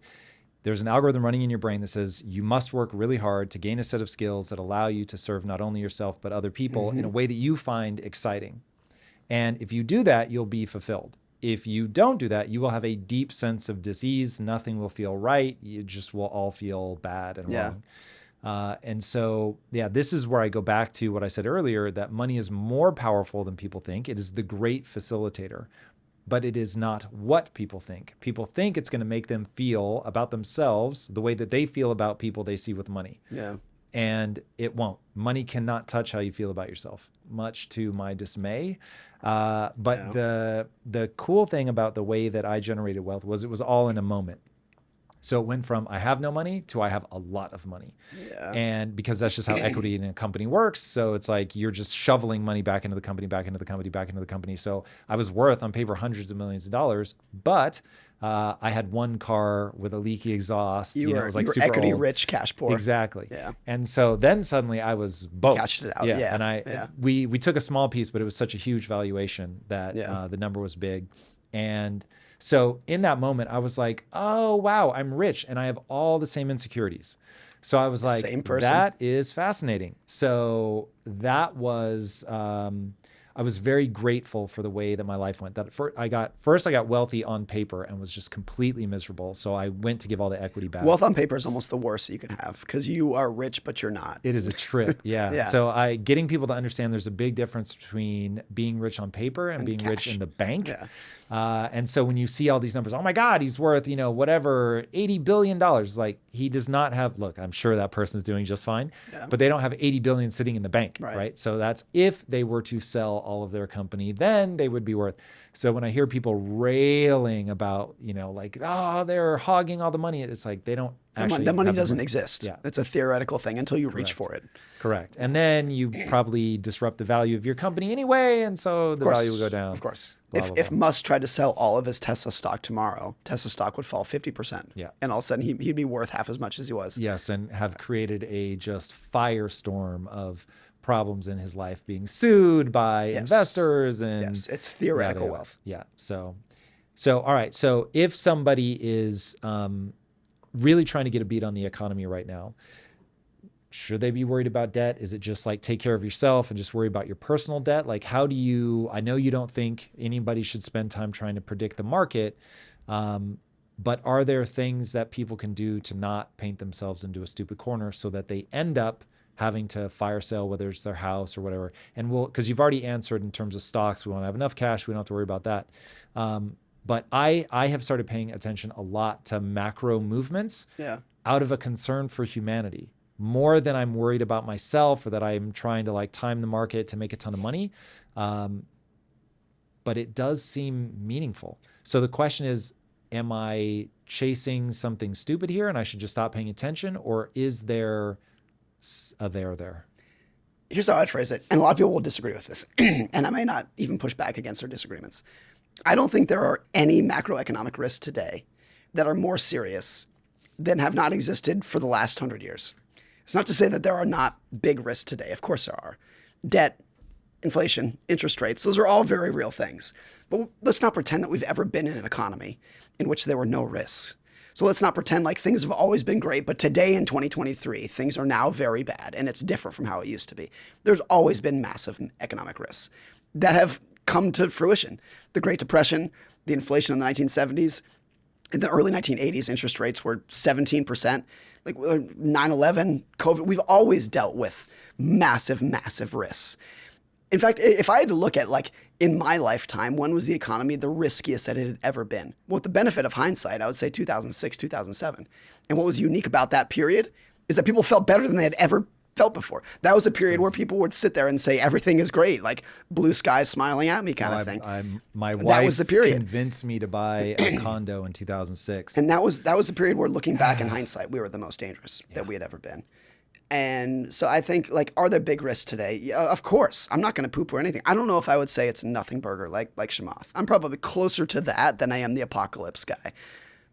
There's an algorithm running in your brain that says you must work really hard to gain a set of skills that allow you to serve not only yourself, but other people in a way that you find exciting. And if you do that, you'll be fulfilled. If you don't do that, you will have a deep sense of disease. Nothing will feel right. You just will all feel bad and wrong. And so, this is where I go back to what I said earlier, that money is more powerful than people think. It is the great facilitator, but it is not what people think. People think it's going to make them feel about themselves the way that they feel about people they see with money. Yeah. And it won't. Money cannot touch how you feel about yourself, much to my dismay. But the cool thing about the way that I generated wealth was it was all in a moment. So it went from I have no money to I have a lot of money. Yeah. And because that's just how equity in a company works. So it's like you're just shoveling money back into the company, back into the company, back into the company. So I was worth on paper hundreds of millions of dollars, but I had one car with a leaky exhaust. It was like super equity old. Rich, cash poor. Exactly. Yeah. And so then suddenly I was both. Cashed it out. Yeah. And we took a small piece, but it was such a huge valuation that the number was big. And so in that moment, I was like, oh, wow, I'm rich and I have all the same insecurities. So I was like, same person. That is fascinating. So that was, I was very grateful for the way that my life went. That I got wealthy on paper and was just completely miserable. So I went to give all the equity back. Wealth on paper is almost the worst that you can have because you are rich, but you're not. It is a trip. Yeah. So getting people to understand there's a big difference between being rich on paper and being cash. Rich in the bank. Yeah. And so when you see all these numbers, oh my God, he's worth, whatever, $80 billion. Like he does not have, look, I'm sure that person's doing just fine, but they don't have 80 billion sitting in the bank, right? So that's if they were to sell all of their company, then they would be worth. So when I hear people railing about, like, oh, they're hogging all the money, it's like they don't actually. The money doesn't exist. Yeah. It's a theoretical thing until you reach for it. Correct. And then you probably disrupt the value of your company anyway. And so the value will go down. Of course. If Musk tried to sell all of his Tesla stock tomorrow, Tesla stock would fall 50%. Yeah. And all of a sudden he'd be worth half as much as he was. Yes. And have created a just firestorm of problems in his life, being sued by investors and it's theoretical wealth. Yeah. So all right. So if somebody is really trying to get a beat on the economy right now, should they be worried about debt? Is it just like take care of yourself and just worry about your personal debt? Like, how do you, I know you don't think anybody should spend time trying to predict the market, but are there things that people can do to not paint themselves into a stupid corner so that they end up having to fire sale, whether it's their house or whatever? And because you've already answered in terms of stocks, we won't have enough cash. We don't have to worry about that. But I have started paying attention a lot to macro movements out of a concern for humanity, more than I'm worried about myself or that I'm trying to like time the market to make a ton of money. But it does seem meaningful. So the question is, am I chasing something stupid here and I should just stop paying attention? Or is there a there? Here's how I'd phrase it. And a lot of people will disagree with this. And I may not even push back against their disagreements. I don't think there are any macroeconomic risks today that are more serious than have not existed for the last 100 years. It's not to say that there are not big risks today. Of course there are. Debt, inflation, interest rates, those are all very real things. But let's not pretend that we've ever been in an economy in which there were no risks. So let's not pretend like things have always been great, but today in 2023, things are now very bad and it's different from how it used to be. There's always been massive economic risks that have come to fruition. The Great Depression, the inflation in the 1970s, in the early 1980s, interest rates were 17%. Like 9/11, COVID, we've always dealt with massive, massive risks. In fact, if I had to look at like in my lifetime, when was the economy the riskiest that it had ever been? Well, with the benefit of hindsight, I would say 2006, 2007. And what was unique about that period is that people felt better than they had ever felt before. That was a period where people would sit there and say, everything is great, like blue skies smiling at me kind of thing. My that wife was the period. Convinced me to buy a condo in 2006. And that was the period where, looking back in hindsight, we were the most dangerous that we had ever been. And so I think, like, are there big risks today? Yeah, of course. I'm not going to poo-poo anything. I don't know if I would say it's a nothing burger like Chamath. I'm probably closer to that than I am the apocalypse guy.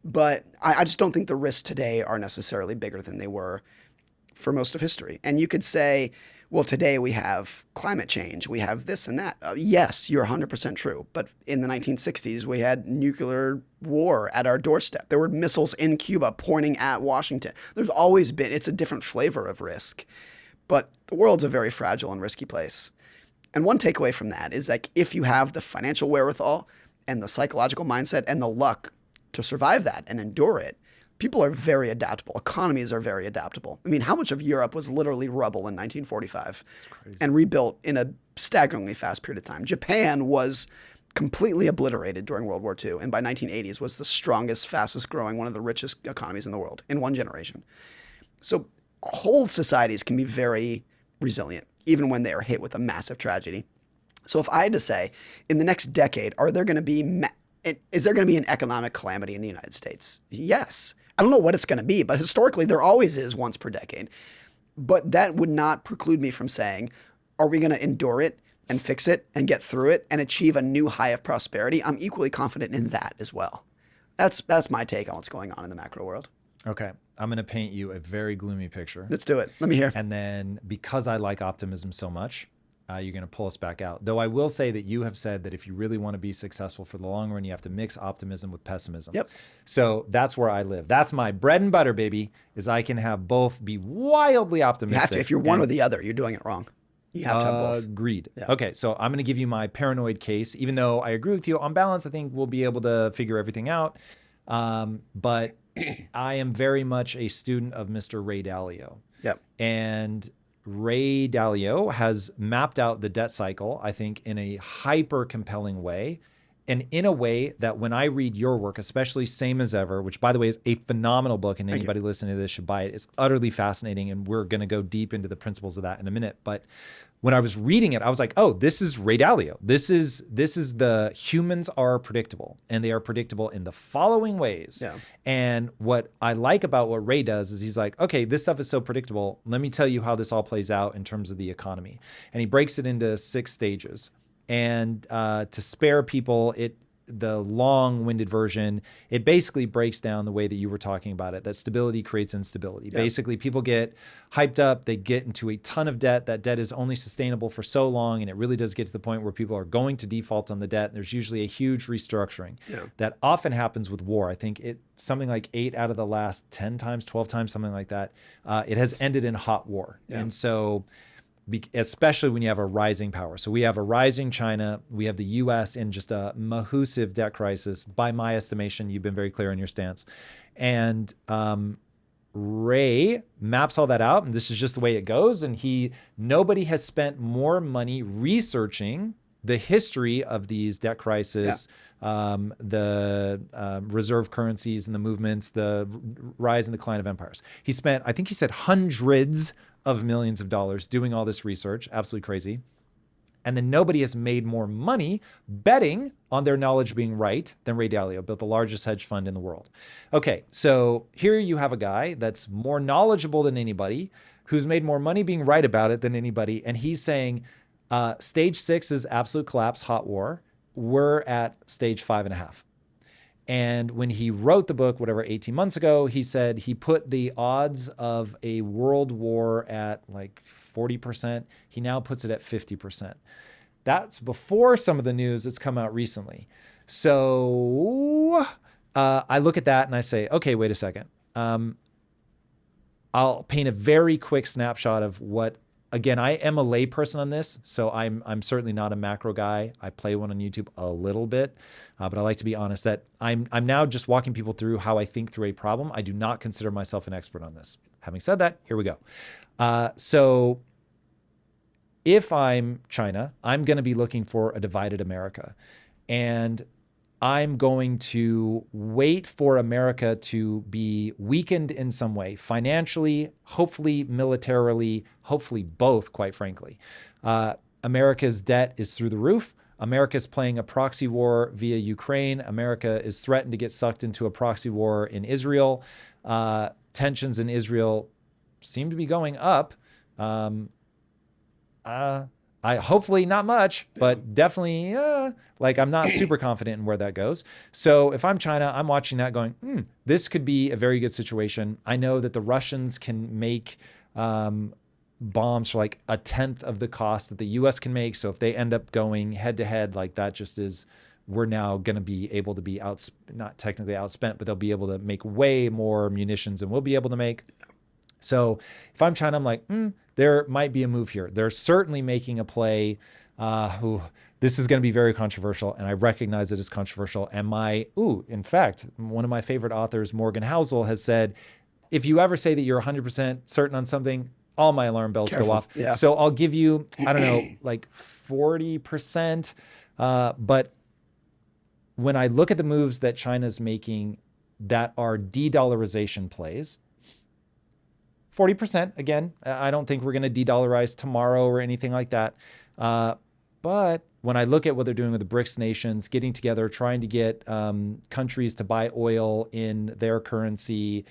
But I just don't think the risks today are necessarily bigger than they were for most of history. And you could say, well, today we have climate change, we have this and that. Yes, you're 100% true. But in the 1960s, we had nuclear war at our doorstep. There were missiles in Cuba pointing at Washington. There's always been, it's a different flavor of risk. But the world's a very fragile and risky place. And one takeaway from that is, like, if you have the financial wherewithal and the psychological mindset and the luck to survive that and endure it, people are very adaptable. Economies are very adaptable. I mean, how much of Europe was literally rubble in 1945 and rebuilt in a staggeringly fast period of time? Japan was completely obliterated during World War II, and by 1980s was the strongest, fastest growing, one of the richest economies in the world in one generation. So whole societies can be very resilient, even when they are hit with a massive tragedy. So if I had to say, in the next decade, is there going to be an economic calamity in the United States? Yes. I don't know what it's going to be, but historically there always is once per decade. But that would not preclude me from saying, are we going to endure it and fix it and get through it and achieve a new high of prosperity? I'm equally confident in that as well. That's my take on what's going on in the macro world. Okay. I'm going to paint you a very gloomy picture. Let's do it. Let me hear. And then, because I like optimism so much, you're going to pull us back out. Though I will say that you have said that if you really want to be successful for the long run, you have to mix optimism with pessimism. Yep. So that's where I live. That's my bread and butter, baby, is I can have both be wildly optimistic. You have to. If you're one or the other, you're doing it wrong. You have to have both. Agreed. Yeah. Okay, so I'm going to give you my paranoid case. Even though I agree with you on balance, I think we'll be able to figure everything out. But I am very much a student of Mr. Ray Dalio. Yep. And Ray Dalio has mapped out the debt cycle, I think, in a hyper compelling way. And in a way that when I read your work, especially Same as Ever, which, by the way, is a phenomenal book, and anybody listening to this should buy it. It's utterly fascinating, and we're going to go deep into the principles of that in a minute. But when I was reading it, I was like, oh, this is Ray Dalio. This is the humans are predictable, and they are predictable in the following ways. Yeah. And what I like about what Ray does is he's like, okay, this stuff is so predictable. Let me tell you how this all plays out in terms of the economy. And he breaks it into 6 stages. And to spare people, the long-winded version, it basically breaks down the way that you were talking about it, that stability creates instability. Yep. Basically, people get hyped up, they get into a ton of debt. That debt is only sustainable for so long, and it really does get to the point where people are going to default on the debt. And there's usually a huge restructuring. Yeah. That often happens with war. I think something like 8 out of the last 10 times, 12 times, something like that, it has ended in hot war. Yeah. And so especially when you have a rising power. So we have a rising China, we have the US in just a massive debt crisis. By my estimation, you've been very clear on your stance. And Ray maps all that out, and this is just the way it goes. And nobody has spent more money researching the history of these debt crises, the reserve currencies and the movements, the rise and decline of empires. I think he said hundreds of millions of dollars doing all this research. Absolutely crazy. And then nobody has made more money betting on their knowledge being right than Ray Dalio, built the largest hedge fund in the world. Okay, so here you have a guy that's more knowledgeable than anybody, who's made more money being right about it than anybody. And he's saying stage 6 is absolute collapse, hot war. We're at stage 5.5. And when he wrote the book, 18 months ago, he said he put the odds of a world war at like 40%. He now puts it at 50%. That's before some of the news that's come out recently. So I look at that and I say, okay, wait a second. I'll paint a very quick snapshot of what. Again, I am a layperson on this, so I'm certainly not a macro guy. I play one on YouTube a little bit, but I like to be honest that I'm now just walking people through how I think through a problem. I do not consider myself an expert on this. Having said that, here we go. So if I'm China, I'm going to be looking for a divided America, and I'm going to wait for America to be weakened in some way, financially, hopefully militarily, hopefully both, quite frankly. America's debt is through the roof. America's playing a proxy war via Ukraine. America is threatened to get sucked into a proxy war in Israel. Tensions in Israel seem to be going up. Hopefully not much, but definitely I'm not super confident in where that goes. So if I'm China, I'm watching that going, this could be a very good situation. I know that the Russians can make bombs for like 1/10 of the cost that the US can make. So if they end up going head to head, like that just is, we're now going to be able to be not technically outspent, but they'll be able to make way more munitions than we'll be able to make. So if I'm China, I'm like, there might be a move here. They're certainly making a play. This is going to be very controversial, and I recognize it is controversial. And in fact, one of my favorite authors, Morgan Housel, has said, if you ever say that you're 100% certain on something, all my alarm bells go off. Yeah. So I'll give you, I don't know, like 40%. But when I look at the moves that China's making that are de-dollarization plays, 40%, again, I don't think we're going to de-dollarize tomorrow or anything like that. But when I look at what they're doing with the BRICS nations, getting together, trying to get countries to buy oil in their currency,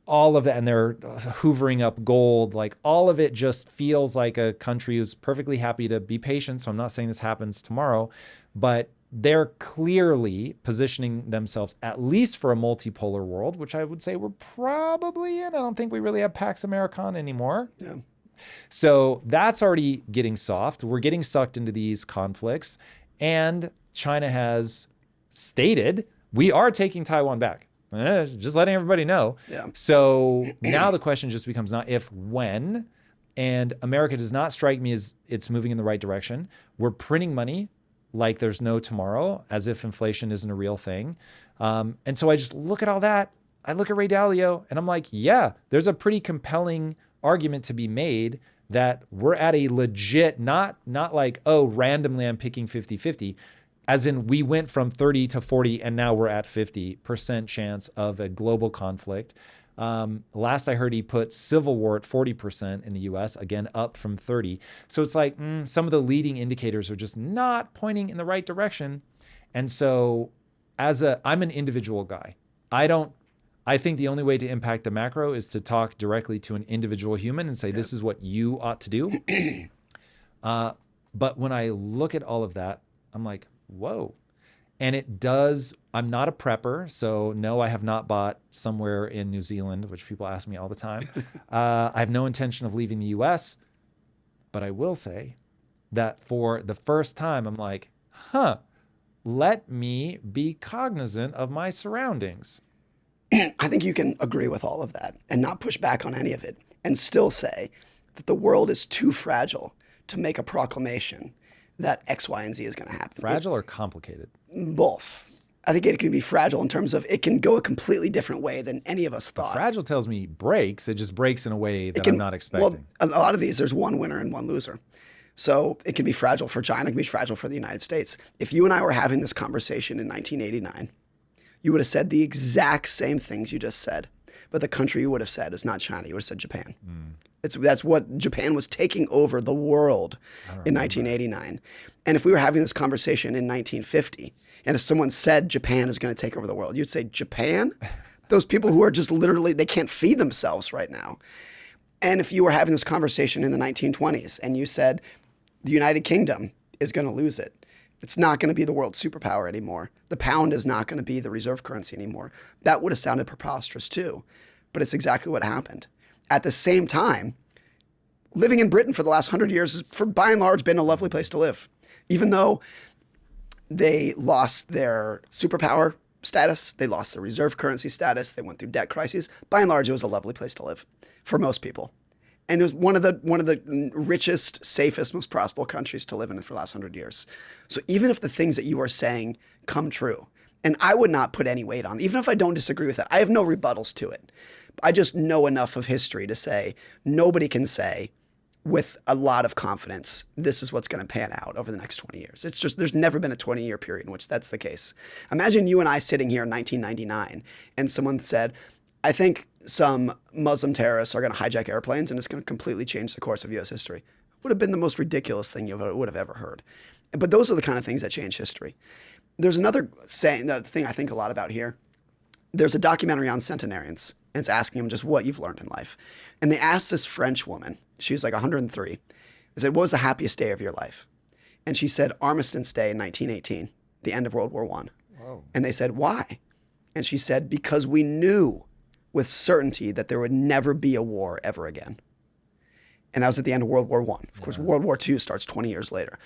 all of that, and they're hoovering up gold, like all of it just feels like a country who's perfectly happy to be patient. So I'm not saying this happens tomorrow, but they're clearly positioning themselves at least for a multipolar world, which I would say we're probably in. I don't think we really have Pax Americana anymore. Yeah. So that's already getting soft. We're getting sucked into these conflicts. And China has stated, we are taking Taiwan back. Just letting everybody know. Yeah. So now the question just becomes not if, when. And America does not strike me as it's moving in the right direction. We're printing money like there's no tomorrow, as if inflation isn't a real thing. And so I just look at all that. I look at Ray Dalio and I'm like, yeah, there's a pretty compelling argument to be made that we're at a legit, not like, oh, randomly I'm picking 50-50, as in we went from 30 to 40 and now we're at 50% chance of a global conflict. Last I heard, he put civil war at 40% in the US, again, up from 30. So it's like some of the leading indicators are just not pointing in the right direction. And so I'm an individual guy. I think the only way to impact the macro is to talk directly to an individual human and say, this is what you ought to do. But when I look at all of that, I'm like, whoa. And it does, I'm not a prepper, so no, I have not bought somewhere in New Zealand, which people ask me all the time. I have no intention of leaving the US, but I will say that for the first time, I'm like, let me be cognizant of my surroundings. I think you can agree with all of that and not push back on any of it and still say that the world is too fragile to make a proclamation that X, Y, and Z is going to happen. Fragile or complicated? Both. I think it can be fragile in terms of it can go a completely different way than any of us thought. Fragile tells me breaks. It just breaks in a way that I'm not expecting. Well, a lot of these, there's one winner and one loser. So it can be fragile for China, it can be fragile for the United States. If you and I were having this conversation in 1989, you would have said the exact same things you just said, but the country you would have said is not China. You would have said Japan. That's what Japan was taking over the world in 1989. And if we were having this conversation in 1950, and if someone said Japan is going to take over the world, you'd say, Japan? Those people who are just literally, they can't feed themselves right now. And if you were having this conversation in the 1920s and you said the United Kingdom is going to lose it, it's not going to be the world superpower anymore. The pound is not going to be the reserve currency anymore. That would have sounded preposterous too, but it's exactly what happened. At the same time, living in Britain for the last 100 years has, for by and large, been a lovely place to live. Even though they lost their superpower status, they lost their reserve currency status, they went through debt crises, by and large, it was a lovely place to live for most people. And it was one of the richest, safest, most prosperous countries to live in for the last 100 years. So even if the things that you are saying come true, and I would not put any weight on, even if I don't disagree with it, I have no rebuttals to it. I just know enough of history to say nobody can say with a lot of confidence, this is what's going to pan out over the next 20 years. It's just, there's never been a 20-year period in which that's the case. Imagine you and I sitting here in 1999 and someone said, I think some Muslim terrorists are going to hijack airplanes and it's going to completely change the course of U.S. history. It would have been the most ridiculous thing you would have ever heard. But those are the kind of things that change history. There's another saying, the thing I think a lot about here. There's a documentary on centenarians, and it's asking them just what you've learned in life. And they asked this French woman, she was like 103, they said, what was the happiest day of your life? And she said, Armistice Day in 1918, the end of World War I. Whoa. And they said, why? And she said, because we knew with certainty that there would never be a war ever again. And that was at the end of World War I. Of course, World War II starts 20 years later.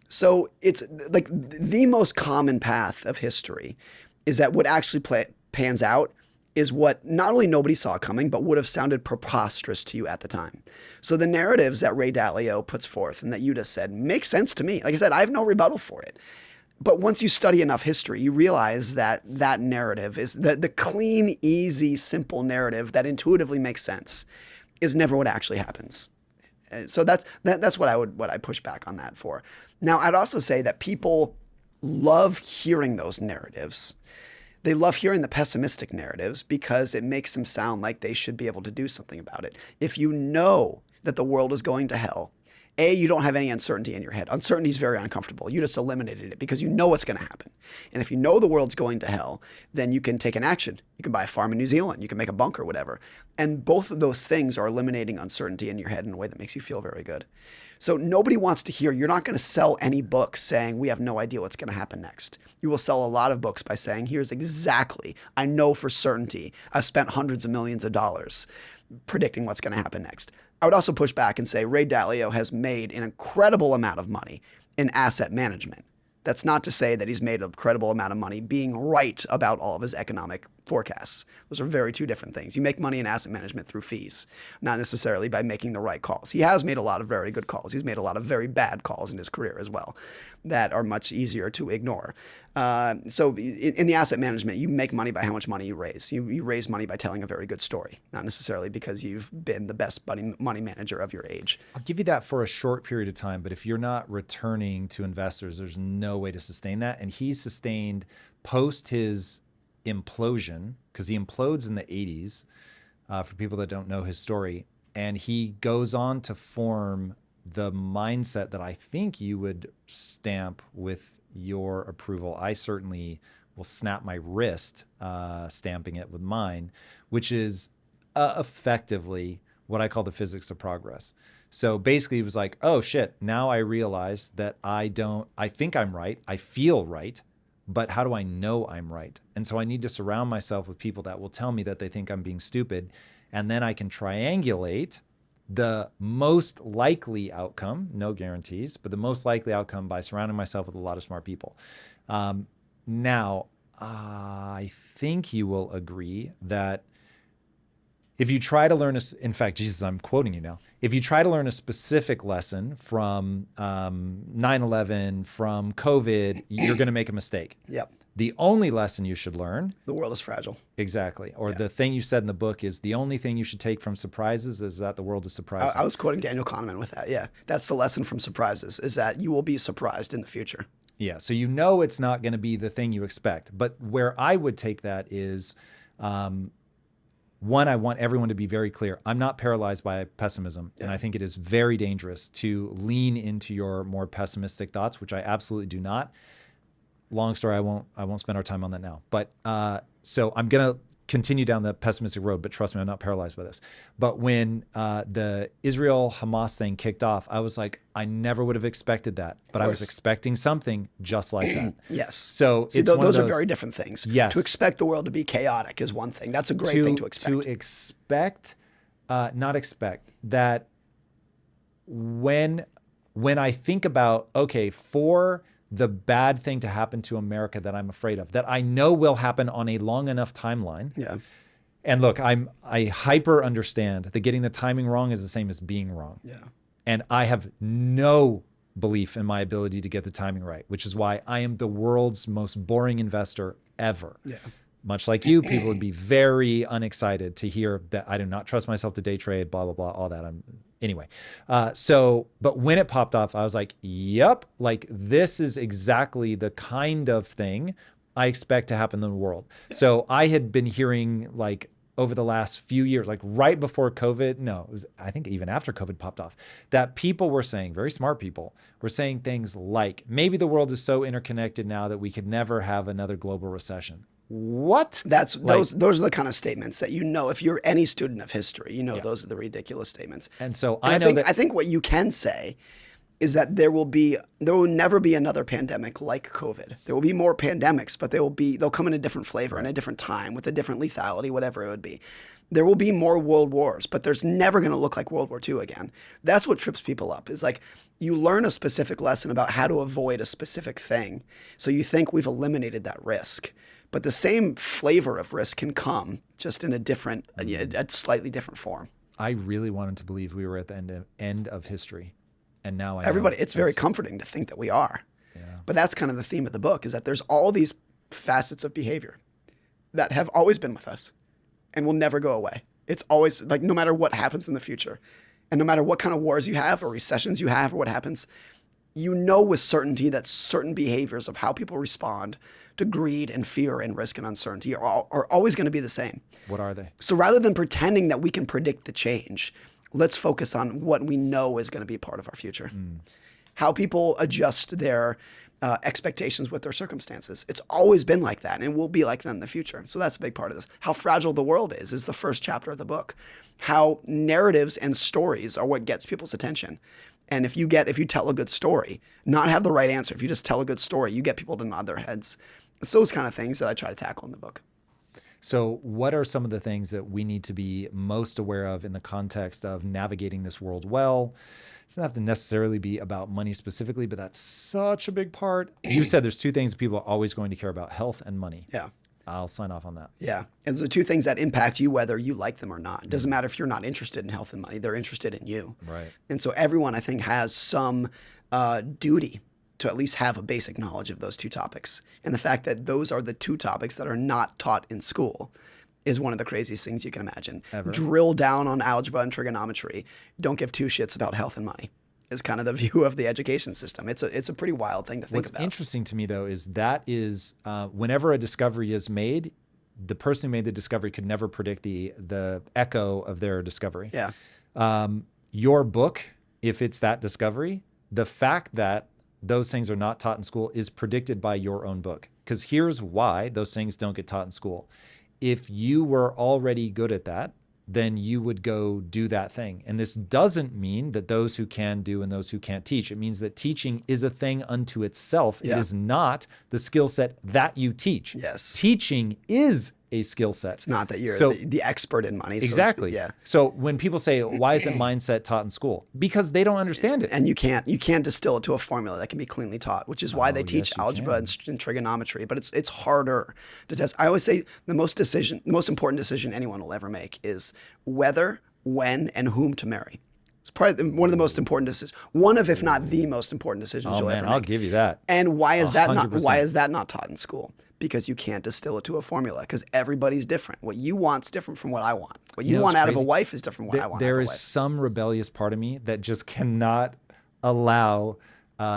So it's like the most common path of history is that what actually pans out is what not only nobody saw coming, but would have sounded preposterous to you at the time. So the narratives that Ray Dalio puts forth and that you just said make sense to me. Like I said, I have no rebuttal for it. But once you study enough history, you realize that that narrative is the clean, easy, simple narrative that intuitively makes sense is never what actually happens. So that's what I push back on that for. Now, I'd also say that people love hearing those narratives. They love hearing the pessimistic narratives because it makes them sound like they should be able to do something about it. If you know that the world is going to hell, A, you don't have any uncertainty in your head. Uncertainty is very uncomfortable. You just eliminated it because you know what's going to happen. And if you know the world's going to hell, then you can take an action. You can buy a farm in New Zealand. You can make a bunker, whatever. And both of those things are eliminating uncertainty in your head in a way that makes you feel very good. So nobody wants to hear, you're not going to sell any books saying we have no idea what's going to happen next. You will sell a lot of books by saying, here's exactly, I know for certainty, I've spent hundreds of millions of dollars predicting what's going to happen next. I would also push back and say Ray Dalio has made an incredible amount of money in asset management. That's not to say that he's made an incredible amount of money being right about all of his economic forecasts. Those are two different things. You make money in asset management through fees, not necessarily by making the right calls. He has made a lot of very good calls. He's made a lot of very bad calls in his career as well that are much easier to ignore. So in the asset management, you make money by how much money you raise. You raise money by telling a very good story, not necessarily because you've been the best money manager of your age. I'll give you that for a short period of time, but if you're not returning to investors, there's no way to sustain that. And he's sustained post his implosion, because he implodes in the 80s, for people that don't know his story. And he goes on to form the mindset that I think you would stamp with your approval. I certainly will snap my wrist stamping it with mine, which is effectively what I call the physics of progress. So basically it was like, oh shit, now I realize that I think I'm right, I feel right, but how do I know I'm right? And so I need to surround myself with people that will tell me that they think I'm being stupid. And then I can triangulate the most likely outcome, no guarantees, but the most likely outcome by surrounding myself with a lot of smart people. Now, I think you will agree that if you try to learn, in fact, Jesus, I'm quoting you now. If you try to learn a specific lesson from 9/11, from COVID, you're going to make a mistake. Yep. The only lesson you should learn. The world is fragile. Exactly. Or the thing you said in the book is the only thing you should take from surprises is that the world is surprising. I was quoting Daniel Kahneman with that. Yeah. That's the lesson from surprises, is that you will be surprised in the future. Yeah. So you know it's not going to be the thing you expect. But where I would take that is, one, I want everyone to be very clear. I'm not paralyzed by pessimism. And I think it is very dangerous to lean into your more pessimistic thoughts, which I absolutely do not. Long story, I won't spend our time on that now. But so I'm going to continue down the pessimistic road, but trust me, I'm not paralyzed by this. But when the Israel-Hamas thing kicked off, I was like, I never would have expected that. But I was expecting something just like that. Yes. So see, those are very different things. Yes. To expect the world to be chaotic is one thing. That's a great thing to expect. To expect, not expect, that when I think about, okay, for the bad thing to happen to America that I'm afraid of, that I know will happen on a long enough timeline. Yeah. And look, I hyper understand that getting the timing wrong is the same as being wrong. Yeah. And I have no belief in my ability to get the timing right, which is why I am the world's most boring investor ever. Yeah. Much like you, people would be very unexcited to hear that I do not trust myself to day trade, blah, blah, blah, all that. Anyway. But when it popped off, I was like, yep, like this is exactly the kind of thing I expect to happen in the world. So I had been hearing like over the last few years, like right before COVID, no, it was, I think even after COVID popped off, that people were saying, very smart people were saying things like, maybe the world is so interconnected now that we could never have another global recession. What? Those are the kind of statements that, you know, if you're any student of history, you know, those are the ridiculous statements. And so I think what you can say is that there will never be another pandemic like COVID. There will be more pandemics, but they'll come in a different flavor and a different time with a different lethality, whatever it would be. There will be more world wars, but there's never going to look like World War II again. That's what trips people up, is like you learn a specific lesson about how to avoid a specific thing. So you think we've eliminated that risk. But the same flavor of risk can come just in a slightly different form. I really wanted to believe we were at the end of history. And now it's very comforting to think that we are. Yeah. But that's kind of the theme of the book, is that there's all these facets of behavior that have always been with us and will never go away. It's always like, no matter what happens in the future and no matter what kind of wars you have or recessions you have or what happens, you know with certainty that certain behaviors of how people respond to greed and fear and risk and uncertainty are always going to be the same. What are they? So rather than pretending that we can predict the change, let's focus on what we know is going to be part of our future. How people adjust their expectations with their circumstances. It's always been like that, and it will be like that in the future. So that's a big part of this. How fragile the world is the first chapter of the book. How narratives and stories are what gets people's attention. And if you tell a good story, not have the right answer, if you just tell a good story, you get people to nod their heads. It's those kind of things that I try to tackle in the book. So what are some of the things that we need to be most aware of in the context of navigating this world well? It doesn't have to necessarily be about money specifically, but that's such a big part. You said there's two things people are always going to care about: health and money. Yeah. I'll sign off on that. Yeah. And those are two things that impact you whether you like them or not. It doesn't matter if you're not interested in health and money. They're interested in you. Right. And so everyone, I think, has some duty to at least have a basic knowledge of those two topics. And the fact that those are the two topics that are not taught in school is one of the craziest things you can imagine. Ever. Drill down on algebra and trigonometry. Don't give two shits about health and money is kind of the view of the education system. It's a pretty wild thing to think about. What's interesting to me, though, is whenever a discovery is made, the person who made the discovery could never predict the echo of their discovery. Yeah. Your book, if it's that discovery, the fact that those things are not taught in school is predicted by your own book. Because here's why those things don't get taught in school. If you were already good at that, then you would go do that thing. And this doesn't mean that those who can do and those who can't teach. It means that teaching is a thing unto itself. Yeah. It is not the skill set that you teach. Yes. Teaching is a skill set. It's not that you're So- the expert in money. So Exactly. yeah. So when people say, why isn't mindset taught in school? Because they don't understand it. And you can't distill it to a formula that can be cleanly taught, which is why they teach yes, you algebra can. and trigonometry. But it's harder to test. I always say the most important decision anyone will ever make is whether, when, and whom to marry. It's probably one of the most important decisions. One of, if not the most important decisions Oh you'll man, ever make. I'll give you that. And why is that not 100%. taught in school? Because you can't distill it to a formula. Because everybody's different. What you want's different from what I want. What you know want what's out of a crazy? wife is different from what I want out There of a is wife. some rebellious part of me that just cannot allow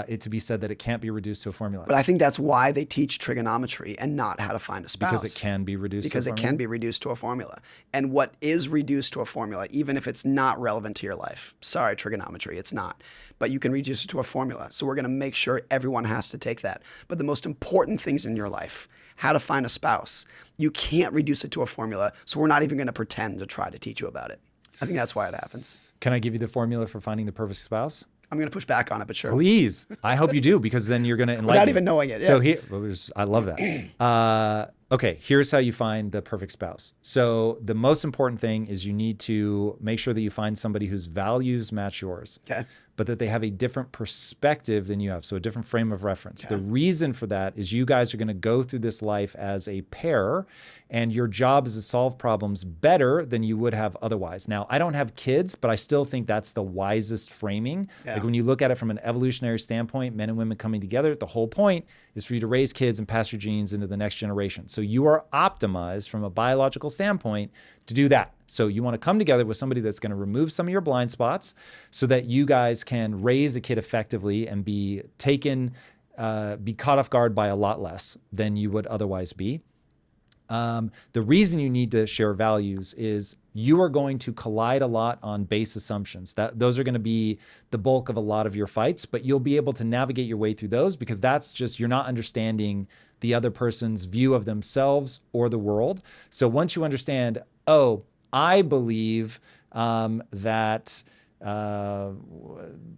it to be said that it can't be reduced to a formula. But I think that's why they teach trigonometry and not how to find a spouse. Because it can be reduced Because to a it formula? can be reduced to a formula. And what is reduced to a formula, even if it's not relevant to your life, sorry, trigonometry, it's not. But you can reduce it to a formula. So we're going to make sure everyone has to take that. But the most important things in your life, how to find a spouse, you can't reduce it to a formula. So we're not even going to pretend to try to teach you about it. I think that's why it happens. Can I give you the formula for finding the perfect spouse? I'm going to push back on it, but sure. Please. I hope you do, because then you're going to enlighten Without me. even knowing it. So Yeah. here, I love that. Okay, here's how you find the perfect spouse. So the most important thing is you need to make sure that you find somebody whose values match yours. Okay. But that they have a different perspective than you have, so a different frame of reference. The reason for that is you guys are going to go through this life as a pair, and your job is to solve problems better than you would have otherwise. Now, I don't have kids, but I still think that's the wisest framing. Yeah. Like when you look at it from an evolutionary standpoint, men and women coming together, the whole point is for you to raise kids and pass your genes into the next generation. So you are optimized from a biological standpoint to do that. So you want to come together with somebody that's going to remove some of your blind spots so that you guys can raise a kid effectively and be caught off guard by a lot less than you would otherwise be. The reason you need to share values is you are going to collide a lot on base assumptions. Those are going to be the bulk of a lot of your fights, but you'll be able to navigate your way through those because that's just, you're not understanding the other person's view of themselves or the world. So once you understand, oh, I believe that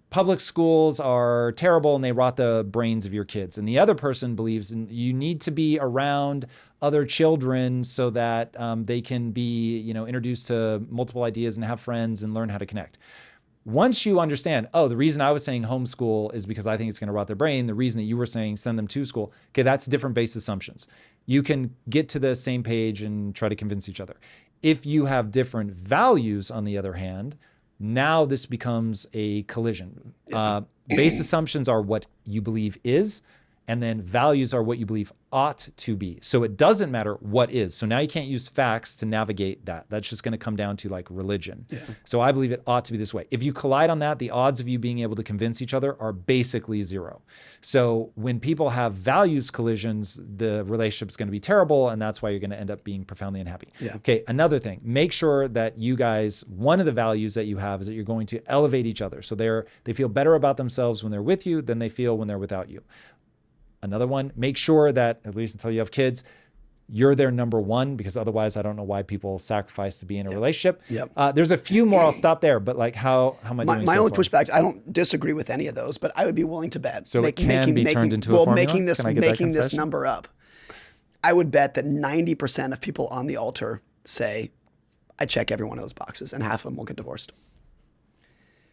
public schools are terrible and they rot the brains of your kids. And the other person believes you need to be around other children so that they can be, introduced to multiple ideas and have friends and learn how to connect. Once you understand, oh, the reason I was saying homeschool is because I think it's going to rot their brain. The reason that you were saying send them to school, okay, that's different base assumptions. You can get to the same page and try to convince each other. If you have different values, on the other hand, now this becomes a collision. Base assumptions are what you believe is, and then values are what you believe ought to be. So it doesn't matter what is. So now you can't use facts to navigate that. That's just going to come down to like religion. Yeah. So I believe it ought to be this way. If you collide on that, the odds of you being able to convince each other are basically zero. So when people have values collisions, the relationship's going to be terrible, and that's why you're going to end up being profoundly unhappy. Yeah. Okay, another thing, make sure that you guys, one of the values that you have is that you're going to elevate each other. So they feel better about themselves when they're with you than they feel when they're without you. Another one, make sure that, at least until you have kids, you're their number one, because otherwise I don't know why people sacrifice to be in a relationship. Yep. There's a few more, I'll stop there, but like how am I doing My so only far? pushback, I don't disagree with any of those, but I would be willing to bet. So it can be turned into a formula? Making this, Can I get that making this concession? number up, I would bet that 90% of people on the altar say, I check every one of those boxes, and half of them will get divorced.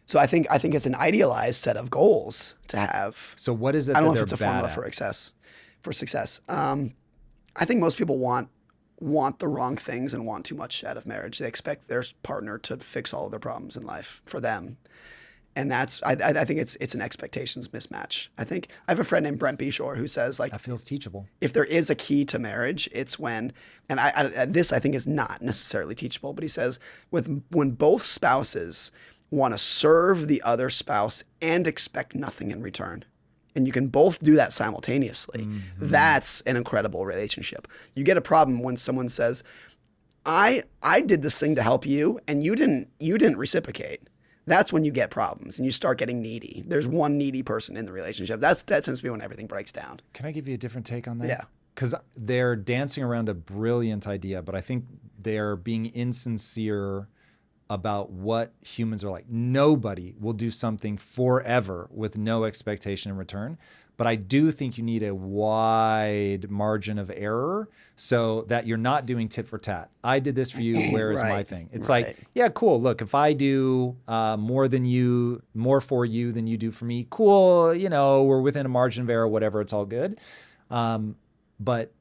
So I think it's an idealized set of goals to have. So what is it I don't that know if they're it's a formula bad for at? success. I think most people want the wrong things and want too much out of marriage. They expect their partner to fix all of their problems in life for them. And that's, I think it's an expectations mismatch. I have a friend named Brent Beshore who says, like, That feels teachable. if there is a key to marriage, it's when, and this I think is not necessarily teachable, but he says when both spouses want to serve the other spouse and expect nothing in return, and you can both do that simultaneously, that's an incredible relationship. You get a problem when someone says, I did this thing to help you and you didn't reciprocate. That's when you get problems and you start getting needy. There's one needy person in the relationship. That tends to be when everything breaks down. Can I give you a different take on that? Yeah. Because they're dancing around a brilliant idea, but I think they're being insincere about what humans are like. Nobody will do something forever with no expectation in return. But I do think you need a wide margin of error so that you're not doing tit for tat. I did this for you. Where is my thing? It's like, yeah, cool. Look, if I do more for you than you do for me, cool. We're within a margin of error, whatever. It's all good. But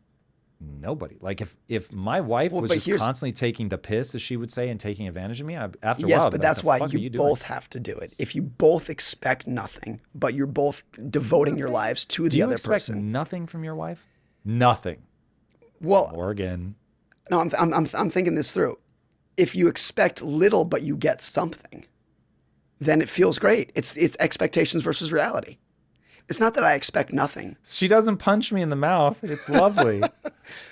nobody, like if my wife was just constantly taking the piss, as she would say, and taking advantage of me, after a while, but that's why you both have to do it. If you both expect nothing, but you're both devoting your lives to the other person. Do you expect nothing from your wife? Nothing. Well, Morgan. No, I'm thinking this through. If you expect little, but you get something, then it feels great. It's expectations versus reality. It's not that I expect nothing. She doesn't punch me in the mouth. It's lovely.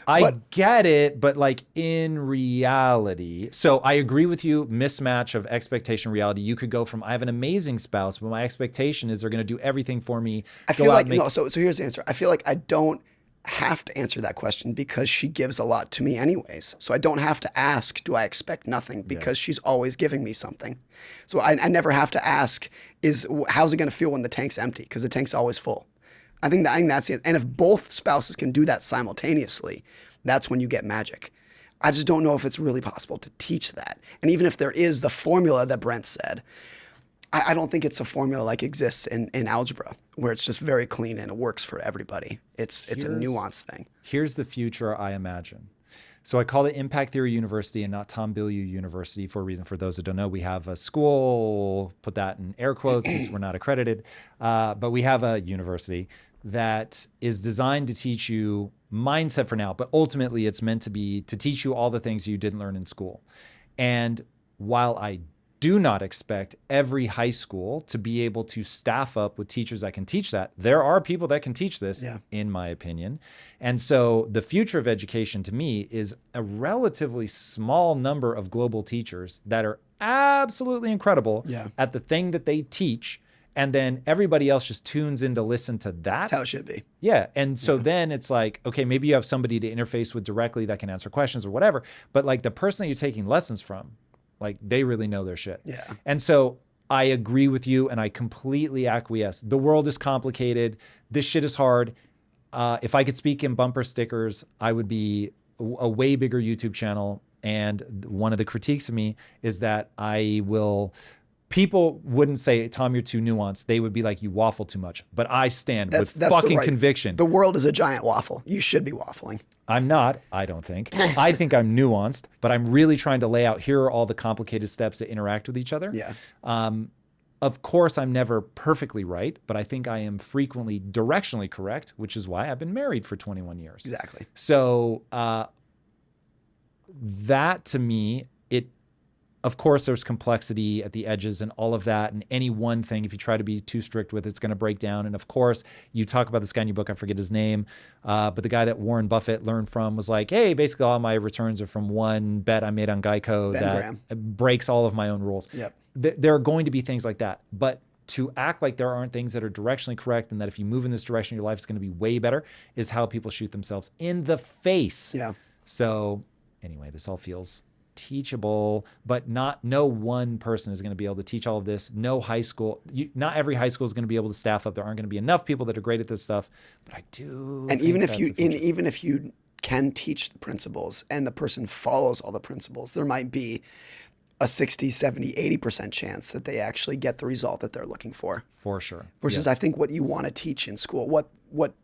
I get it, but like in reality. So I agree with you, mismatch of expectation reality. You could go from, I have an amazing spouse, but my expectation is they're going to do everything for me. I feel like, so here's the answer. I feel like I don't have to answer that question because she gives a lot to me anyways. So I don't have to ask, do I expect nothing? Because she's always giving me something. So I never have to ask, how's it going to feel when the tank's empty? Because the tank's always full. I think that's it. And if both spouses can do that simultaneously, that's when you get magic. I just don't know if it's really possible to teach that. And even if there is the formula that Brent said, I don't think it's a formula like exists in algebra where it's just very clean and it works for everybody. It's a nuanced thing. Here's the future I imagine. So I call it Impact Theory University and not Tom Bilyeu University for a reason. For those who don't know, we have a school, put that in air quotes since we're not accredited, but we have a university that is designed to teach you mindset for now, but ultimately it's meant to be to teach you all the things you didn't learn in school. And while I do not expect every high school to be able to staff up with teachers that can teach that. There are people that can teach this, in my opinion. And so the future of education to me is a relatively small number of global teachers that are absolutely incredible at the thing that they teach. And then everybody else just tunes in to listen to that. That's how it should be. Yeah. And so then it's like, okay, maybe you have somebody to interface with directly that can answer questions or whatever. But like the person that you're taking lessons from, like they really know their shit. Yeah. And so I agree with you and I completely acquiesce. The world is complicated. This shit is hard. If I could speak in bumper stickers, I would be a way bigger YouTube channel. And one of the critiques of me is that people wouldn't say, Tom, you're too nuanced. They would be like, you waffle too much. But I stand with fucking conviction. The world is a giant waffle. You should be waffling. I'm not, I don't think. I think I'm nuanced, but I'm really trying to lay out, here are all the complicated steps that interact with each other. Yeah. Of course, I'm never perfectly right, but I think I am frequently directionally correct, which is why I've been married for 21 years. Exactly. So that to me, of course, there's complexity at the edges and all of that. And any one thing, if you try to be too strict with, it's going to break down. And of course, you talk about this guy in your book, I forget his name, but the guy that Warren Buffett learned from was like, hey, basically all my returns are from one bet I made on Geico that breaks all of my own rules. Yep. There are going to be things like that. But to act like there aren't things that are directionally correct and that if you move in this direction, your life is going to be way better is how people shoot themselves in the face. Yeah. So anyway, this all feels teachable, but no one person is going to be able to teach all of this. No high school, not every high school is going to be able to staff up. There aren't going to be enough people that are great at this stuff, but I do. And even if you can teach the principles and the person follows all the principles, there might be a 60, 70, 80% chance that they actually get the result that they're looking for. For sure. Versus I think what you want to teach in school, what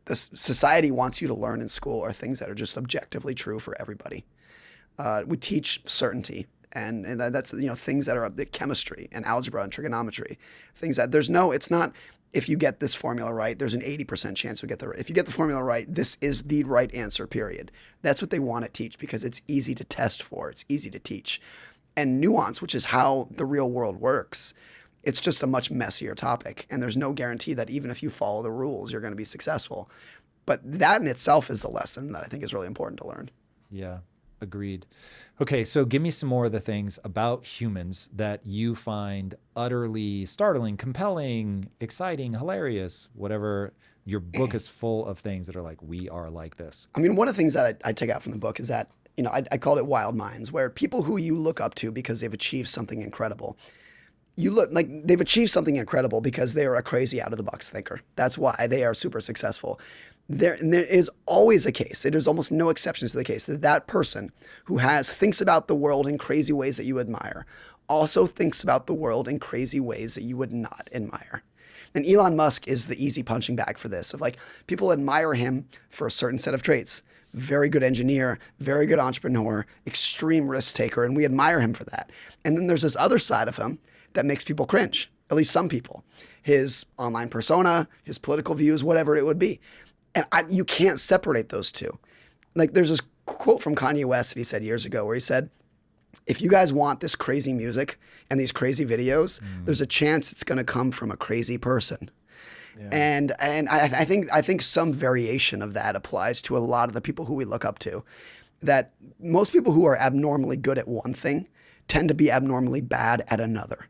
the society wants you to learn in school are things that are just objectively true for everybody. We teach certainty and that's, things that are the chemistry and algebra and trigonometry, things that it's not, if you get this formula right, there's an 80% chance you'll get if you get the formula right, this is the right answer, period. That's what they want to teach because it's easy to test for. It's easy to teach. And nuance, which is how the real world works, it's just a much messier topic. And there's no guarantee that even if you follow the rules, you're going to be successful. But that in itself is the lesson that I think is really important to learn. Yeah. Agreed. Okay, so give me some more of the things about humans that you find utterly startling, compelling, exciting, hilarious, whatever. Your book is full of things that are like, we are like this. I mean, one of the things that I take out from the book is that I called it wild minds, where people who you look up to because they've achieved something incredible, you look like they've achieved something incredible because they are a crazy out of the box thinker. That's why they are super successful. There is always a case. There's almost no exceptions to the case that person who thinks about the world in crazy ways that you admire also thinks about the world in crazy ways that you would not admire. And Elon Musk is the easy punching bag for this. Of like, people admire him for a certain set of traits. Very good engineer, very good entrepreneur, extreme risk taker, and we admire him for that. And then there's this other side of him that makes people cringe, at least some people. His online persona, his political views, whatever it would be. And you can't separate those two. Like, there's this quote from Kanye West that he said years ago where he said, if you guys want this crazy music and these crazy videos, there's a chance it's going to come from a crazy person. Yeah. And I think some variation of that applies to a lot of the people who we look up to. That most people who are abnormally good at one thing tend to be abnormally bad at another.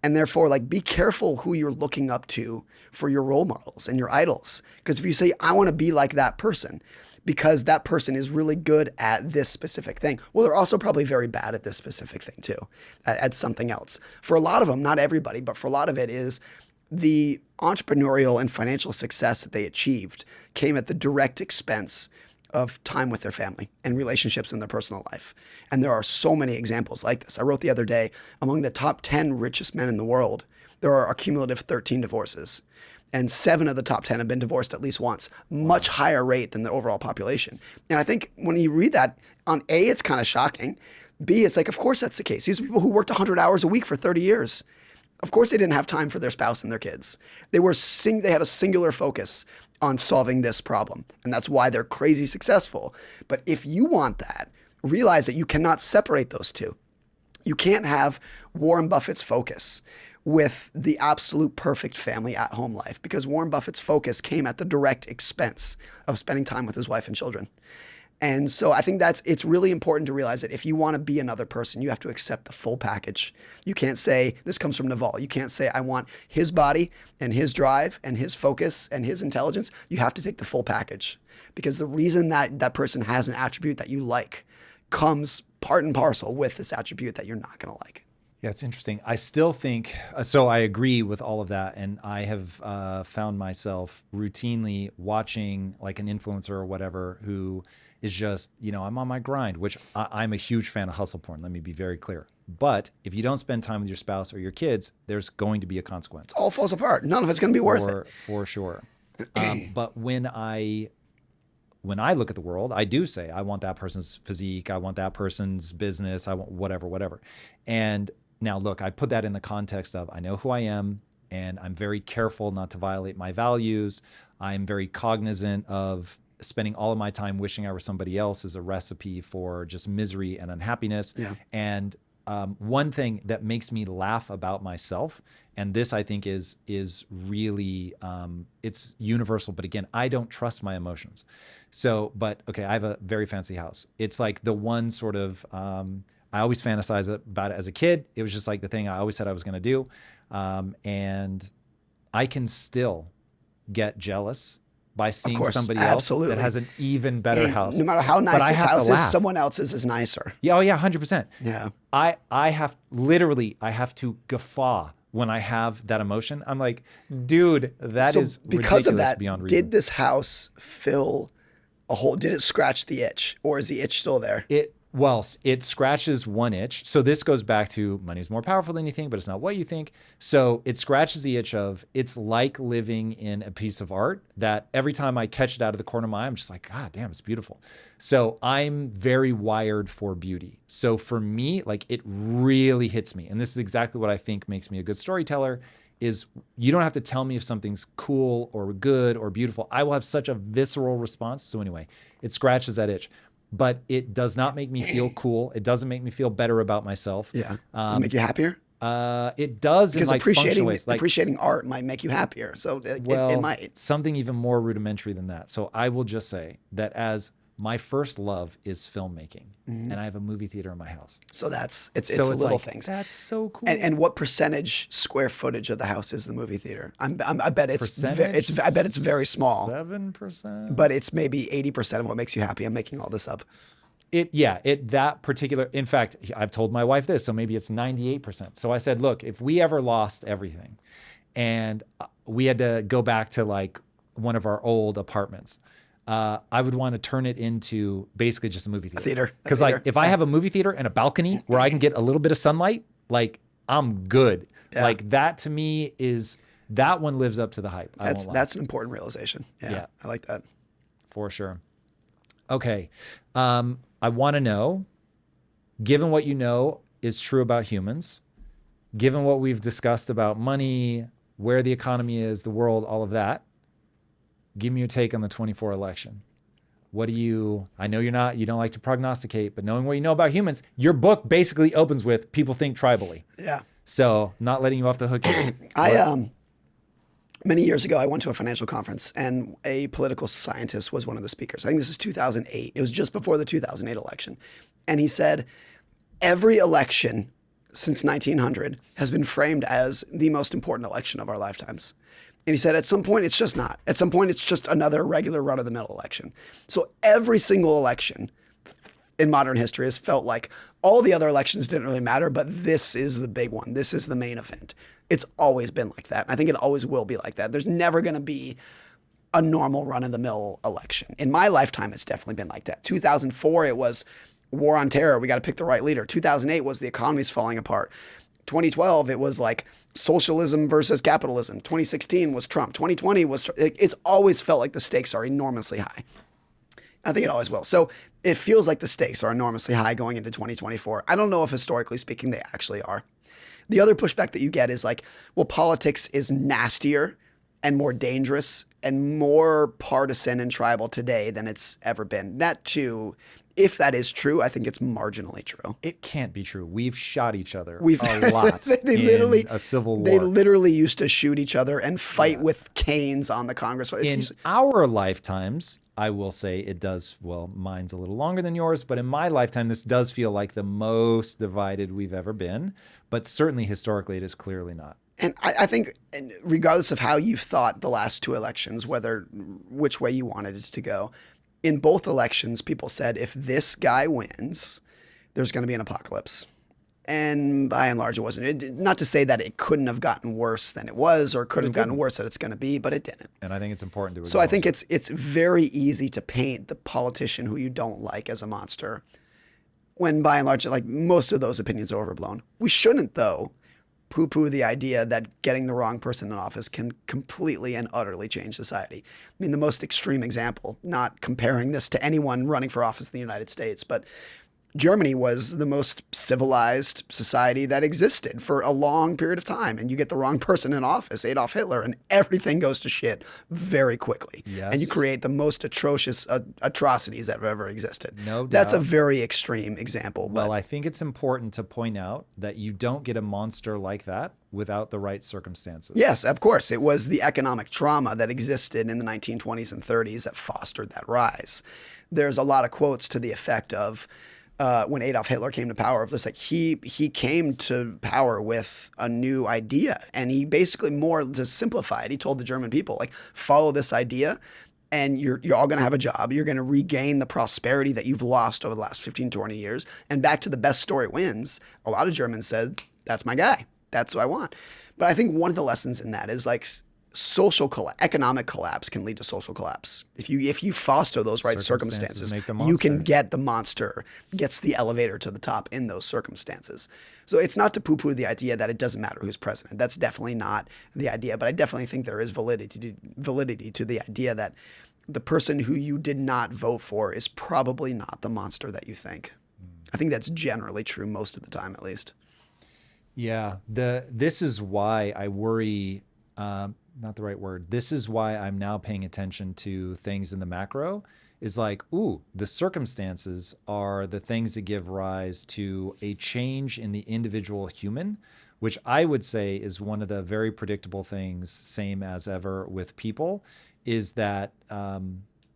And therefore, like, be careful who you're looking up to for your role models and your idols. Because if you say, I want to be like that person, because that person is really good at this specific thing, well, they're also probably very bad at this specific thing too, at something else. For a lot of them, not everybody, but for a lot of it is the entrepreneurial and financial success that they achieved came at the direct expense of time with their family and relationships in their personal life. And there are so many examples like this. I wrote the other day, among the top 10 richest men in the world, there are a cumulative 13 divorces. And 7 of the top 10 have been divorced at least once, much higher rate than the overall population. And I think when you read that, on A, it's kind of shocking. B, it's like, of course that's the case. These are people who worked 100 hours a week for 30 years. Of course they didn't have time for their spouse and their kids. They had a singular focus on solving this problem. And that's why they're crazy successful. But if you want that, realize that you cannot separate those two. You can't have Warren Buffett's focus with the absolute perfect family at home life, because Warren Buffett's focus came at the direct expense of spending time with his wife and children. And so I think it's really important to realize that if you want to be another person, you have to accept the full package. You can't say, this comes from Naval. You can't say, I want his body and his drive and his focus and his intelligence. You have to take the full package, because the reason that person has an attribute that you like comes part and parcel with this attribute that you're not going to like. Yeah, it's interesting. I still think, so I agree with all of that. And I have found myself routinely watching like an influencer or whatever who is just, I'm on my grind, which I'm a huge fan of hustle porn. Let me be very clear. But if you don't spend time with your spouse or your kids, there's going to be a consequence. It all falls apart. None of it's going to be worth it. For sure. But when I look at the world, I do say, I want that person's physique. I want that person's business. I want whatever. And now, look, I put that in the context of I know who I am, and I'm very careful not to violate my values. I'm very cognizant of spending all of my time wishing I were somebody else is a recipe for just misery and unhappiness. Yeah. And one thing that makes me laugh about myself, and this I think is really, it's universal, but again, I don't trust my emotions. So, but okay, I have a very fancy house. It's like the one sort of, I always fantasized about it as a kid. It was just like the thing I always said I was going to do. And I can still get jealous by seeing somebody else that has an even better house. No matter how nice his house is, someone else's is nicer. Yeah, 100%. Yeah. I have to guffaw when I have that emotion. I'm like, dude, that is because ridiculous of that, beyond reason. Did this house fill a hole? Did it scratch the itch, or is the itch still there? Well, it scratches one itch. So this goes back to money's more powerful than you think, but it's not what you think. So it scratches the itch of, it's like living in a piece of art that every time I catch it out of the corner of my eye, I'm just like, God damn, it's beautiful. So I'm very wired for beauty. So for me, like, it really hits me. And this is exactly what I think makes me a good storyteller, is you don't have to tell me if something's cool or good or beautiful. I will have such a visceral response. So anyway, it scratches that itch. But it does not make me feel cool. It doesn't make me feel better about myself. Yeah. Does it make you happier? It does, because in like functional ways. Like, appreciating art might make you happier. So it might. Something even more rudimentary than that. So I will just say that as my first love is filmmaking, and I have a movie theater in my house. So it's the little like, things. That's so cool. And what percentage square footage of the house is the movie theater? I bet it's very small. 7%. But it's maybe 80% of what makes you happy. I'm making all this up. That particular, in fact, I've told my wife this, so maybe it's 98%. So I said, look, if we ever lost everything and we had to go back to like one of our old apartments, I would want to turn it into basically just a movie theater. Because like if I have a movie theater and a balcony where I can get a little bit of sunlight, like I'm good. Yeah. Like that to me that one lives up to the hype. That's an important realization. Yeah. I like that. For sure. Okay. I want to know, given what you know is true about humans, given what we've discussed about money, where the economy is, the world, all of that, give me your take on the 24 election. What do you, I know you don't like to prognosticate, but knowing what you know about humans, your book basically opens with people think tribally. Yeah. So not letting you off the hook here. Many years ago, I went to a financial conference and a political scientist was one of the speakers. I think this is 2008. It was just before the 2008 election. And he said, every election since 1900 has been framed as the most important election of our lifetimes. And he said, at some point, it's just not. At some point, it's just another regular run-of-the-mill election. So every single election in modern history has felt like all the other elections didn't really matter, but this is the big one. This is the main event. It's always been like that. I think it always will be like that. There's never going to be a normal run-of-the-mill election. In my lifetime, it's definitely been like that. 2004, it was war on terror. We got to pick the right leader. 2008 was the economy's falling apart. 2012, it was like socialism versus capitalism. 2016 was Trump. 2020 was, it's always felt like the stakes are enormously high. I think it always will. So it feels like the stakes are enormously high going into 2024. I don't know if historically speaking, they actually are. The other pushback that you get is like, well, politics is nastier and more dangerous and more partisan and tribal today than it's ever been. That too, if that is true, I think it's marginally true. It can't be true. We've shot each other a lot in a civil war. They literally used to shoot each other and fight with canes on the Congress. In our lifetimes, I will say it does, well, mine's a little longer than yours, but in my lifetime, this does feel like the most divided we've ever been. But certainly historically, it is clearly not. And I think regardless of how you've thought the last two elections, which way you wanted it to go, in both elections, people said, if this guy wins, there's going to be an apocalypse. And by and large, it wasn't. Not to say that it couldn't have gotten worse than it was or could have gotten worse than it's going to be, but it didn't. And I think it's important to. So I think it's very easy to paint the politician who you don't like as a monster, when by and large, like most of those opinions are overblown. We shouldn't, though, poo-poo the idea that getting the wrong person in office can completely and utterly change society. I mean, the most extreme example, not comparing this to anyone running for office in the United States, but Germany was the most civilized society that existed for a long period of time. And you get the wrong person in office, Adolf Hitler, and everything goes to shit very quickly. Yes. And you create the most atrocious atrocities that have ever existed. No doubt. That's a very extreme example. Well, I think it's important to point out that you don't get a monster like that without the right circumstances. Yes, of course. It was the economic trauma that existed in the 1920s and 30s that fostered that rise. There's a lot of quotes to the effect of, when Adolf Hitler came to power, of this, like he came to power with a new idea, and he basically, more to simplify it, he told the German people, like, follow this idea and you're all going to have a job. You're going to regain the prosperity that you've lost over the last 15, 20 years. And back to the best story wins. A lot of Germans said, that's my guy. That's what I want. But I think one of the lessons in that is like economic collapse can lead to social collapse. If you foster those right circumstances, you can get the monster, gets the elevator to the top in those circumstances. So it's not to poo-poo the idea that it doesn't matter who's president. That's definitely not the idea. But I definitely think there is validity to the idea that the person who you did not vote for is probably not the monster that you think. I think that's generally true most of the time, at least. Yeah. This is why I worry. Not the right word. This is why I'm now paying attention to things in the macro, is like, the circumstances are the things that give rise to a change in the individual human, which I would say is one of the very predictable things, same as ever with people, is that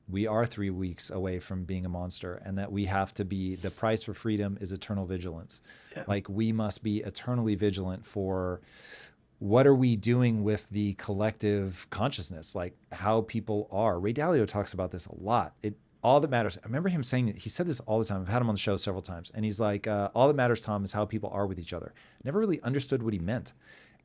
we are 3 weeks away from being a monster, and that we have to be, the price for freedom is eternal vigilance. Yeah. Like we must be eternally vigilant for what are we doing with the collective consciousness, like how people are. Ray Dalio talks about this a lot. all that matters. I remember him saying that. He said this all the time. I've had him on the show several times. And he's like, all that matters, Tom, is how people are with each other. I never really understood what he meant.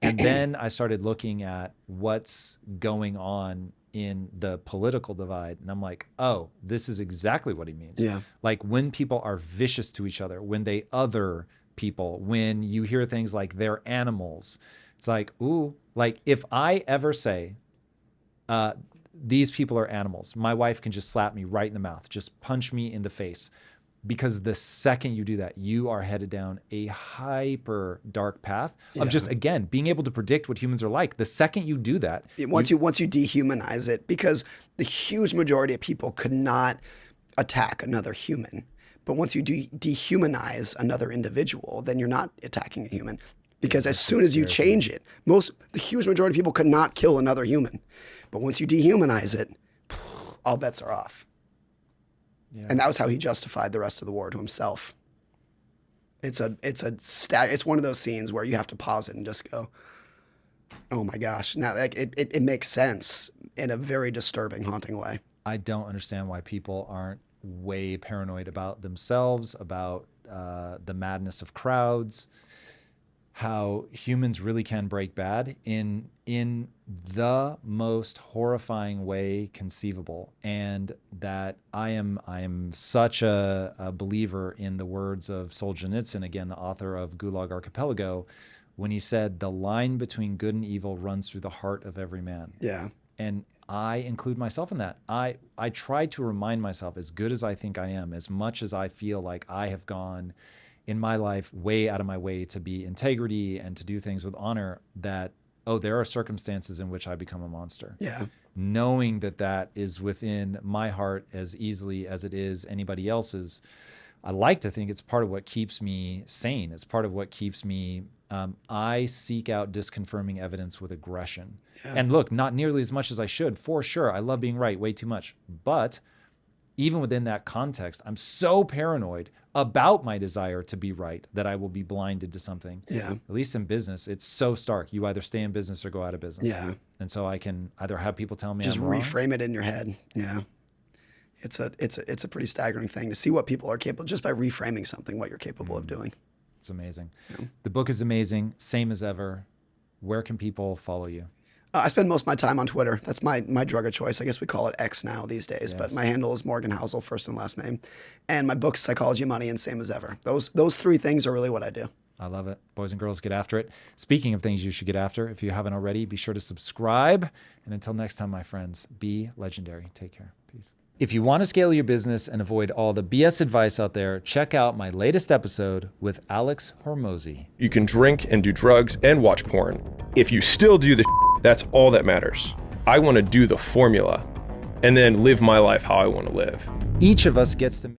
And then I started looking at what's going on in the political divide. And I'm like, oh, this is exactly what he means. Yeah. Like when people are vicious to each other, when they other people, when you hear things like they're animals, it's like, ooh, like if I ever say, these people are animals, my wife can just slap me right in the mouth, just punch me in the face. Because the second you do that, you are headed down a hyper dark path of just, again, being able to predict what humans are like. The second you do that. Once you dehumanize it, because the huge majority of people could not attack another human. But once you dehumanize another individual, then you're not attacking a human. Because as soon as you change it, the huge majority of people could not kill another human. But once you dehumanize it, all bets are off. Yeah. And that was how he justified the rest of the war to himself. It's one of those scenes where you have to pause it and just go, oh my gosh. Now, like it makes sense in a very disturbing, haunting way. I don't understand why people aren't way paranoid about themselves, about the madness of crowds, how humans really can break bad in the most horrifying way conceivable. And that I am such a believer in the words of Solzhenitsyn, again, the author of Gulag Archipelago, when he said, the line between good and evil runs through the heart of every man. Yeah. And I include myself in that. I try to remind myself, as good as I think I am, as much as I feel like I have gone in my life way out of my way to be integrity and to do things with honor, that, oh, there are circumstances in which I become a monster. Yeah. Knowing that that is within my heart as easily as it is anybody else's. I like to think it's part of what keeps me sane. It's part of what keeps me, I seek out disconfirming evidence with aggression. Yeah. And look, not nearly as much as I should, for sure. I love being right way too much. But even within that context, I'm so paranoid about my desire to be right that I will be blinded to something. Yeah. At least in business, it's so stark. You either stay in business or go out of business. Yeah. And so I can either have people tell me just I'm wrong. Reframe it in your head. Yeah. It's a pretty staggering thing to see what people are capable, just by reframing something, what you're capable of doing. It's amazing. Yeah. The book is amazing. Same as ever. Where can people follow you? I spend most of my time on Twitter. That's my drug of choice. I guess we call it X now these days, yes. But my handle is Morgan Housel, first and last name. And my book's Psychology of Money and Same as Ever. Those three things are really what I do. I love it. Boys and girls, get after it. Speaking of things you should get after, if you haven't already, be sure to subscribe. And until next time, my friends, be legendary. Take care. Peace. If you want to scale your business and avoid all the BS advice out there, check out my latest episode with Alex Hormozi. You can drink and do drugs and watch porn. If you still do the that's all that matters. I want to do the formula and then live my life how I want to live. Each of us gets to